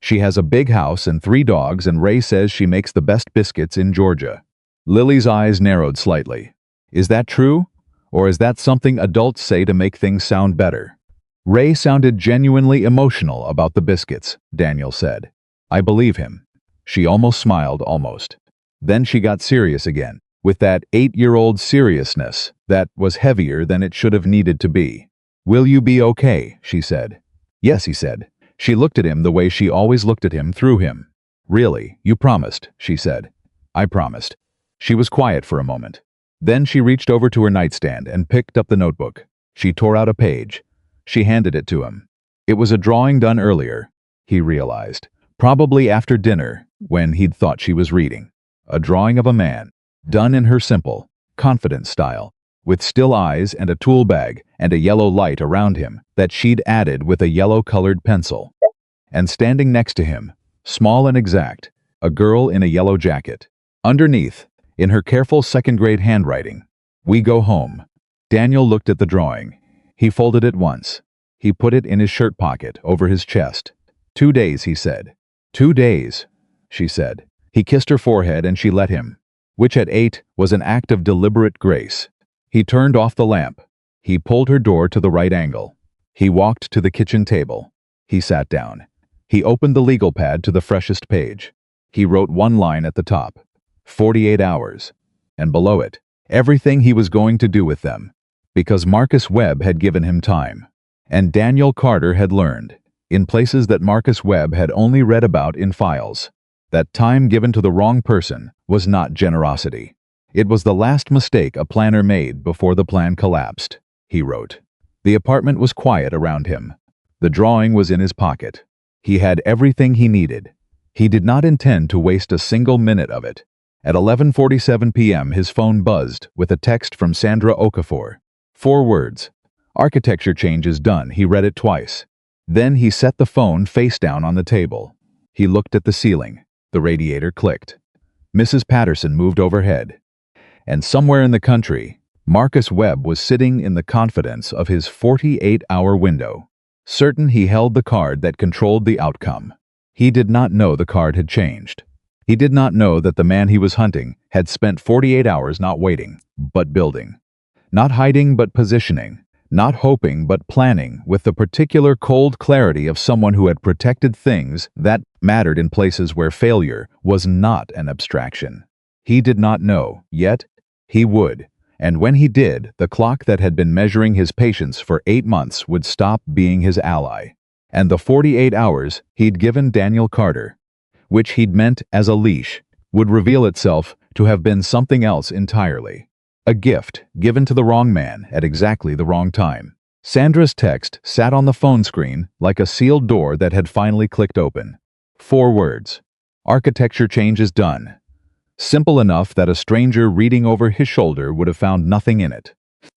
She has a big house and 3 dogs, and Ray says she makes the best biscuits in Georgia. Lily's eyes narrowed slightly. Is that true? Or is that something adults say to make things sound better? Ray sounded genuinely emotional about the biscuits, Daniel said. I believe him. She almost smiled, almost. Then she got serious again, with that 8-year-old seriousness that was heavier than it should have needed to be. Will you be okay? She said. Yes, he said. She looked at him the way she always looked at him, through him. Really, you promised, she said. I promised. She was quiet for a moment. Then she reached over to her nightstand and picked up the notebook. She tore out a page. She handed it to him. It was a drawing done earlier, he realized. Probably after dinner, when he'd thought she was reading. A drawing of a man, done in her simple, confident style, with still eyes and a tool bag and a yellow light around him that she'd added with a yellow-colored pencil. And standing next to him, small and exact, a girl in a yellow jacket. Underneath, in her careful second-grade handwriting, "We go home." Daniel looked at the drawing. He folded it once. He put it in his shirt pocket over his chest. 2 days, he said. 2 days, she said. He kissed her forehead and she let him, which at 8 was an act of deliberate grace. He turned off the lamp. He pulled her door to the right angle. He walked to the kitchen table. He sat down. He opened the legal pad to the freshest page. He wrote one line at the top, 48 hours, and below it, everything he was going to do with them, because Marcus Webb had given him time. And Daniel Carter had learned, in places that Marcus Webb had only read about in files, that time given to the wrong person was not generosity. It was the last mistake a planner made before the plan collapsed, he wrote. The apartment was quiet around him. The drawing was in his pocket. He had everything he needed. He did not intend to waste a single minute of it. At 11:47 p.m. his phone buzzed with a text from Sandra Okafor. 4 words. Architecture changes done. He read it twice. Then he set the phone face down on the table. He looked at the ceiling. The radiator clicked. Mrs. Patterson moved overhead. And somewhere in the country, Marcus Webb was sitting in the confidence of his 48-hour window, certain he held the card that controlled the outcome. He did not know the card had changed. He did not know that the man he was hunting had spent 48 hours not waiting, but building. Not hiding but positioning. Not hoping but planning, with the particular cold clarity of someone who had protected things that mattered in places where failure was not an abstraction. He did not know, yet he would. And when he did, the clock that had been measuring his patience for 8 months would stop being his ally. And the 48 hours he'd given Daniel Carter, which he'd meant as a leash, would reveal itself to have been something else entirely. A gift given to the wrong man at exactly the wrong time. Sandra's text sat on the phone screen like a sealed door that had finally clicked open. 4 words. Architecture change is done. Simple enough that a stranger reading over his shoulder would have found nothing in it.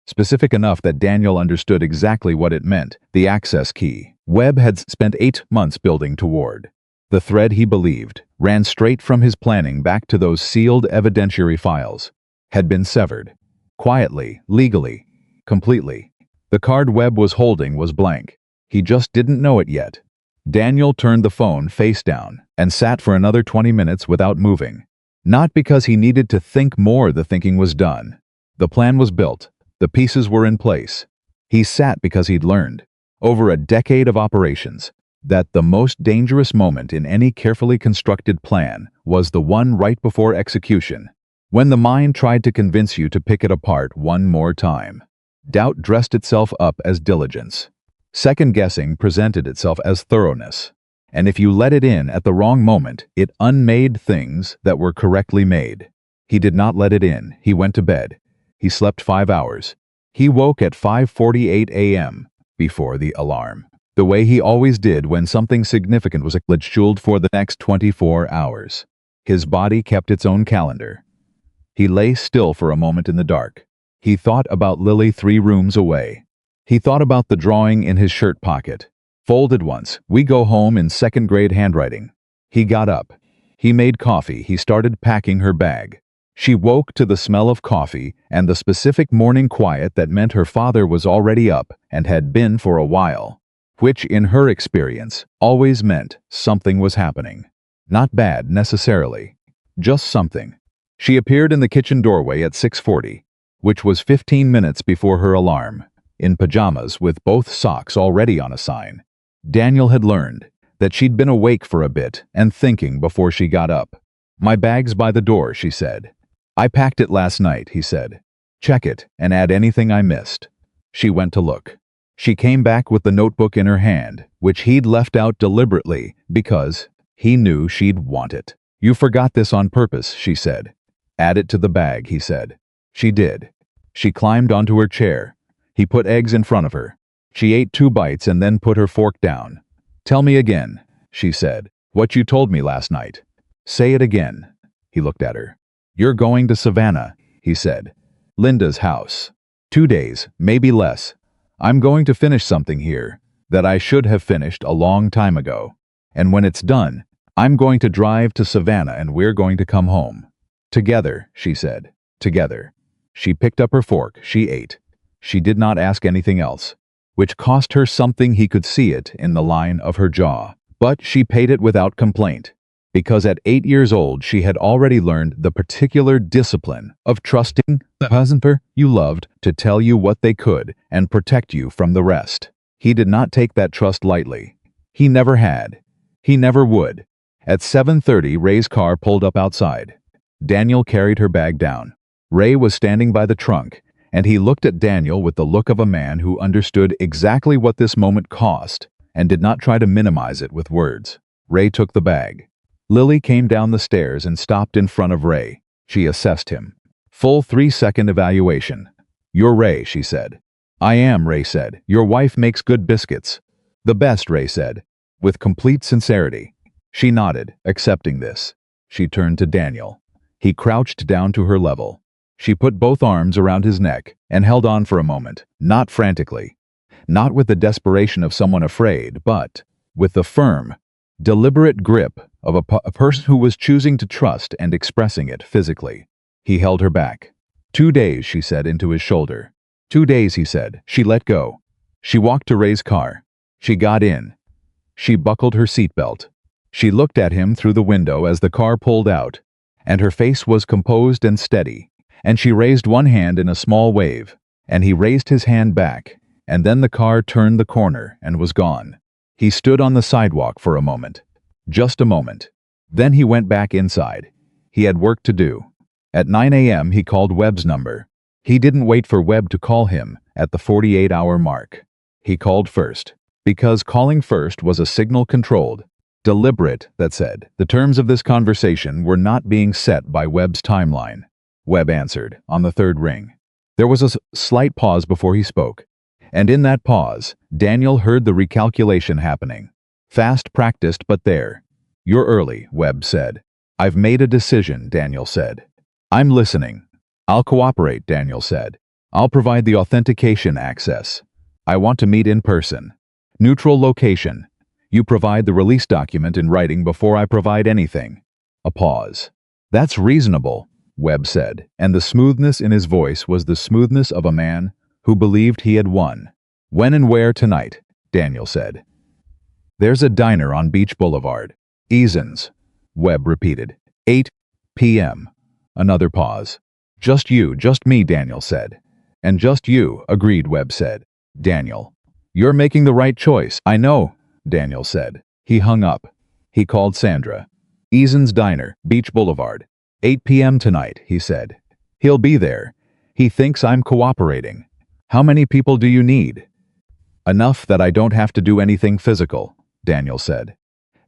Specific enough that Daniel understood exactly what it meant, the access key. Webb had spent 8 months building toward. The thread he believed ran straight from his planning back to those sealed evidentiary files. Had been severed. Quietly, legally, completely. The card Webb was holding was blank. He just didn't know it yet. Daniel turned the phone face down and sat for another 20 minutes without moving. Not because he needed to think more, the thinking was done. The plan was built. The pieces were in place. He sat because he'd learned, over a decade of operations, that the most dangerous moment in any carefully constructed plan was the one right before execution. When the mind tried to convince you to pick it apart one more time, doubt dressed itself up as diligence. Second-guessing presented itself as thoroughness. And if you let it in at the wrong moment, it unmade things that were correctly made. He did not let it in. He went to bed. He slept 5 hours. He woke at 5:48 a.m. before the alarm. The way he always did when something significant was scheduled for the next 24 hours. His body kept its own calendar. He lay still for a moment in the dark. He thought about Lily 3 rooms away. He thought about the drawing in his shirt pocket. Folded once, "We go home" in second-grade handwriting. He got up. He made coffee. He started packing her bag. She woke to the smell of coffee and the specific morning quiet that meant her father was already up and had been for a while, which, in her experience, always meant something was happening. Not bad, necessarily. Just something. She appeared in the kitchen doorway at 6:40, which was 15 minutes before her alarm, in pajamas with both socks already on a sign. Daniel had learned that she'd been awake for a bit and thinking before she got up. "My bag's by the door," she said. "I packed it last night," he said. "Check it and add anything I missed." She went to look. She came back with the notebook in her hand, which he'd left out deliberately because he knew she'd want it. "You forgot this on purpose," she said. "Add it to the bag," he said. She did. She climbed onto her chair. He put eggs in front of her. She ate 2 bites and then put her fork down. "Tell me again," she said, "what you told me last night." "Say it again." He looked at her. "You're going to Savannah," he said. "Linda's house. 2 days, maybe less. I'm going to finish something here that I should have finished a long time ago. And when it's done, I'm going to drive to Savannah and we're going to come home. Together," she said. "Together." She picked up her fork. She ate. She did not ask anything else, which cost her something. He could see it in the line of her jaw. But she paid it without complaint, because at 8 years old she had already learned the particular discipline of trusting the husband you loved to tell you what they could and protect you from the rest. He did not take that trust lightly. He never had. He never would. At 7:30, Ray's car pulled up outside. Daniel carried her bag down. Ray was standing by the trunk, and he looked at Daniel with the look of a man who understood exactly what this moment cost and did not try to minimize it with words. Ray took the bag. Lily came down the stairs and stopped in front of Ray. She assessed him. Full 3-second evaluation. "You're Ray," she said. "I am," Ray said. "Your wife makes good biscuits." "The best," Ray said, with complete sincerity. She nodded, accepting this. She turned to Daniel. He crouched down to her level. She put both arms around his neck and held on for a moment, not frantically. Not with the desperation of someone afraid, but with the firm, deliberate grip of a person who was choosing to trust and expressing it physically. He held her back. 2 days, she said into his shoulder. 2 days, he said. She let go. She walked to Ray's car. She got in. She buckled her seatbelt. She looked at him through the window as the car pulled out, and her face was composed and steady, and she raised one hand in a small wave, and he raised his hand back, and then the car turned the corner and was gone. He stood on the sidewalk for a moment. Just a moment. Then he went back inside. He had work to do. At 9 a.m. he called Webb's number. He didn't wait for Webb to call him at the 48-hour mark. He called first, because calling first was a signal controlled, deliberate, that said, the terms of this conversation were not being set by Webb's timeline. Webb answered on the third ring. There was a slight pause before he spoke, and in that pause, Daniel heard the recalculation happening. Fast practiced, but there. You're early, Webb said. I've made a decision, Daniel said. I'm listening. I'll cooperate, Daniel said. I'll provide the authentication access. I want to meet in person. Neutral location. You provide the release document in writing before I provide anything. A pause. That's reasonable, Webb said, and the smoothness in his voice was the smoothness of a man who believed he had won. When and where tonight? Daniel said. There's a diner on Beach Boulevard. Eason's, Webb repeated. 8 p.m. Another pause. Just you, just me, Daniel said. And just you, agreed, Webb said. Daniel. You're making the right choice. I know, Daniel said. He hung up. He called Sandra. Eason's Diner, Beach Boulevard. 8 p.m. tonight, he said. He'll be there. He thinks I'm cooperating. How many people do you need? Enough that I don't have to do anything physical, Daniel said.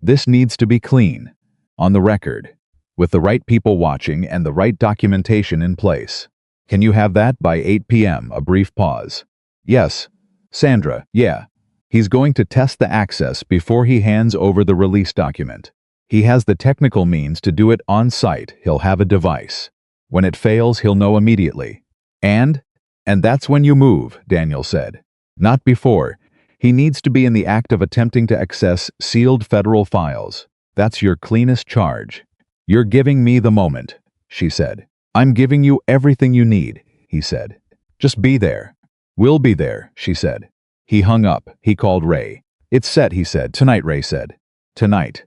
This needs to be clean. On the record. With the right people watching and the right documentation in place. Can you have that by 8 p.m.? A brief pause. Yes. Sandra, yeah. He's going to test the access before he hands over the release document. He has the technical means to do it on site. He'll have a device. When it fails, he'll know immediately. And that's when you move, Daniel said. Not before. He needs to be in the act of attempting to access sealed federal files. That's your cleanest charge. You're giving me the moment, she said. I'm giving you everything you need, he said. Just be there. We'll be there, she said. He hung up. He called Ray. It's set, he said. Tonight, Ray said. Tonight.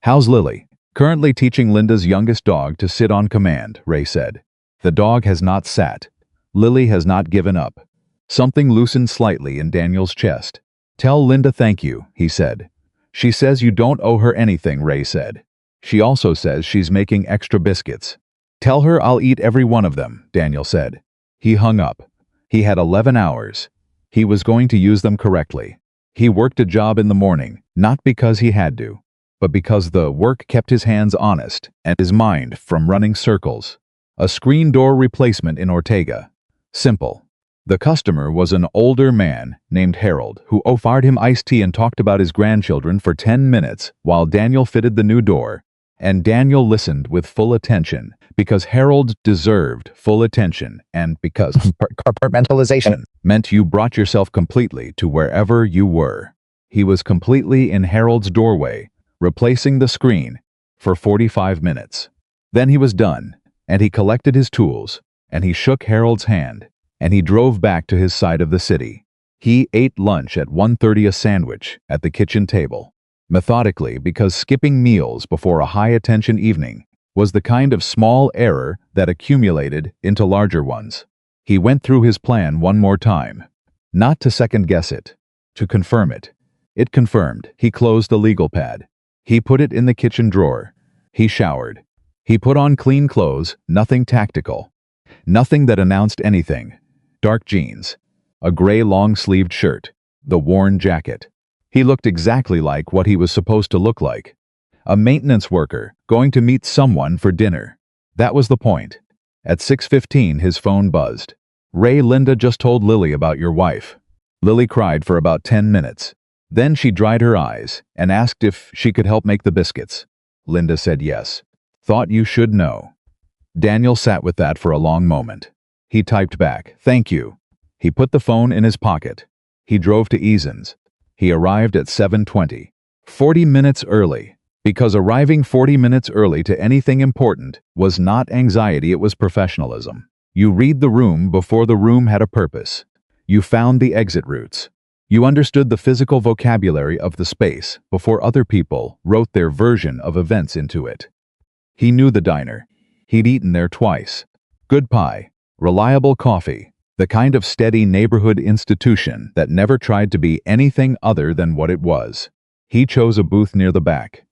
How's Lily? Currently teaching Linda's youngest dog to sit on command, Ray said. The dog has not sat. Lily has not given up. Something loosened slightly in Daniel's chest. Tell Linda thank you, he said. She says you don't owe her anything, Ray said. She also says she's making extra biscuits. Tell her I'll eat every one of them, Daniel said. He hung up. He had 11 hours. He was going to use them correctly. He worked a job in the morning, not because he had to, but because the work kept his hands honest and his mind from running circles. A screen door replacement in Ortega. Simple. The customer was an older man named Harold who offered him iced tea and talked about his grandchildren for 10 minutes while Daniel fitted the new door. And Daniel listened with full attention because Harold deserved full attention and because compartmentalization meant you brought yourself completely to wherever you were. He was completely in Harold's doorway, replacing the screen for 45 minutes. Then he was done, and he collected his tools, and he shook Harold's hand, and he drove back to his side of the city. He ate lunch at 1:30, a sandwich at the kitchen table, methodically, because skipping meals before a high-attention evening was the kind of small error that accumulated into larger ones. He went through his plan one more time, not to second-guess it, to confirm it. It confirmed. He closed the legal pad. He put it in the kitchen drawer. He showered. He put on clean clothes, nothing tactical, nothing that announced anything. Dark jeans, a gray long-sleeved shirt, the worn jacket. He looked exactly like what he was supposed to look like. A maintenance worker going to meet someone for dinner. That was the point. At 6:15 his phone buzzed. Ray, Linda just told Lily about your wife. Lily cried for about 10 minutes. Then she dried her eyes and asked if she could help make the biscuits. Linda said yes. Thought you should know. Daniel sat with that for a long moment. He typed back, thank you. He put the phone in his pocket. He drove to Eason's. He arrived at 7:20. 40 minutes early. Because arriving 40 minutes early to anything important was not anxiety, it was professionalism. You read the room before the room had a purpose. You found the exit routes. You understood the physical vocabulary of the space before other people wrote their version of events into it. He knew the diner. He'd eaten there twice. Good pie, reliable coffee, the kind of steady neighborhood institution that never tried to be anything other than what it was. He chose a booth near the back.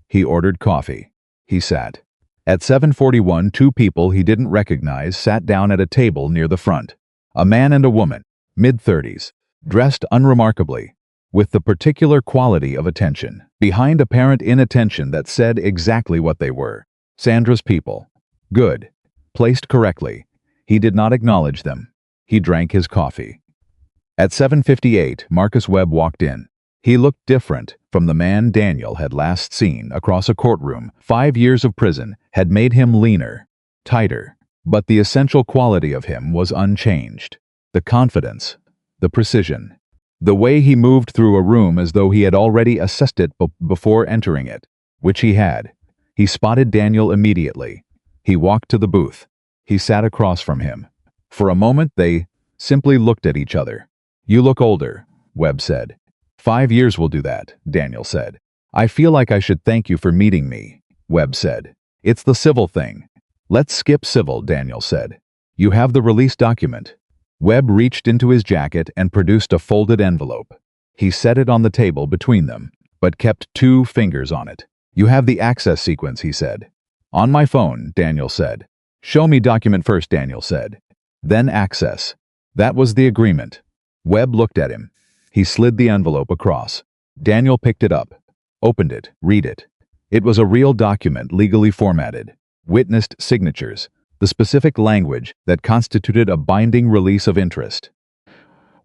He ordered coffee. He sat. At 7:41, two people he didn't recognize sat down at a table near the front. A man and a woman, mid-30s, dressed unremarkably, with the particular quality of attention, behind apparent inattention that said exactly what they were. Sandra's people. Good. Placed correctly. He did not acknowledge them. He drank his coffee. At 7:58, Marcus Webb walked in. He looked different from the man Daniel had last seen across a courtroom. 5 years of prison had made him leaner, tighter, but the essential quality of him was unchanged. The confidence, the precision, the way he moved through a room as though he had already assessed it before entering it, which he had. He spotted Daniel immediately. He walked to the booth. He sat across from him. For a moment they simply looked at each other. "You look older," Webb said. "5 years will do that," Daniel said. "I feel like I should thank you for meeting me," Webb said. "It's the civil thing." "Let's skip civil," Daniel said. "You have the release document." Webb reached into his jacket and produced a folded envelope. He set it on the table between them, but kept 2 fingers on it. "You have the access sequence," he said. "On my phone," Daniel said. "Show me document first," Daniel said. "Then access." That was the agreement. Webb looked at him. He slid the envelope across. Daniel picked it up, opened it, read it. It was a real document, legally formatted. Witnessed signatures, the specific language that constituted a binding release of interest.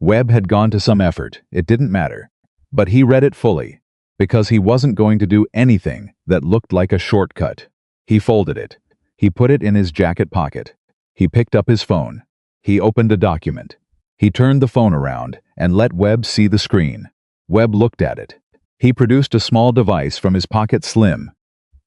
Webb had gone to some effort, it didn't matter. But he read it fully, because he wasn't going to do anything that looked like a shortcut. He folded it. He put it in his jacket pocket. He picked up his phone. He opened a document. He turned the phone around and let Webb see the screen. Webb looked at it. He produced a small device from his pocket, slim,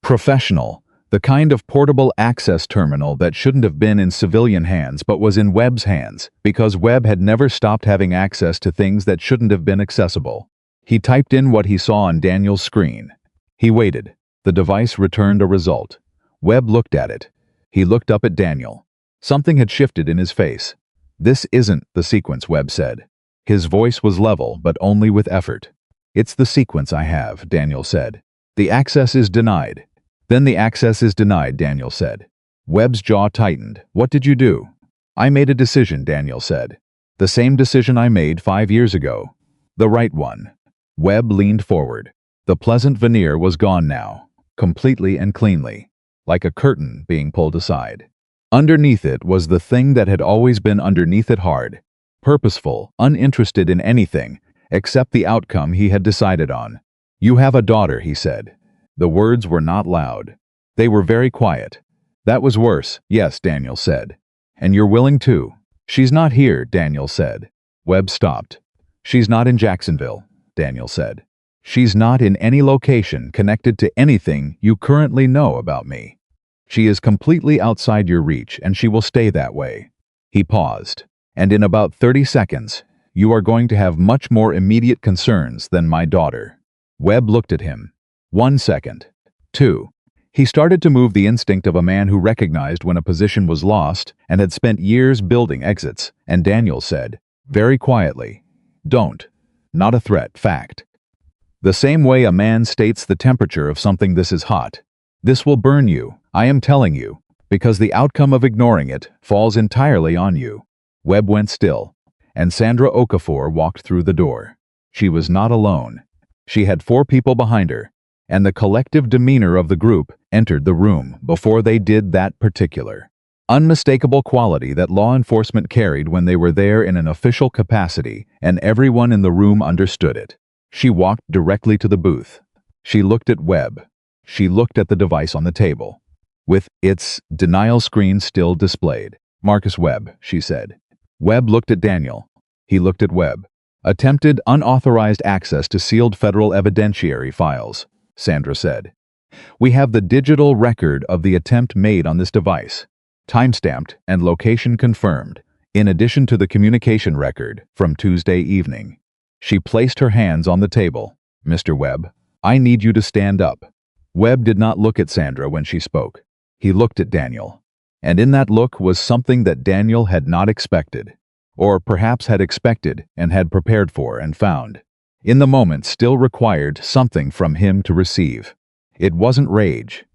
professional, the kind of portable access terminal that shouldn't have been in civilian hands but was in Webb's hands, because Webb had never stopped having access to things that shouldn't have been accessible. He typed in what he saw on Daniel's screen. He waited. The device returned a result. Webb looked at it. He looked up at Daniel. Something had shifted in his face. "This isn't the sequence," Webb said. His voice was level, but only with effort. "It's the sequence I have," Daniel said. "The access is denied." "Then the access is denied," Daniel said. Webb's jaw tightened. "What did you do?" "I made a decision," Daniel said. "The same decision I made 5 years ago. The right one." Webb leaned forward. The pleasant veneer was gone now, completely and cleanly, like a curtain being pulled aside. Underneath it was the thing that had always been underneath it, hard, purposeful, uninterested in anything except the outcome he had decided on. "You have a daughter," he said. The words were not loud. They were very quiet. "That was worse." "Yes," Daniel said. "And you're willing to." "She's not here," Daniel said. Webb stopped. "She's not in Jacksonville," Daniel said. "She's not in any location connected to anything you currently know about me. She is completely outside your reach, and she will stay that way." He paused. "And in about 30 seconds, you are going to have much more immediate concerns than my daughter." Webb looked at him. 1 second. 2. He started to move the instinct of a man who recognized when a position was lost and had spent years building exits, and Daniel said, very quietly, "Don't. Not a threat, fact. The same way a man states the temperature of something: this is hot. This will burn you, I am telling you, because the outcome of ignoring it falls entirely on you." Webb went still, and Sandra Okafor walked through the door. She was not alone. She had 4 people behind her, and the collective demeanor of the group entered the room before they did that particular, unmistakable quality that law enforcement carried when they were there in an official capacity, and everyone in the room understood it. She walked directly to the booth. She looked at Webb. She looked at the device on the table, with its denial screen still displayed. "Marcus Webb," she said. Webb looked at Daniel. He looked at Webb. "Attempted unauthorized access to sealed federal evidentiary files," Sandra said. "We have the digital record of the attempt made on this device, timestamped and location confirmed, in addition to the communication record from Tuesday evening." She placed her hands on the table. Mr. Webb, I need you to stand up. Webb did not look at Sandra when she spoke. He looked at Daniel. And in that look was something that Daniel had not expected, or perhaps had expected and had prepared for and found. In the moment still required something from him to receive. It wasn't rage.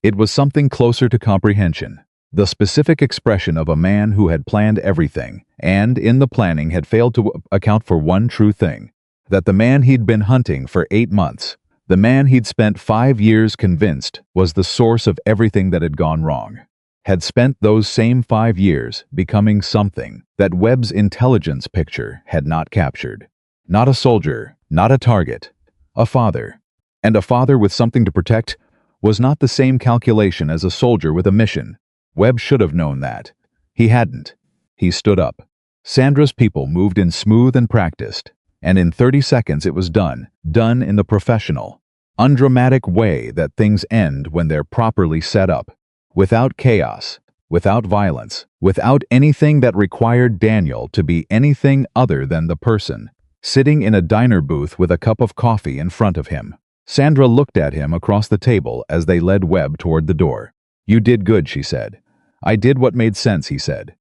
It was something closer to comprehension. The specific expression of a man who had planned everything, and in the planning had failed to account for one true thing. That the man he'd been hunting for 8 months, the man he'd spent 5 years convinced was the source of everything that had gone wrong, had spent those same 5 years becoming something that Webb's intelligence picture had not captured. Not a soldier, not a target, a father. And a father with something to protect was not the same calculation as a soldier with a mission. Webb should have known that. He hadn't. He stood up. Sandra's people moved in smooth and practiced, and in 30 seconds it was done in the professional, undramatic way that things end when they're properly set up, without chaos, without violence, without anything that required Daniel to be anything other than the person, sitting in a diner booth with a cup of coffee in front of him. Sandra looked at him across the table as they led Webb toward the door. You did good, she said. I did what made sense, he said.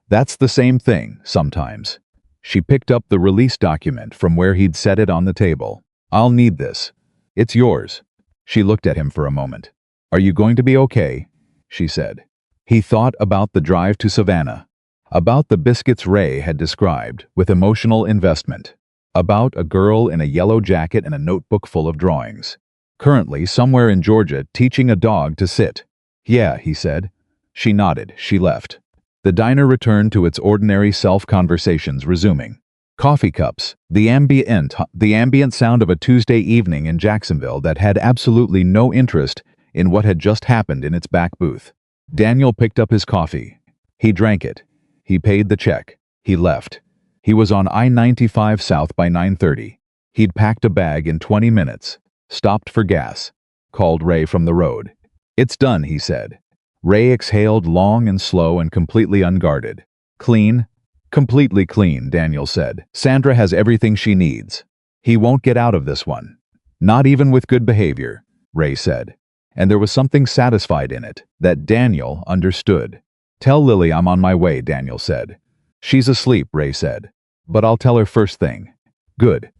That's the same thing, sometimes. She picked up the release document from where he'd set it on the table. I'll need this. It's yours. She looked at him for a moment. Are you going to be okay? She said. He thought about the drive to Savannah, about the biscuits Ray had described with emotional investment, about a girl in a yellow jacket and a notebook full of drawings, currently somewhere in Georgia teaching a dog to sit. Yeah, he said. She nodded. She left. The diner returned to its ordinary self-conversations, resuming. Coffee cups, the ambient sound of a Tuesday evening in Jacksonville that had absolutely no interest in what had just happened in its back booth. Daniel picked up his coffee. He drank it. He paid the check. He left. He was on I-95 South by 9:30. He'd packed a bag in 20 minutes, stopped for gas, called Ray from the road. It's done, he said. Ray exhaled long and slow and completely unguarded. Clean? Completely clean, Daniel said. Sandra has everything she needs. He won't get out of this one. Not even with good behavior, Ray said. And there was something satisfied in it that Daniel understood. Tell Lily I'm on my way, Daniel said. She's asleep, Ray said. But I'll tell her first thing. Good.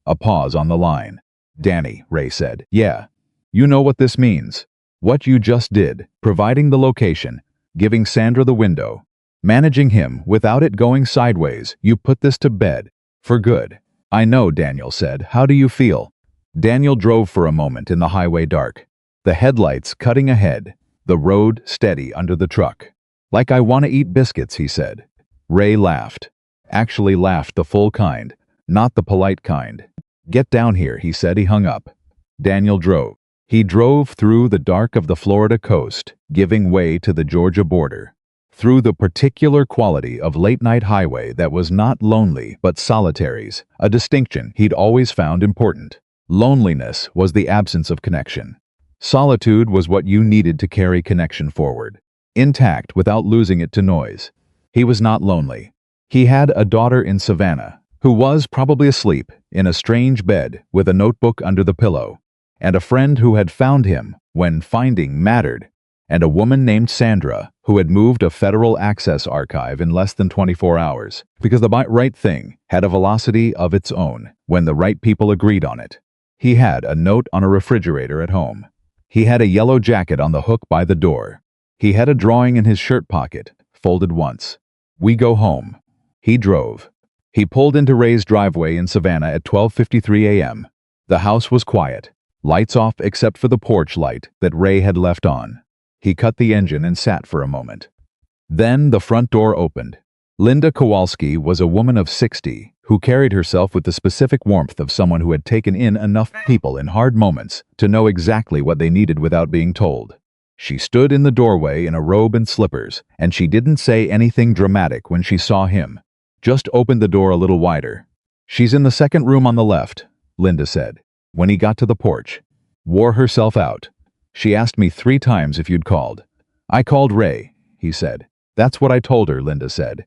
A pause on the line. Danny, Ray said. Yeah. You know what this means. What you just did, providing the location, giving Sandra the window, managing him without it going sideways, you put this to bed. For good. I know, Daniel said. How do you feel? Daniel drove for a moment in the highway dark. The headlights cutting ahead, the road steady under the truck. Like I want to eat biscuits, he said. Ray laughed. Actually laughed the full kind, not the polite kind. Get down here, he said. He hung up. Daniel drove. He drove through the dark of the Florida coast, giving way to the Georgia border. Through the particular quality of late-night highway that was not lonely but solitaries, a distinction he'd always found important. Loneliness was the absence of connection. Solitude was what you needed to carry connection forward, intact without losing it to noise. He was not lonely. He had a daughter in Savannah, who was probably asleep in a strange bed with a notebook under the pillow, and a friend who had found him when finding mattered, and a woman named Sandra who had moved a federal access archive in less than 24 hours, because the right thing had a velocity of its own when the right people agreed on it. He had a note on a refrigerator at home. He had a yellow jacket on the hook by the door. He had a drawing in his shirt pocket, folded once. We go home. He drove. He pulled into Ray's driveway in Savannah at 12:53 a.m. The house was quiet. Lights off except for the porch light that Ray had left on. He cut the engine and sat for a moment. Then the front door opened. Linda Kowalski was a woman of 60 who carried herself with the specific warmth of someone who had taken in enough people in hard moments to know exactly what they needed without being told. She stood in the doorway in a robe and slippers, and she didn't say anything dramatic when she saw him, just opened the door a little wider. She's in the second room on the left, Linda said. When he got to the porch, wore herself out. She asked me 3 times if you'd called. I called Ray, he said. That's what I told her, Linda said.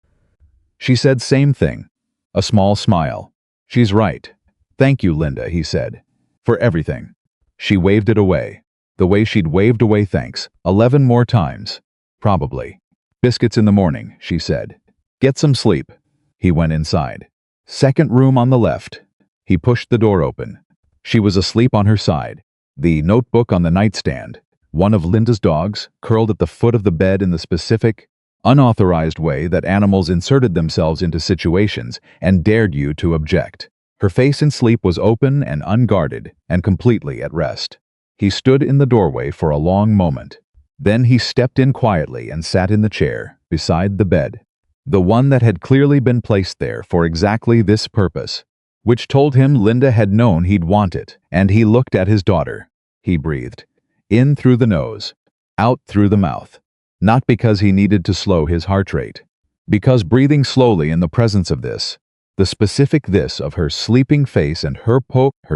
She said same thing. A small smile. She's right. Thank you, Linda, he said. For everything. She waved it away. The way she'd waved away thanks 11 more times. Probably. Biscuits in the morning, she said. Get some sleep. He went inside. Second room on the left. He pushed the door open. She was asleep on her side. The notebook on the nightstand. One of Linda's dogs, curled at the foot of the bed in the specific, unauthorized way that animals inserted themselves into situations and dared you to object. Her face in sleep was open and unguarded and completely at rest. He stood in the doorway for a long moment. Then he stepped in quietly and sat in the chair beside the bed, the one that had clearly been placed there for exactly this purpose, which told him Linda had known he'd want it, and he looked at his daughter. He breathed. In through the nose, out through the mouth. Not because he needed to slow his heart rate. Because breathing slowly in the presence of this, the specific this of her sleeping face and her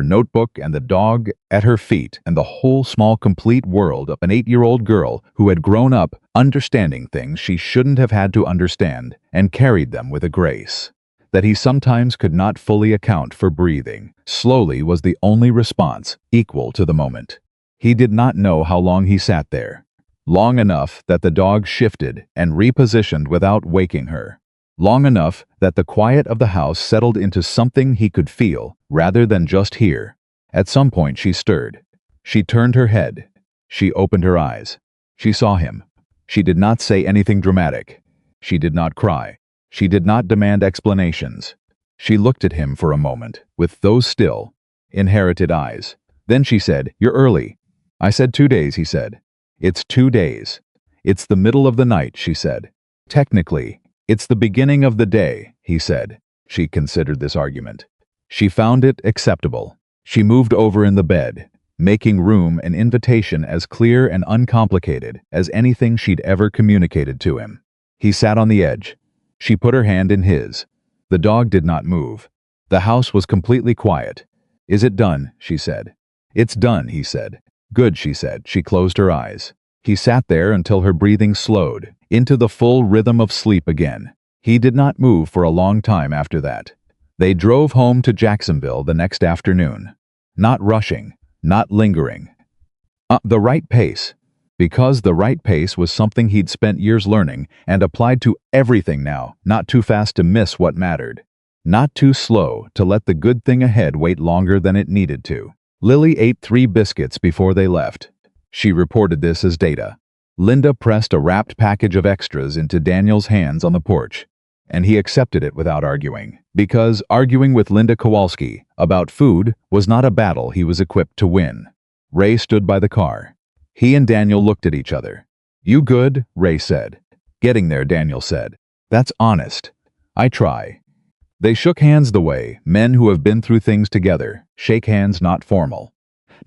notebook and the dog at her feet and the whole small complete world of an 8-year-old girl who had grown up understanding things she shouldn't have had to understand and carried them with a grace that he sometimes could not fully account for. Breathing slowly was the only response equal to the moment. He did not know how long he sat there. Long enough that the dog shifted and repositioned without waking her. Long enough that the quiet of the house settled into something he could feel rather than just hear. At some point she stirred. She turned her head. She opened her eyes. She saw him. She did not say anything dramatic. She did not cry. She did not demand explanations. She looked at him for a moment with those still, inherited eyes. Then she said, "You're early." I said 2 days, he said. It's 2 days. It's the middle of the night, she said. Technically, it's the beginning of the day, he said. She considered this argument. She found it acceptable. She moved over in the bed, making room an invitation as clear and uncomplicated as anything she'd ever communicated to him. He sat on the edge. She put her hand in his. The dog did not move. The house was completely quiet. Is it done? She said. It's done, he said. Good, she said. She closed her eyes. He sat there until her breathing slowed, into the full rhythm of sleep again. He did not move for a long time after that. They drove home to Jacksonville the next afternoon. Not rushing, not lingering. The right pace. Because the right pace was something he'd spent years learning and applied to everything now, not too fast to miss what mattered. Not too slow to let the good thing ahead wait longer than it needed to. Lily ate 3 biscuits before they left. She reported this as data. Linda pressed a wrapped package of extras into Daniel's hands on the porch, and he accepted it without arguing, because arguing with Linda Kowalski about food was not a battle he was equipped to win. Ray stood by the car. He and Daniel looked at each other. You good? Ray said. Getting there, Daniel said. That's honest. I try. They shook hands the way men who have been through things together shake hands, not formal,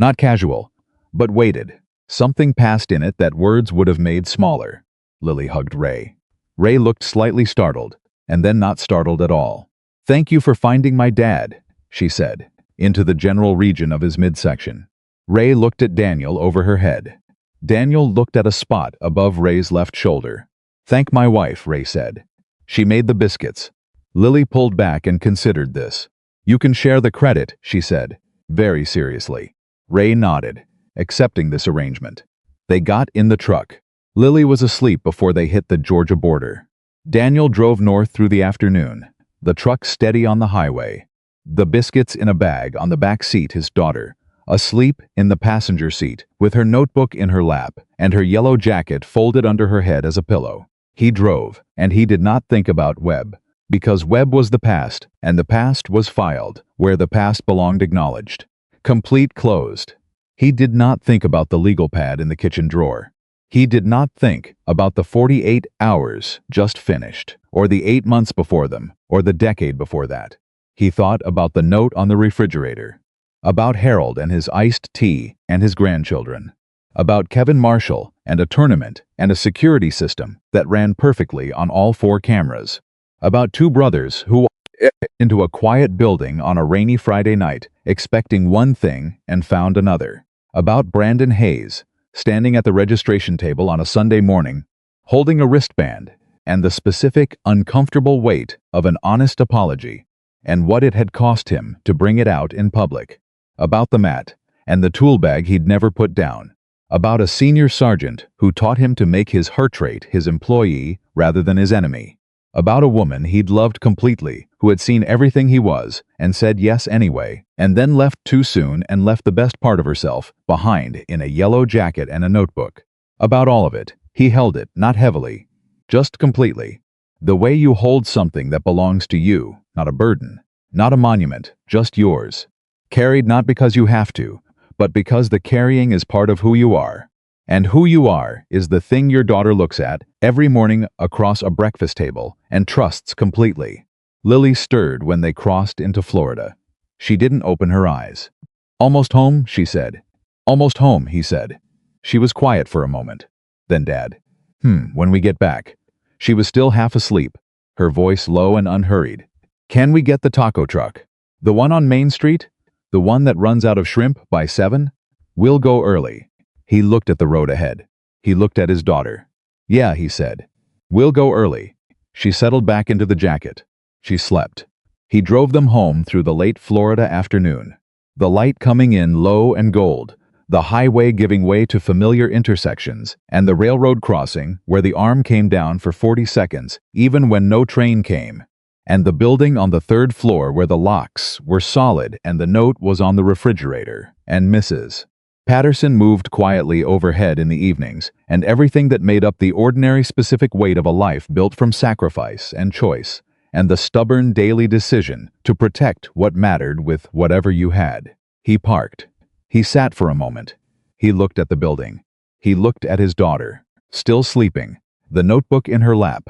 not casual, but weighted. Something passed in it that words would have made smaller. Lily hugged Ray. Ray looked slightly startled, and then not startled at all. Thank you for finding my dad, she said, into the general region of his midsection. Ray looked at Daniel over her head. Daniel looked at a spot above Ray's left shoulder. Thank my wife, Ray said. She made the biscuits. Lily pulled back and considered this. You can share the credit, she said, very seriously. Ray nodded, accepting this arrangement. They got in the truck. Lily was asleep before they hit the Georgia border. Daniel drove north through the afternoon, the truck steady on the highway. The biscuits in a bag on the back seat, his daughter, asleep in the passenger seat with her notebook in her lap and her yellow jacket folded under her head as a pillow. He drove, and he did not think about Webb, because Webb was the past, and the past was filed, where the past belonged, acknowledged. Complete, closed. He did not think about the legal pad in the kitchen drawer. He did not think about the 48 hours just finished, or the 8 months before them, or the decade before that. He thought about the note on the refrigerator, about Harold and his iced tea and his grandchildren, about Kevin Marshall and a tournament and a security system that ran perfectly on all 4 cameras, about 2 brothers who walked into a quiet building on a rainy Friday night, expecting one thing and found another, about Brandon Hayes, standing at the registration table on a Sunday morning, holding a wristband, and the specific, uncomfortable weight of an honest apology. and what it had cost him to bring it out in public. About the mat, and the tool bag he'd never put down. About a senior sergeant who taught him to make his heart rate his employee rather than his enemy. About a woman he'd loved completely, who had seen everything he was, and said yes anyway, and then left too soon and left the best part of herself behind in a yellow jacket and a notebook. About all of it, he held it, not heavily, just completely. The way you hold something that belongs to you, not a burden, not a monument, just yours. Carried not because you have to, but because the carrying is part of who you are. And who you are is the thing your daughter looks at every morning across a breakfast table and trusts completely. Lily stirred when they crossed into Florida. She didn't open her eyes. "Almost home," she said. "Almost home," he said. She was quiet for a moment. Then Dad. When we get back." She was still half asleep, her voice low and unhurried. "Can we get the taco truck? The one on Main Street? The one that runs out of shrimp by 7? We'll go early." He looked at the road ahead. He looked at his daughter. "Yeah," he said. "We'll go early." She settled back into the jacket. She slept. He drove them home through the late Florida afternoon. The light coming in low and gold, the highway giving way to familiar intersections, and the railroad crossing where the arm came down for 40 seconds, even when no train came, and the building on the 3rd floor where the locks were solid and the note was on the refrigerator, and Mrs. Patterson moved quietly overhead in the evenings, and everything that made up the ordinary specific weight of a life built from sacrifice and choice, and the stubborn daily decision to protect what mattered with whatever you had. He parked. He sat for a moment. He looked at the building. He looked at his daughter, still sleeping, the notebook in her lap,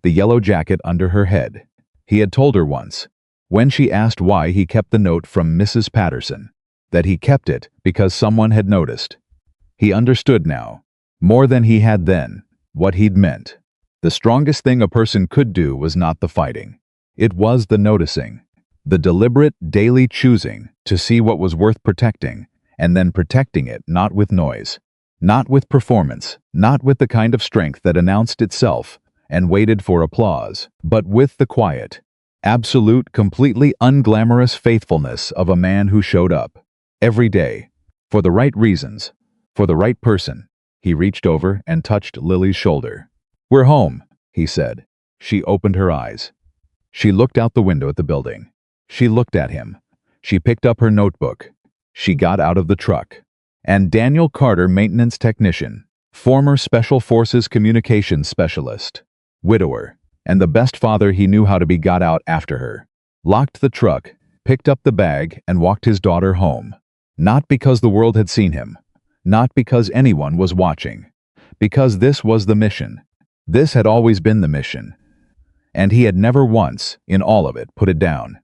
the yellow jacket under her head. He had told her once, when she asked why he kept the note from Mrs. Patterson, that he kept it because someone had noticed. He understood now, more than he had then, what he'd meant. The strongest thing a person could do was not the fighting. It was the noticing, the deliberate daily choosing to see what was worth protecting, and then protecting it not with noise, not with performance, not with the kind of strength that announced itself and waited for applause, but with the quiet, absolute, completely unglamorous faithfulness of a man who showed up. Every day, for the right reasons, for the right person. He reached over and touched Lily's shoulder. "We're home," he said. She opened her eyes. She looked out the window at the building. She looked at him. She picked up her notebook. She got out of the truck. And Daniel Carter, maintenance technician, former Special Forces communications specialist, widower, and the best father he knew how to be, got out after her, locked the truck, picked up the bag, and walked his daughter home. Not because the world had seen him, not because anyone was watching, because this was the mission. This had always been the mission. And he had never once, in all of it, put it down.